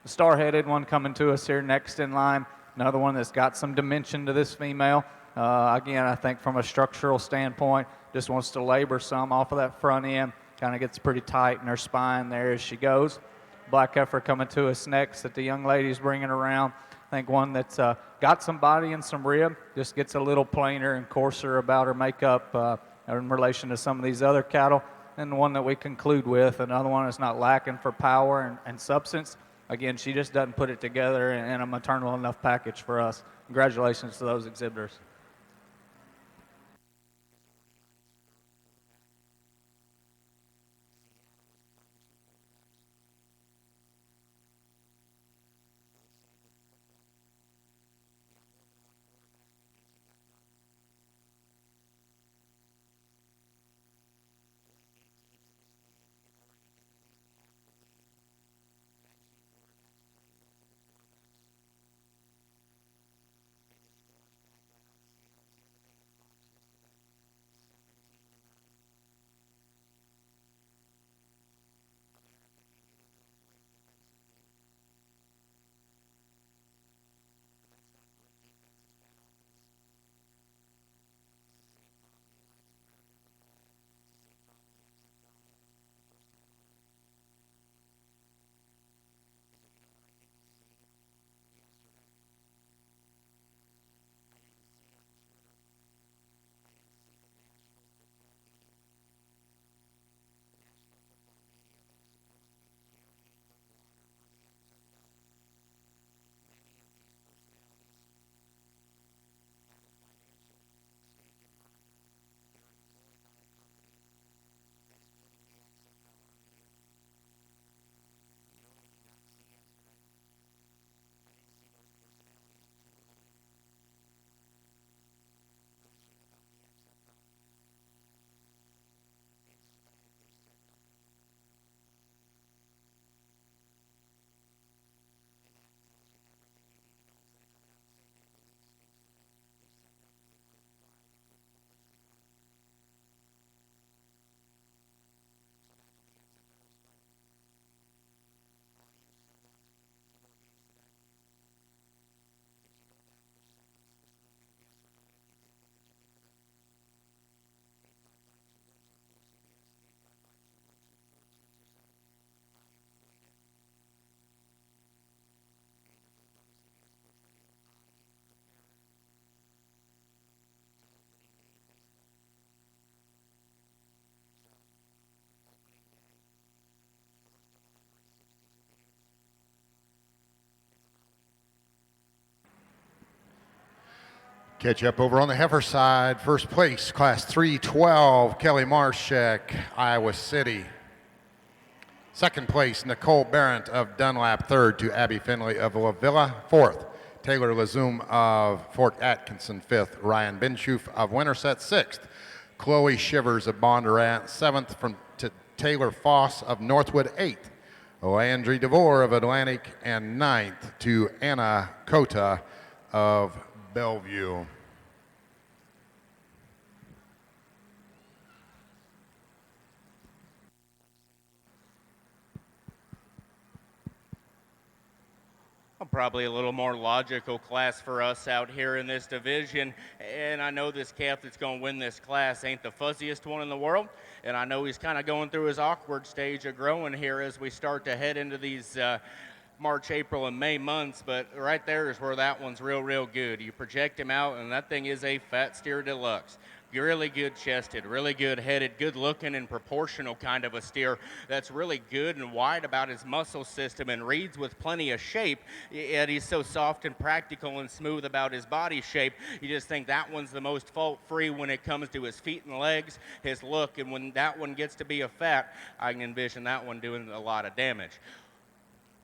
The star-headed one coming to us here next in line, another one that's got some dimension to this female. Again, I think from a structural standpoint, just wants to labor some off of that front end, kind of gets pretty tight in her spine there as she goes. Black heifer coming to us next that the young lady's bringing around. I think one that's got some body and some rib, just gets a little plainer and coarser about her makeup in relation to some of these other cattle. And the one that we conclude with, another one that's not lacking for power and substance. Again, she just doesn't put it together in a maternal enough package for us. Congratulations to those exhibitors. Catch up over on the heifer side. First place, class 312, Kelly Marshek, Iowa City. Second place, Nicole Barrett of Dunlap. Third to Abby Finley of La Villa. Fourth, Taylor Lazoom of Fort Atkinson. Fifth, Ryan Benshoof of Winterset. Sixth, Chloe Shivers of Bondurant. Seventh, to Taylor Foss of Northwood. Eighth, Landry DeVore of Atlantic. And ninth to Anna Cota of Bellevue. Probably a little more logical class for us out here in this division. And I know this calf that's going to win this class ain't the fuzziest one in the world. And I know he's kind of going through his awkward stage of growing here as we start to head into these March, April, and May months. But right there is where that one's real good. You project him out, and that thing is a fat steer deluxe. Really good chested, really good headed, good looking and proportional kind of a steer that's really good and wide about his muscle system and reads with plenty of shape, yet he's so soft and practical and smooth about his body shape. You just think that one's the most fault-free when it comes to his feet and legs, his look, and when that one gets to be a fat, I can envision that one doing a lot of damage.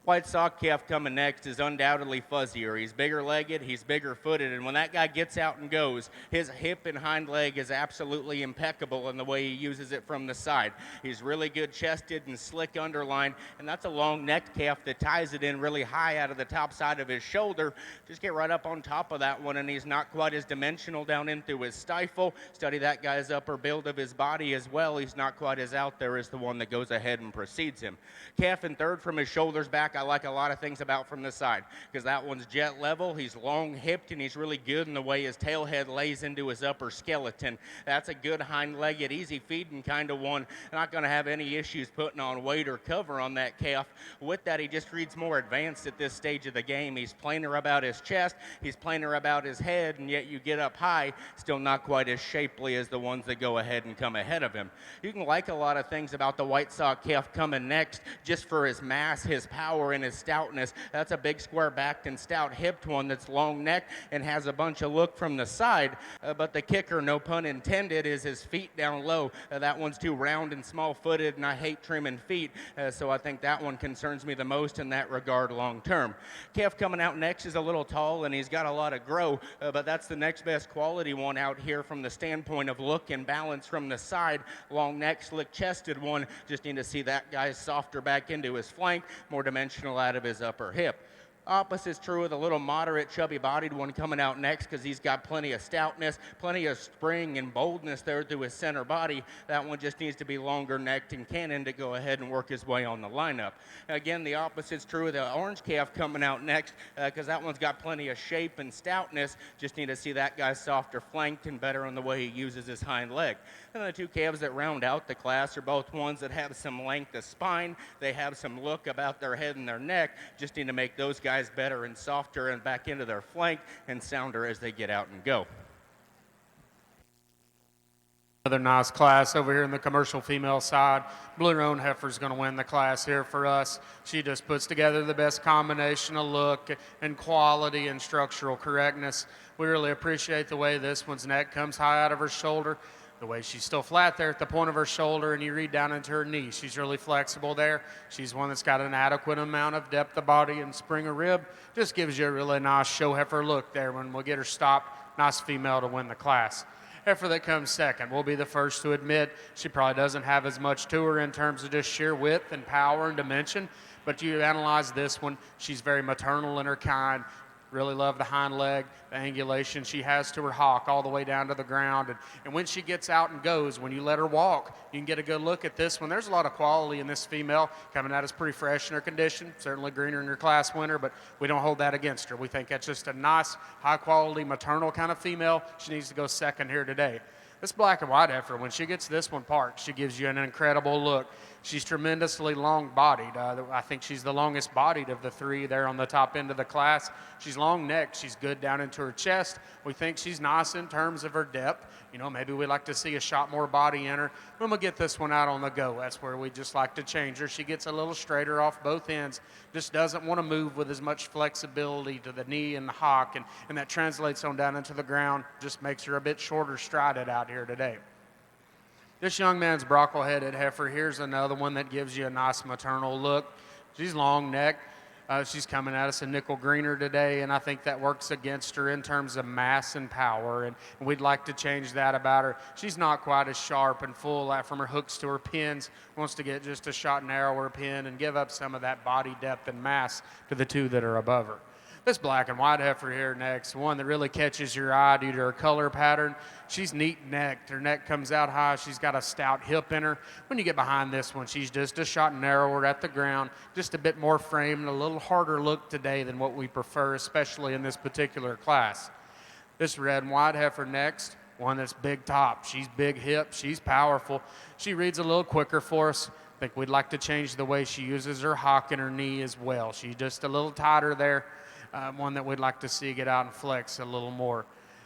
White sock calf coming next is undoubtedly fuzzier. He's bigger legged, he's bigger footed, and when that guy gets out and goes, his hip and hind leg is absolutely impeccable in the way he uses it from the side. He's really good chested and slick underline, and that's a long necked calf that ties it in really high out of the top side of his shoulder. Just get right up on top of that one, and he's not quite as dimensional down in through his stifle. Study that guy's upper build of his body as well. He's not quite as out there as the one that goes ahead and precedes him. Calf in third from his shoulders back, I like a lot of things about from the side because that one's jet level. He's long hipped and he's really good in the way his tail head lays into his upper skeleton. That's a good hind legged, easy feeding kind of one. Not going to have any issues putting on weight or cover on that calf. With that, he just reads more advanced at this stage of the game. He's plainer about his chest, he's plainer about his head, and yet you get up high, still not quite as shapely as the ones that go ahead and come ahead of him. You can like a lot of things about the white sock calf coming next just for his mass, his power, and his stoutness. That's a big square-backed and stout-hipped one that's long-necked and has a bunch of look from the side. But the kicker, no pun intended, is his feet down low. That one's too round and small-footed, and I hate trimming feet, so I think that one concerns me the most in that regard long-term. Calf coming out next is a little tall, and he's got a lot of grow, but that's the next best quality one out here from the standpoint of look and balance from the side. Long neck, slick-chested one. Just need to see that guy's softer back into his flank, more dimensional out of his upper hip. Opposite's true of the little moderate chubby-bodied one coming out next because he's got plenty of stoutness, plenty of spring and boldness there through his center body. That one just needs to be longer-necked and cannon to go ahead and work his way on the lineup. Again, the opposite's true of the orange calf coming out next because that one's got plenty of shape and stoutness. Just need to see that guy softer flanked and better on the way he uses his hind leg. And the two calves that round out the class are both ones that have some length of spine. They have some look about their head and their neck. Just need to make those guys better and softer and back into their flank and sounder as they get out and go. Another nice class over here in the commercial female side. Blue Roan Heifer's going to win the class here for us. She just puts together the best combination of look and quality and structural correctness. We really appreciate the way this one's neck comes high out of her shoulder, the way she's still flat there at the point of her shoulder, and you read down into her knee. She's really flexible there. She's one that's got an adequate amount of depth of body and spring of rib. Just gives you a really nice show heifer look there when we'll get her stopped. Nice female to win the class. Heifer that comes second, we'll be the first to admit she probably doesn't have as much to her in terms of just sheer width and power and dimension, but you analyze this one, she's very maternal in her kind. Really love the hind leg, the angulation she has to her hock all the way down to the ground. And when she gets out and goes, when you let her walk, you can get a good look at this one. There's a lot of quality in this female. Coming at us pretty fresh in her condition, certainly greener in her class winner, but we don't hold that against her. We think that's just a nice, high-quality, maternal kind of female. She needs to go second here today. This black and white heifer, when she gets this one parked, she gives you an incredible look. She's tremendously long-bodied. I think she's the longest-bodied of the three there on the top end of the class. She's long-necked. She's good down into her chest. We think she's nice in terms of her depth. You know, maybe we'd like to see a shot more body in her. When we get this one out on the go, that's where we just like to change her. She gets a little straighter off both ends, just doesn't want to move with as much flexibility to the knee and the hock, and that translates on down into the ground, just makes her a bit shorter strided out here today. This young man's brockle-headed heifer, here's another one that gives you a nice maternal look. She's long-necked. She's coming at us a nickel greener today, and I think that works against her in terms of mass and power, and we'd like to change that about her. She's not quite as sharp and full from her hooks to her pins, wants to get just a shot narrower pin and give up some of that body depth and mass to the two that are above her. This black and white heifer here next, one that really catches your eye due to her color pattern. She's neat-necked. Her neck comes out high. She's got a stout hip in her. When you get behind this one, she's just a shot narrower at the ground, just a bit more frame and a little harder look today than what we prefer, especially in this particular class. This red and white heifer next, one that's big top. She's big hip. She's powerful. She reads a little quicker for us. I think we'd like to change the way she uses her hock and her knee as well. She's just a little tighter there. One that we'd like to see get out and flex a little more.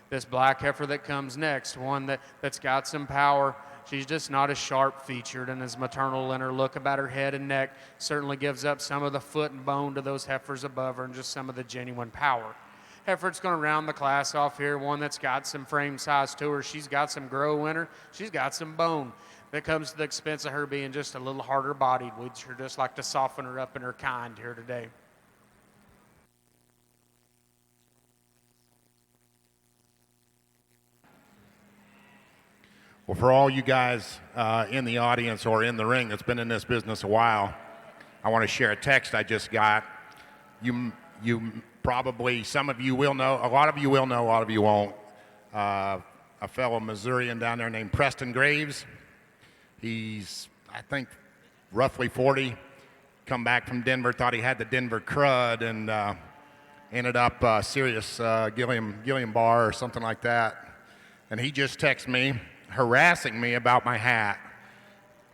This black heifer that comes next, one that's got some power. She's just not as sharp featured and as maternal in her look about her head and neck. Certainly gives up some of the foot and bone to those heifers above her and just some of the genuine power. Heifer's going to round the class off here, one that's got some frame size to her. She's got some grow in her. She's got some bone. That comes to the expense of her being just a little harder bodied. We'd sure just like to soften her up in her kind here today. Well, for all you guys in the audience or in the ring that's been in this business a while, I want to share a text I just got. You probably, some of you will know, a lot of you will know, a lot of you won't. A fellow Missourian down there named Preston Graves. He's, I think, roughly 40. Come back from Denver, thought he had the Denver crud, and ended up serious Guillain-Barré or something like that. And he just texted me, harassing me about my hat.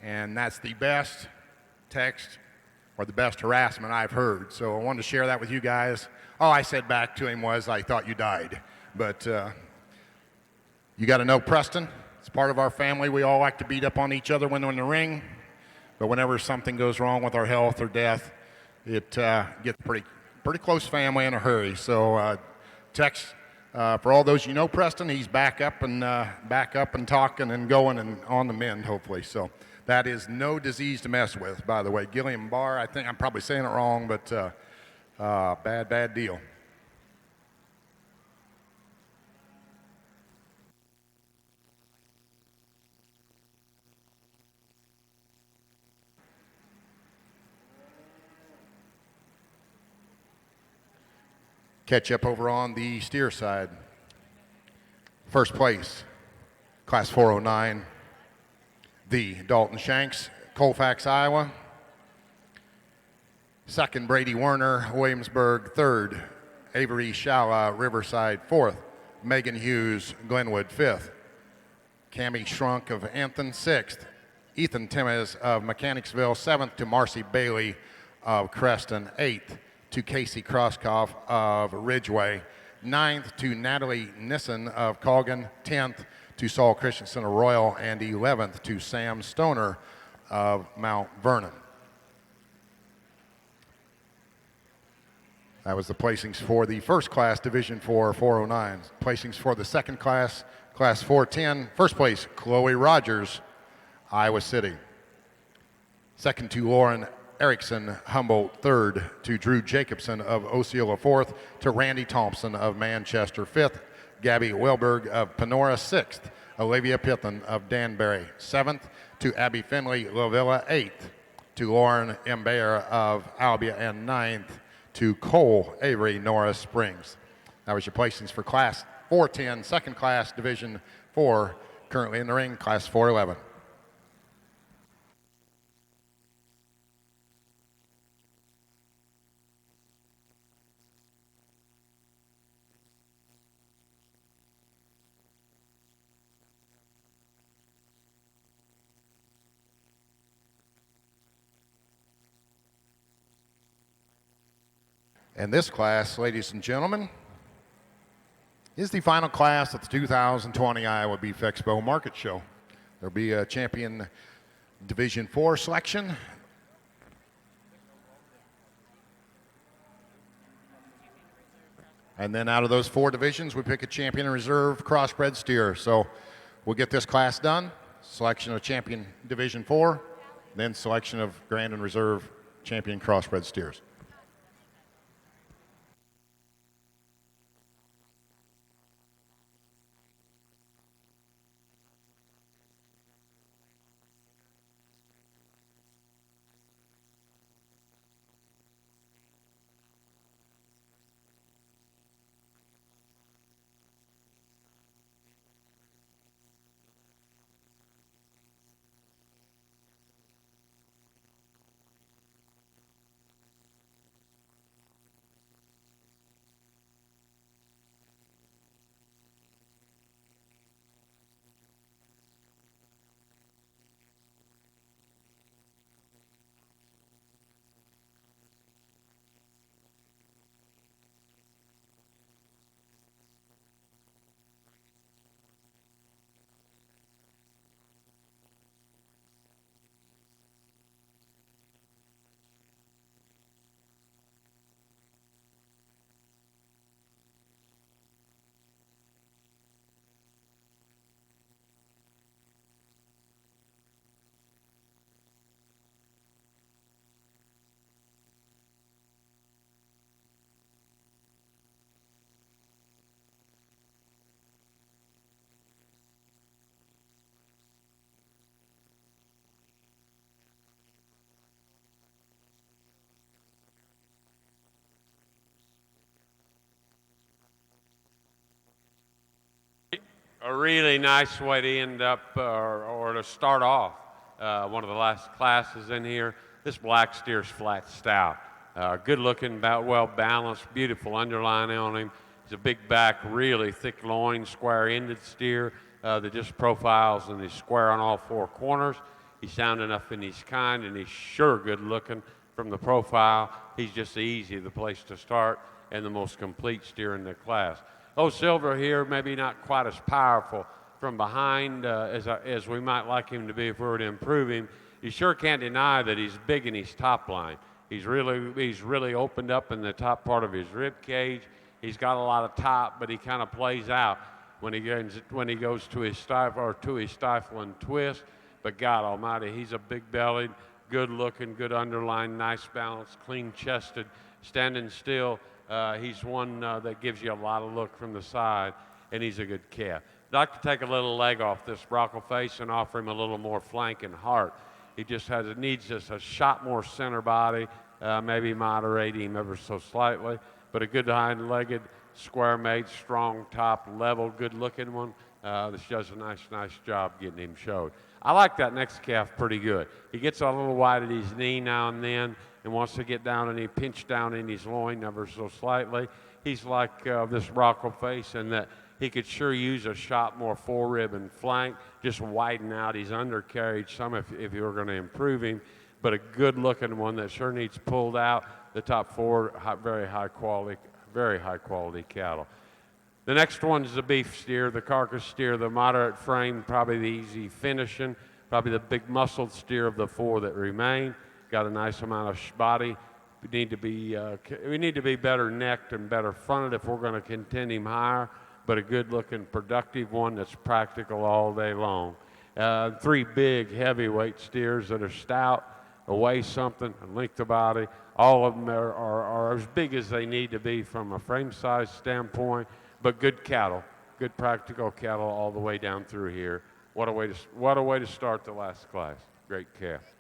And that's the best text or the best harassment I've heard. So I wanted to share that with you guys. All I said back to him was, I thought you died. But you got to know Preston. It's part of our family. We all like to beat up on each other when we're in the ring. But whenever something goes wrong with our health or death, it gets pretty close family in a hurry. So text. For all those you know, Preston, he's back up and talking and going and on the mend, hopefully. So that is no disease to mess with, by the way. Guillain-Barré, I think I'm probably saying it wrong, but bad deal. Catch up over on the steer side. First place, class 409, the Dalton Shanks, Colfax, Iowa. Second, Brady Werner, Williamsburg. Third, Avery Shala, Riverside. Fourth, Megan Hughes, Glenwood. Fifth, Cammie Shrunk of Anthon. Sixth, Ethan Timmez of Mechanicsville. Seventh to Marcy Bailey of Creston. Eighth to Casey Crosskoff of Ridgeway. Ninth to Natalie Nissen of Colgan. 10th to Saul Christensen of Royal. And 11th to Sam Stoner of Mount Vernon. That was the placings for the first class, Division 4, 409. Placings for the second class, class 410. First place, Chloe Rogers, Iowa City. Second to Lauren Erickson, Humboldt. Third to Drew Jacobson of Osceola. Fourth to Randy Thompson of Manchester. Fifth, Gabby Welberg of Panora. Sixth, Olivia Pithen of Danbury. Seventh to Abby Finley, Lovilla. Eighth to Lauren M. Bayer of Albia. And ninth to Cole Avery, Norris Springs. That was your placings for class 410, second class, Division 4. Currently in the ring, class 411. And this class, ladies and gentlemen, is the final class at the 2020 Iowa Beef Expo Market Show. There'll be a champion Division 4 selection. And then out of those 4 divisions, we pick a champion and reserve crossbred steer. So we'll get this class done. Selection of champion Division 4, then selection of grand and reserve champion crossbred steers. A really nice way to end up or to start off one of the last classes in here. This black steer's flat stout. Good looking, about well balanced, beautiful underline on him. He's a big back, really thick loin, square ended steer that just profiles and he's square on all 4 corners. He's sound enough in his kind and he's sure good looking from the profile. He's just easy, the place to start and the most complete steer in the class. Oh, Silver here, maybe not quite as powerful from behind as we might like him to be if we were to improve him. You sure can't deny that he's big in his top line. He's really opened up in the top part of his rib cage. He's got a lot of top, but he kind of plays out when he goes to his stifle and twist. But God Almighty, he's a big-bellied, good-looking, good underline, nice balance, clean-chested, standing still. He's one that gives you a lot of look from the side, and he's a good calf. I'd like to take a little leg off this Brockle face and offer him a little more flank and heart. He just needs just a shot more center body, maybe moderate him ever so slightly, but a good hind-legged, square-made, strong top, level, good-looking one. This does a nice job getting him showed. I like that next calf pretty good. He gets a little wide at his knee now and then, and wants to get down and he pinch down in his loin ever so slightly. He's like this Brockle face in that he could sure use a shot more forerib and flank, just widen out his undercarriage some if you were going to improve him, but a good looking one that sure needs pulled out. The top 4, very high quality cattle. The next one's the beef steer, the carcass steer, the moderate frame, probably the easy finishing, probably the big muscled steer of the 4 that remain. Got a nice amount of body. We need to be better necked and better fronted if we're going to contend him higher, but a good-looking, productive one that's practical all day long. 3 big heavyweight steers that are stout, weigh something, and length of body. All of them are as big as they need to be from a frame size standpoint, but good cattle, good practical cattle all the way down through here. What a way to start the last class. Great calf.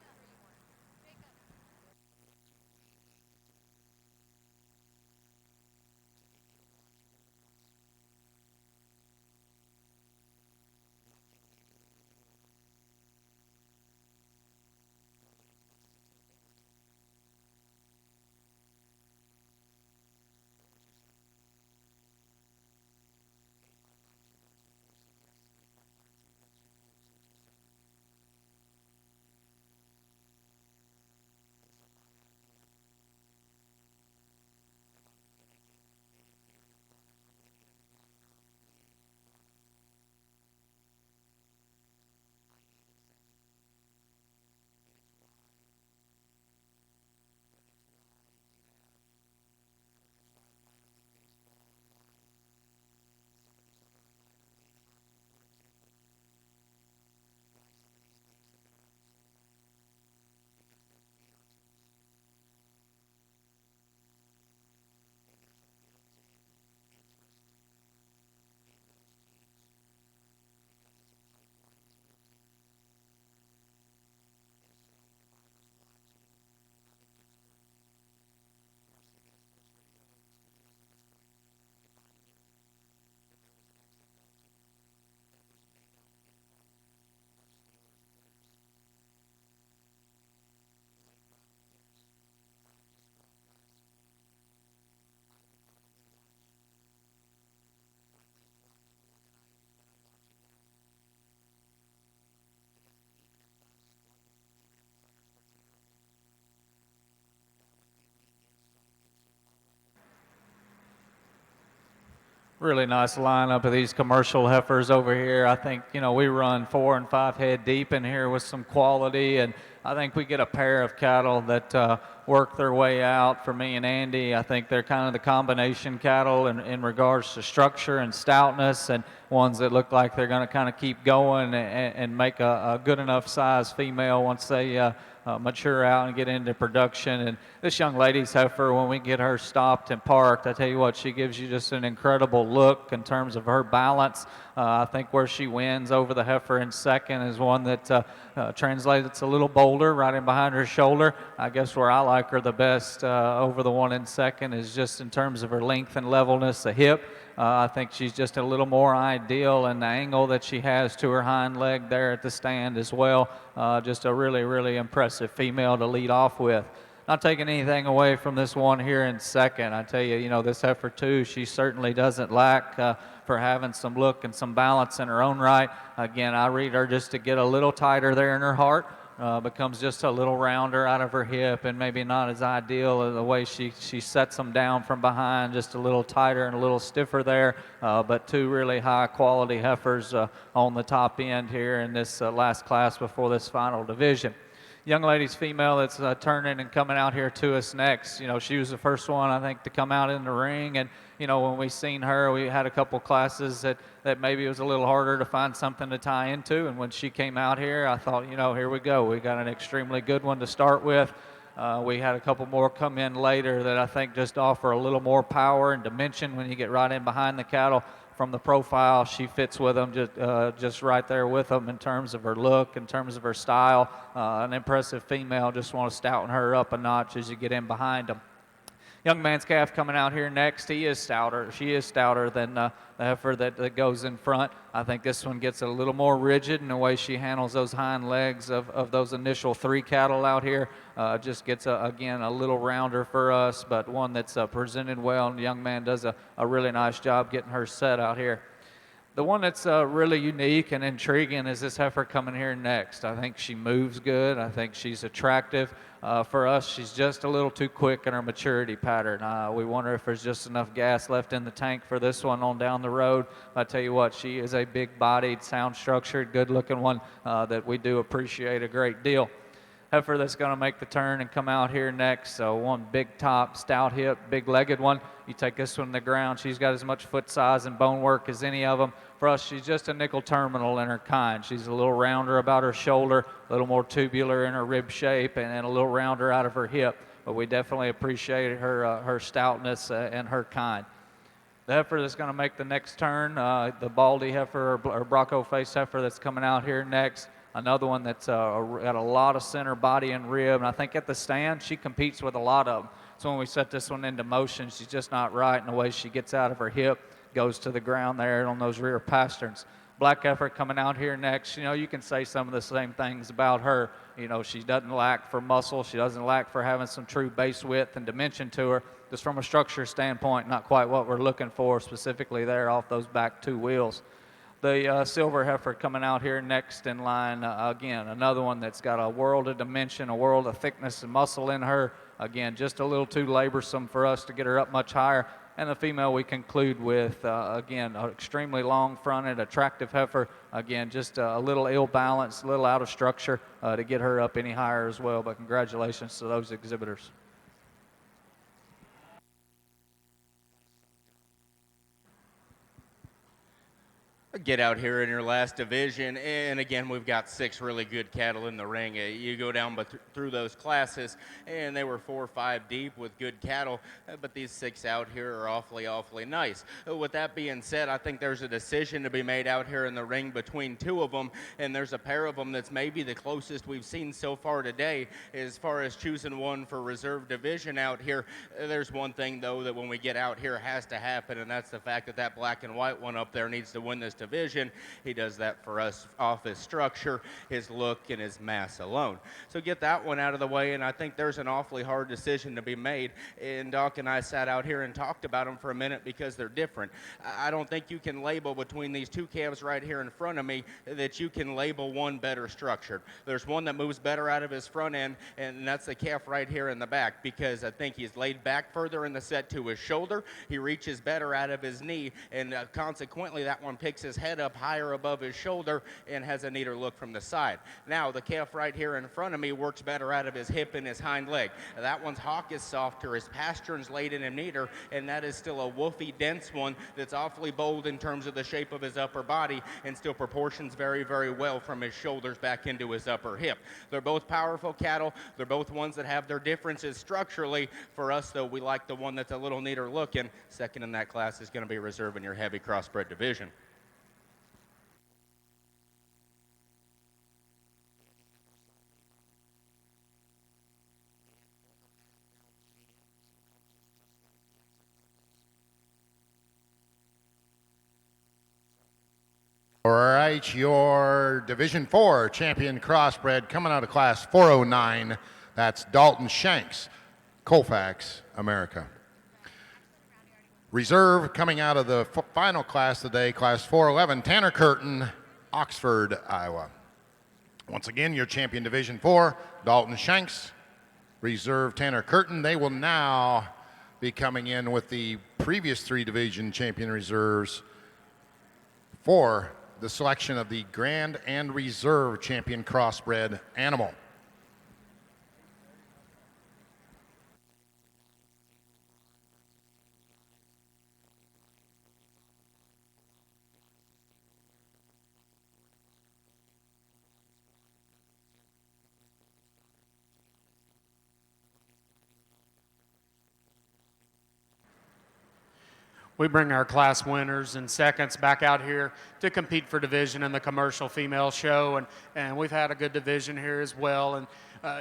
Really nice lineup of these commercial heifers over here. I think, we run 4 and 5 head deep in here with some quality, and I think we get a pair of cattle that work their way out for me and Andy. I think they're kind of the combination cattle in regards to structure and stoutness, and ones that look like they're going to kind of keep going and make a good enough size female once they mature out and get into production. And this young lady's heifer, when we get her stopped and parked, I tell you what, she gives you just an incredible look in terms of her balance. I think where she wins over the heifer in second is one that translates a little bolder right in behind her shoulder. I guess where I like her the best over the one in second is just in terms of her length and levelness of hip. I think she's just a little more ideal, and the angle that she has to her hind leg there at the stand as well. Just a really, really impressive female to lead off with. Not taking anything away from this one here in second. I tell you, this heifer too, she certainly doesn't lack for having some look and some balance in her own right. Again, I read her just to get a little tighter there in her heart. Becomes just a little rounder out of her hip, and maybe not as ideal as the way she sets them down from behind, just a little tighter and a little stiffer there. But two really high quality heifers on the top end here in this last class before this final division. Young lady's female that's turning and coming out here to us next. She was the first one, I think, to come out in the ring. And, when we seen her, we had a couple classes that maybe it was a little harder to find something to tie into. And when she came out here, I thought, here we go. We got an extremely good one to start with. We had a couple more come in later that I think just offer a little more power and dimension when you get right in behind the cattle. From the profile, she fits with them just right there with them in terms of her look, in terms of her style. An impressive female. Just want to stouten her up a notch as you get in behind them. Young man's calf coming out here next. He is stouter. She is stouter than the heifer that goes in front. I think this one gets a little more rigid in the way she handles those hind legs of those initial 3 cattle out here. Just gets, again, a little rounder for us, but one that's presented well, and the young man does a really nice job getting her set out here. The one that's really unique and intriguing is this heifer coming here next. I think she moves good. I think she's attractive. For us, she's just a little too quick in her maturity pattern. We wonder if there's just enough gas left in the tank for this one on down the road. I tell you what, she is a big-bodied, sound-structured, good-looking one that we do appreciate a great deal. Heifer that's going to make the turn and come out here next. So one big top, stout hip, big-legged one. You take this one to the ground. She's got as much foot size and bone work as any of them. For us, she's just a nickel terminal in her kind. She's a little rounder about her shoulder, a little more tubular in her rib shape, and a little rounder out of her hip. But we definitely appreciate her stoutness and her kind. The heifer that's going to make the next turn, the baldy heifer or Bronco-faced heifer that's coming out here next. Another one that's got a lot of center body and rib, and I think at the stand she competes with a lot of them. So when we set this one into motion, she's just not right in the way she gets out of her hip, goes to the ground there on those rear pasterns. Black heifer coming out here next. You can say some of the same things about her. She doesn't lack for muscle. She doesn't lack for having some true base width and dimension to her. Just from a structure standpoint, not quite what we're looking for specifically there off those back 2 wheels. The silver heifer coming out here next in line, again, another one that's got a world of dimension, a world of thickness and muscle in her. Again, just a little too laborsome for us to get her up much higher. And the female we conclude with, again, an extremely long-fronted, attractive heifer. Again, just a little ill-balanced, a little out of structure to get her up any higher as well. But congratulations to those exhibitors. Get out here in your last division, and again, we've got 6 really good cattle in the ring. You go down through those classes, and they were 4 or 5 deep with good cattle, but these 6 out here are awfully nice. With that being said, I think there's a decision to be made out here in the ring between 2 of them, and there's a pair of them that's maybe the closest we've seen so far today as far as choosing one for reserve division out here. There's one thing, though, that when we get out here has to happen, and that's the fact that black and white one up there needs to win this division. He does that for us off his structure, his look, and his mass alone. So get that one out of the way, and I think there's an awfully hard decision to be made. And Doc and I sat out here and talked about them for a minute because they're different. I don't think you can label between these two calves right here in front of me that you can label one better structured. There's one that moves better out of his front end, and that's the calf right here in the back, because I think he's laid back further in the set to his shoulder. He reaches better out of his knee, and consequently that one picks his head up higher above his shoulder and has a neater look from the side. Now the calf right here in front of me works better out of his hip and his hind leg. That one's hock is softer, his pasture's laid in him neater, and that is still a woofy, dense one that's awfully bold in terms of the shape of his upper body and still proportions very, very well from his shoulders back into his upper hip. They're both powerful cattle. They're both ones that have their differences structurally. For us, though, we like the one that's a little neater looking. Second in that class is going to be reserved in your heavy crossbred division. All right, your Division 4 champion crossbred coming out of class 409. That's Dalton Shanks, Colfax, America. Reserve coming out of the final class today, class 411, Tanner Curtin, Oxford, Iowa. Once again, your champion Division 4, Dalton Shanks. Reserve Tanner Curtin. They will now be coming in with the previous 3 division champion reserves for the selection of the Grand and Reserve champion crossbred animal. We bring our class winners and seconds back out here to compete for division in the commercial female show, and we've had a good division here as well. And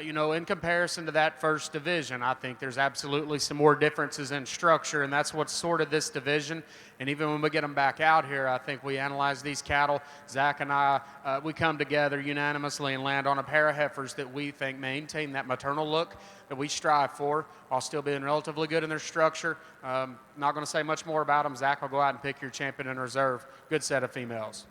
you know, in comparison to that first division, I think there's absolutely some more differences in structure, and that's what's sorted this division. And even when we get them back out here, I think we analyze these cattle. Zach and I, we come together unanimously and land on a pair of heifers that we think maintain that maternal look that we strive for while still being relatively good in their structure. Not going to say much more about them. Zach will go out and pick your champion in reserve. Good set of females.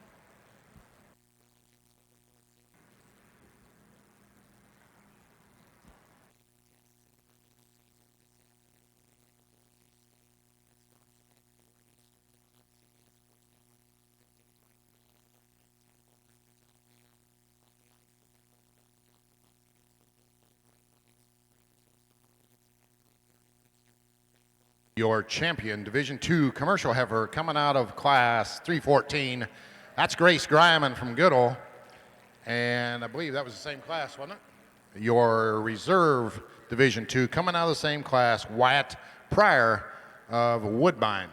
Your champion, Division 2 commercial heifer coming out of class 314. That's Grace Griman from Goodall. And I believe that was the same class, wasn't it? Your reserve Division 2 coming out of the same class, Wyatt Pryor of Woodbine.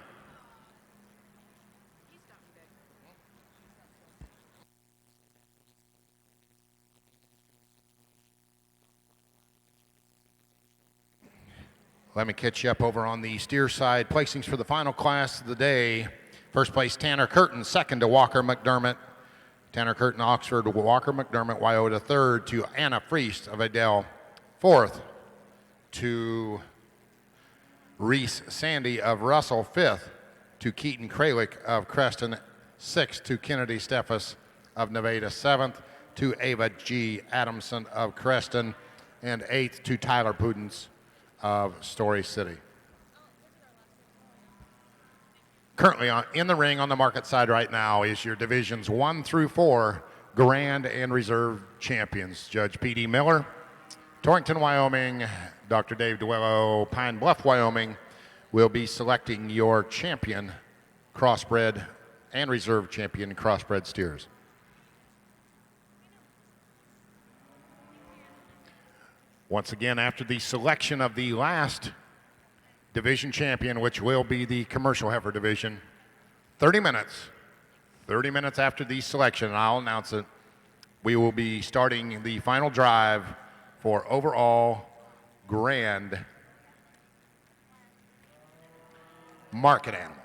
Let me catch you up over on the steer side. Placings for the final class of the day. First place, Tanner Curtin. Second to Walker McDermott. Tanner Curtin, Oxford. Walker McDermott, Wyota. Third to Anna Friest of Adele. Fourth to Reese Sandy of Russell. Fifth to Keaton Kralik of Creston. Sixth to Kennedy Steffes of Nevada. Seventh to Ava G. Adamson of Creston. And eighth to Tyler Pudens of Story City. Currently in the ring on the market side right now is your divisions 1 through 4 Grand and Reserve champions. Judge P.D. Miller, Torrington, Wyoming, Dr. Dave Duello, Pine Bluff, Wyoming, will be selecting your champion crossbred and reserve champion crossbred steers. Once again, after the selection of the last division champion, which will be the commercial heifer division, 30 minutes after the selection, and I'll announce it, we will be starting the final drive for overall grand market animal.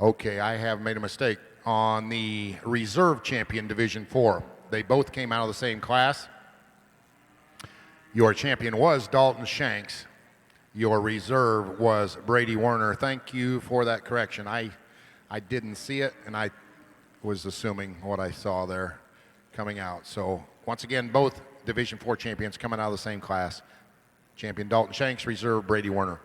Okay, I have made a mistake. On the reserve champion Division 4, they both came out of the same class. Your champion was Dalton Shanks. Your reserve was Brady Werner. Thank you for that correction. I didn't see it, and I was assuming what I saw there coming out. So once again, both Division 4 champions coming out of the same class. Champion Dalton Shanks, reserve Brady Werner.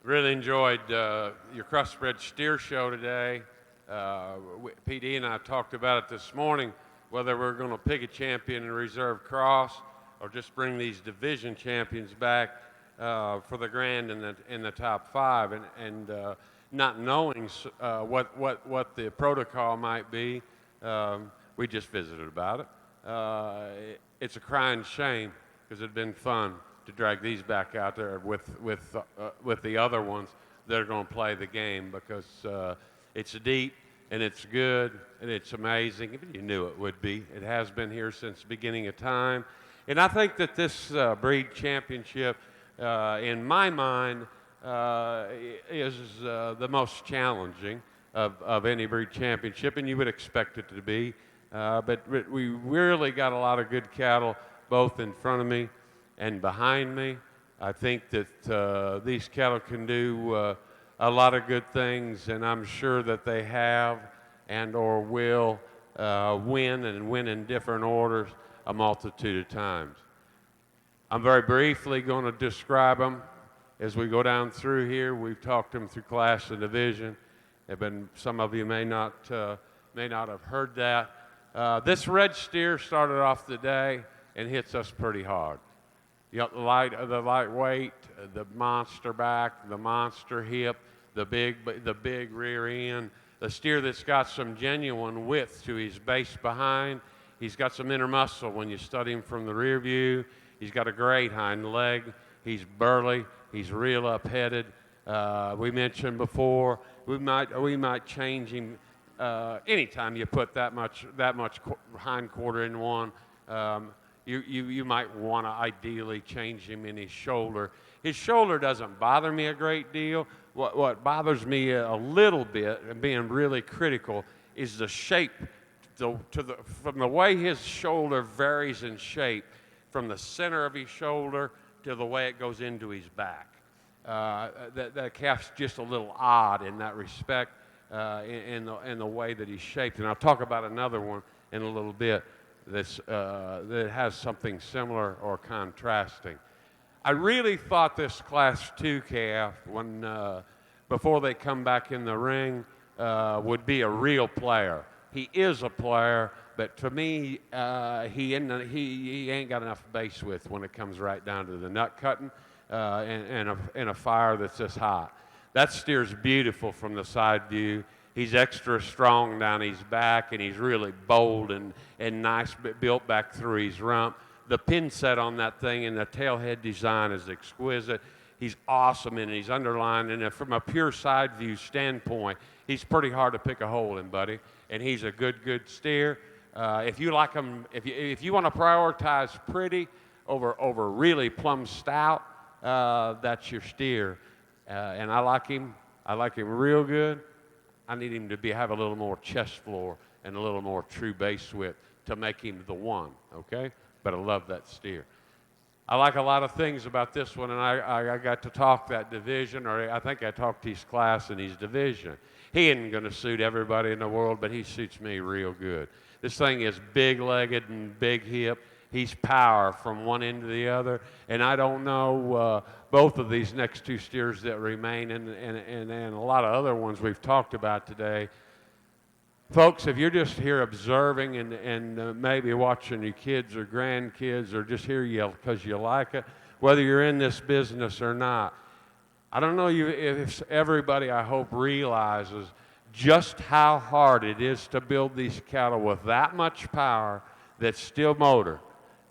Really enjoyed your Crossbred steer show today. PD and I talked about it this morning, whether we're going to pick a champion and reserve cross or just bring these division champions back for the grand in the top 5, and not knowing what the protocol might be. We just visited about it. It's a crying shame because it'd been fun to drag these back out there with the other ones that are going to play the game, because it's deep and it's good and it's amazing. You knew it would be. It has been here since the beginning of time. And I think that this breed championship, in my mind, is the most challenging of any breed championship, and you would expect it to be. But we really got a lot of good cattle both in front of me and behind me. I think that these cattle can do a lot of good things, and I'm sure that they have and or will win in different orders a multitude of times. I'm very briefly going to describe them as we go down through here. We've talked them through class and division. Some of you may not have heard that. This red steer started off the day and hits us pretty hard. You got the lightweight, the monster back, the monster hip, the big rear end, the steer that's got some genuine width to his base behind. He's got some inner muscle when you study him from the rear view. He's got a great hind leg. He's burly. He's real up-headed. We mentioned before we might change him anytime you put that much hind quarter in one. You might want to ideally change him in his shoulder. His shoulder doesn't bother me a great deal. What bothers me a little bit, and being really critical, is the shape. From the way his shoulder varies in shape, from the center of his shoulder to the way it goes into his back. That calf's just a little odd in that respect, in the way that he's shaped. And I'll talk about another one in a little bit that has something similar or contrasting. I really thought this Class 2 calf, before they come back in the ring, would be a real player. He is a player, but to me, he ain't got enough base width when it comes right down to the nut cutting and a fire that's this hot. That steer's beautiful from the side view. He's extra strong down his back, and he's really bold and nice, built back through his rump. The pin set on that thing and the tailhead design is exquisite. He's awesome, and he's underlined. And from a pure side view standpoint, he's pretty hard to pick a hole in, buddy. And he's a good steer. If you like him, if you want to prioritize pretty over really plumb stout, that's your steer. And I like him. I like him real good. I need him to have a little more chest floor and a little more true base width to make him the one, okay? But I love that steer. I like a lot of things about this one, and I got to talk that division, or I think I talked his class and his division. He isn't going to suit everybody in the world, but he suits me real good. This thing is big-legged and big hip. He's power from one end to the other, and I don't know both of these next two steers that remain, and a lot of other ones we've talked about today. Folks, if you're just here observing and maybe watching your kids or grandkids, or just here because you like it, whether you're in this business or not, I don't know if everybody, I hope, realizes just how hard it is to build these cattle with that much power that's still motor,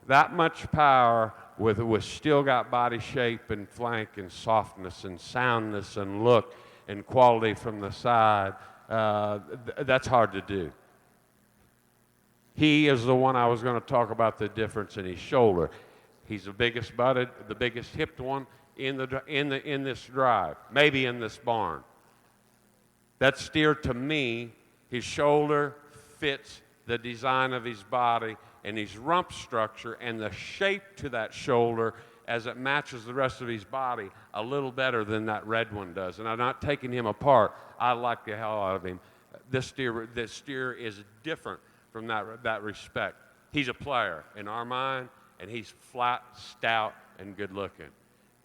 that much power with still got body shape and flank and softness and soundness and look and quality from the side. That's hard to do. He is the one I was going to talk about the difference in his shoulder. He's the biggest butted, the biggest hipped one in this drive, maybe in this barn. That steer, to me, his shoulder fits the design of his body and his rump structure and the shape to that shoulder as it matches the rest of his body a little better than that red one does. And I'm not taking him apart. I like the hell out of him. This steer is different from that respect. He's a player in our mind, and he's flat, stout, and good looking.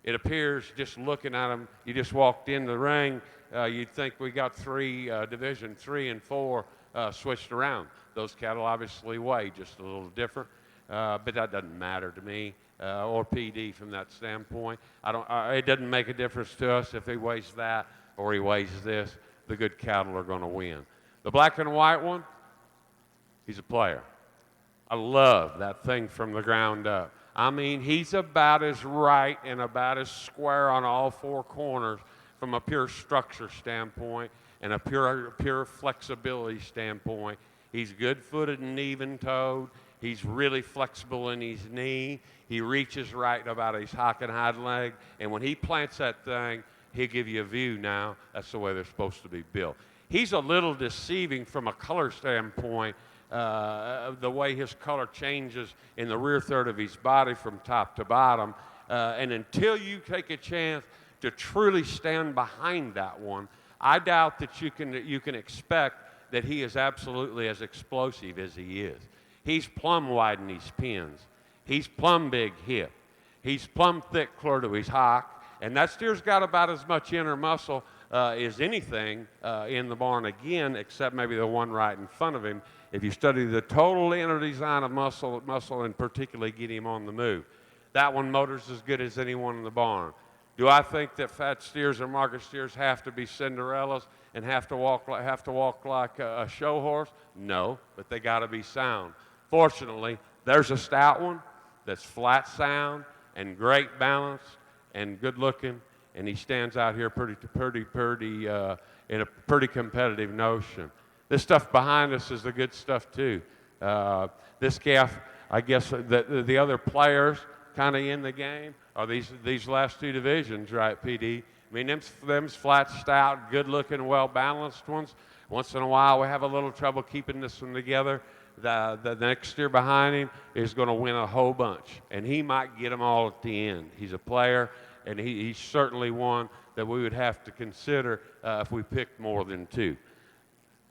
It appears, just looking at them, you just walked in the ring, you'd think we got three, Division 3 and 4 switched around. Those cattle obviously weigh just a little different, but that doesn't matter to me or PD from that standpoint. It doesn't make a difference to us if he weighs that or he weighs this. The good cattle are going to win. The black and white one, he's a player. I love that thing from the ground up. I mean, he's about as right and about as square on all four corners from a pure structure standpoint and a pure flexibility standpoint. He's good-footed and even-toed. He's really flexible in his knee. He reaches right about his hock and hind leg. And when he plants that thing, he'll give you a view now. That's the way they're supposed to be built. He's a little deceiving from a color standpoint, the way his color changes in the rear third of his body from top to bottom. And until you take a chance to truly stand behind that one, I doubt that you can expect that he is absolutely as explosive as he is. He's plumb wide in his pins. He's plumb big hip. He's plumb thick clear to his hock. And that steer's got about as much inner muscle as anything in the barn again, except maybe the one right in front of him. If you study the total inner design of muscle and particularly get him on the move. That one motor's as good as anyone in the barn. Do I think that fat steers or market steers have to be Cinderellas and have to walk like a show horse? No, but they got to be sound. Fortunately, there's a stout one that's flat sound and great balance and good looking, and he stands out here in a pretty competitive notion. This stuff behind us is the good stuff too. This calf, I guess the other players kind of in the game are these last two divisions, right, PD? I mean, them's flat, stout, good-looking, well-balanced ones. Once in a while, we have a little trouble keeping this one together. The next steer behind him is going to win a whole bunch, and he might get them all at the end. He's a player, and he's certainly one that we would have to consider if we picked more than two.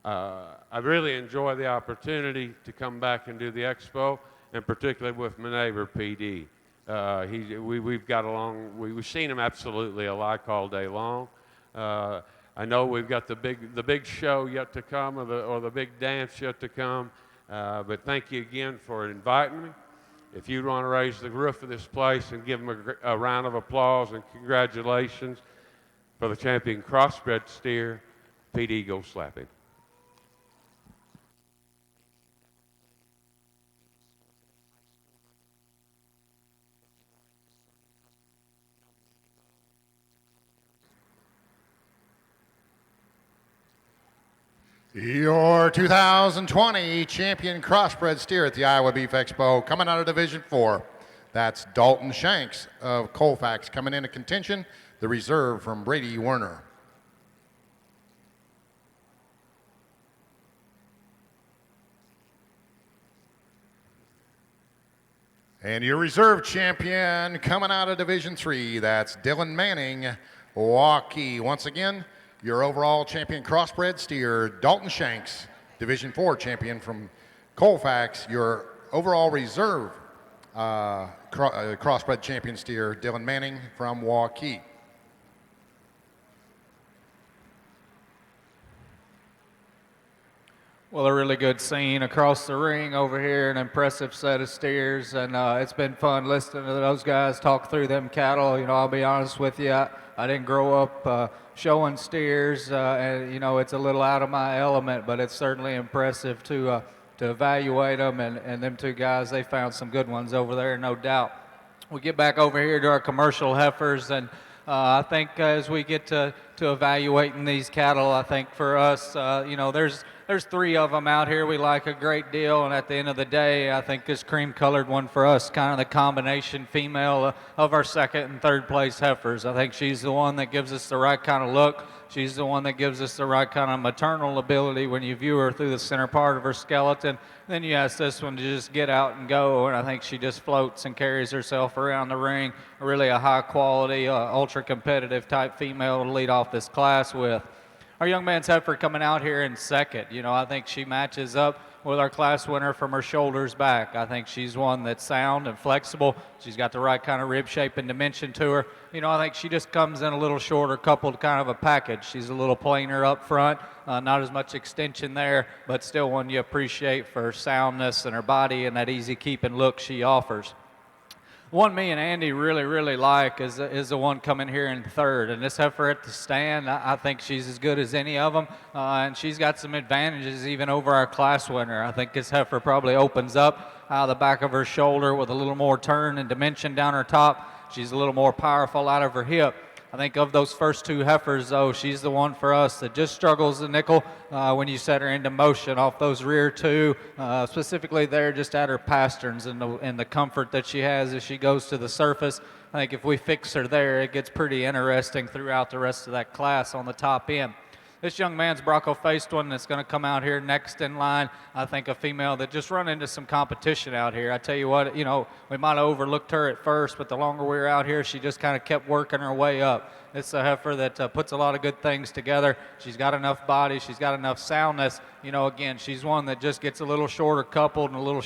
I really enjoy the opportunity to come back and do the Expo, and particularly with my neighbor, PD. We've got along. We've seen him absolutely alike all day long. I know we've got the big show yet to come, or the big dance yet to come. But thank you again for inviting me. If you want to raise the roof of this place and give them a round of applause and congratulations for the champion crossbred steer, PD, go slap him. Your 2020 champion crossbred steer at the Iowa Beef Expo, coming out of Division 4. That's Dalton Shanks of Colfax coming into contention, the reserve from Brady Werner. And your reserve champion coming out of Division 3, that's Dylan Manning, Waukee. Once again, your overall champion crossbred steer, Dalton Shanks, Division 4 champion from Colfax. Your overall reserve crossbred champion steer, Dylan Manning from Waukee. Well, a really good scene across the ring over here, an impressive set of steers, and it's been fun listening to those guys talk through them cattle. You know, I'll be honest with you, I didn't grow up showing steers, and you know, it's a little out of my element, but it's certainly impressive to evaluate them, and them two guys, they found some good ones over there, no doubt. We get back over here to our commercial heifers, and I think as we get to evaluating these cattle, I think for us, you know, there's three of them out here we like a great deal, and at the end of the day, I think this cream-colored one for us, kind of the combination female of our second and third place heifers. I think she's the one that gives us the right kind of look. She's the one that gives us the right kind of maternal ability when you view her through the center part of her skeleton. Then you ask this one to just get out and go, and I think she just floats and carries herself around the ring. Really a high-quality, ultra-competitive type female to lead off this class with. Our young man's heifer coming out here in second. You know, I think she matches up with our class winner from her shoulders back. I think she's one that's sound and flexible. She's got the right kind of rib shape and dimension to her. I think she just comes in a little shorter, coupled kind of a package. She's a little plainer up front, not as much extension there, but still one you appreciate for her soundness and her body and that easy keeping look she offers. One me and Andy really like is the one coming here in third. And this heifer at the stand, I think she's as good as any of them. And she's got some advantages even over our class winner. I think this heifer probably opens up out of the back of her shoulder with a little more turn and dimension down her top. She's a little more powerful out of her hip. I think of those first two heifers, though, she's the one for us that just struggles the nickel when you set her into motion off those rear two, specifically there just at her pasterns and the comfort that she has as she goes to the surface. I think if we fix her there, it gets pretty interesting throughout the rest of that class on the top end. This young man's Bronco-faced one that's going to come out here next in line. I think a female that just run into some competition out here. I tell you what, we might have overlooked her at first, but the longer we were out here, she just kind of kept working her way up. It's a heifer that puts a lot of good things together. She's got enough body. She's got enough soundness. Again, she's one that just gets a little shorter coupled and a little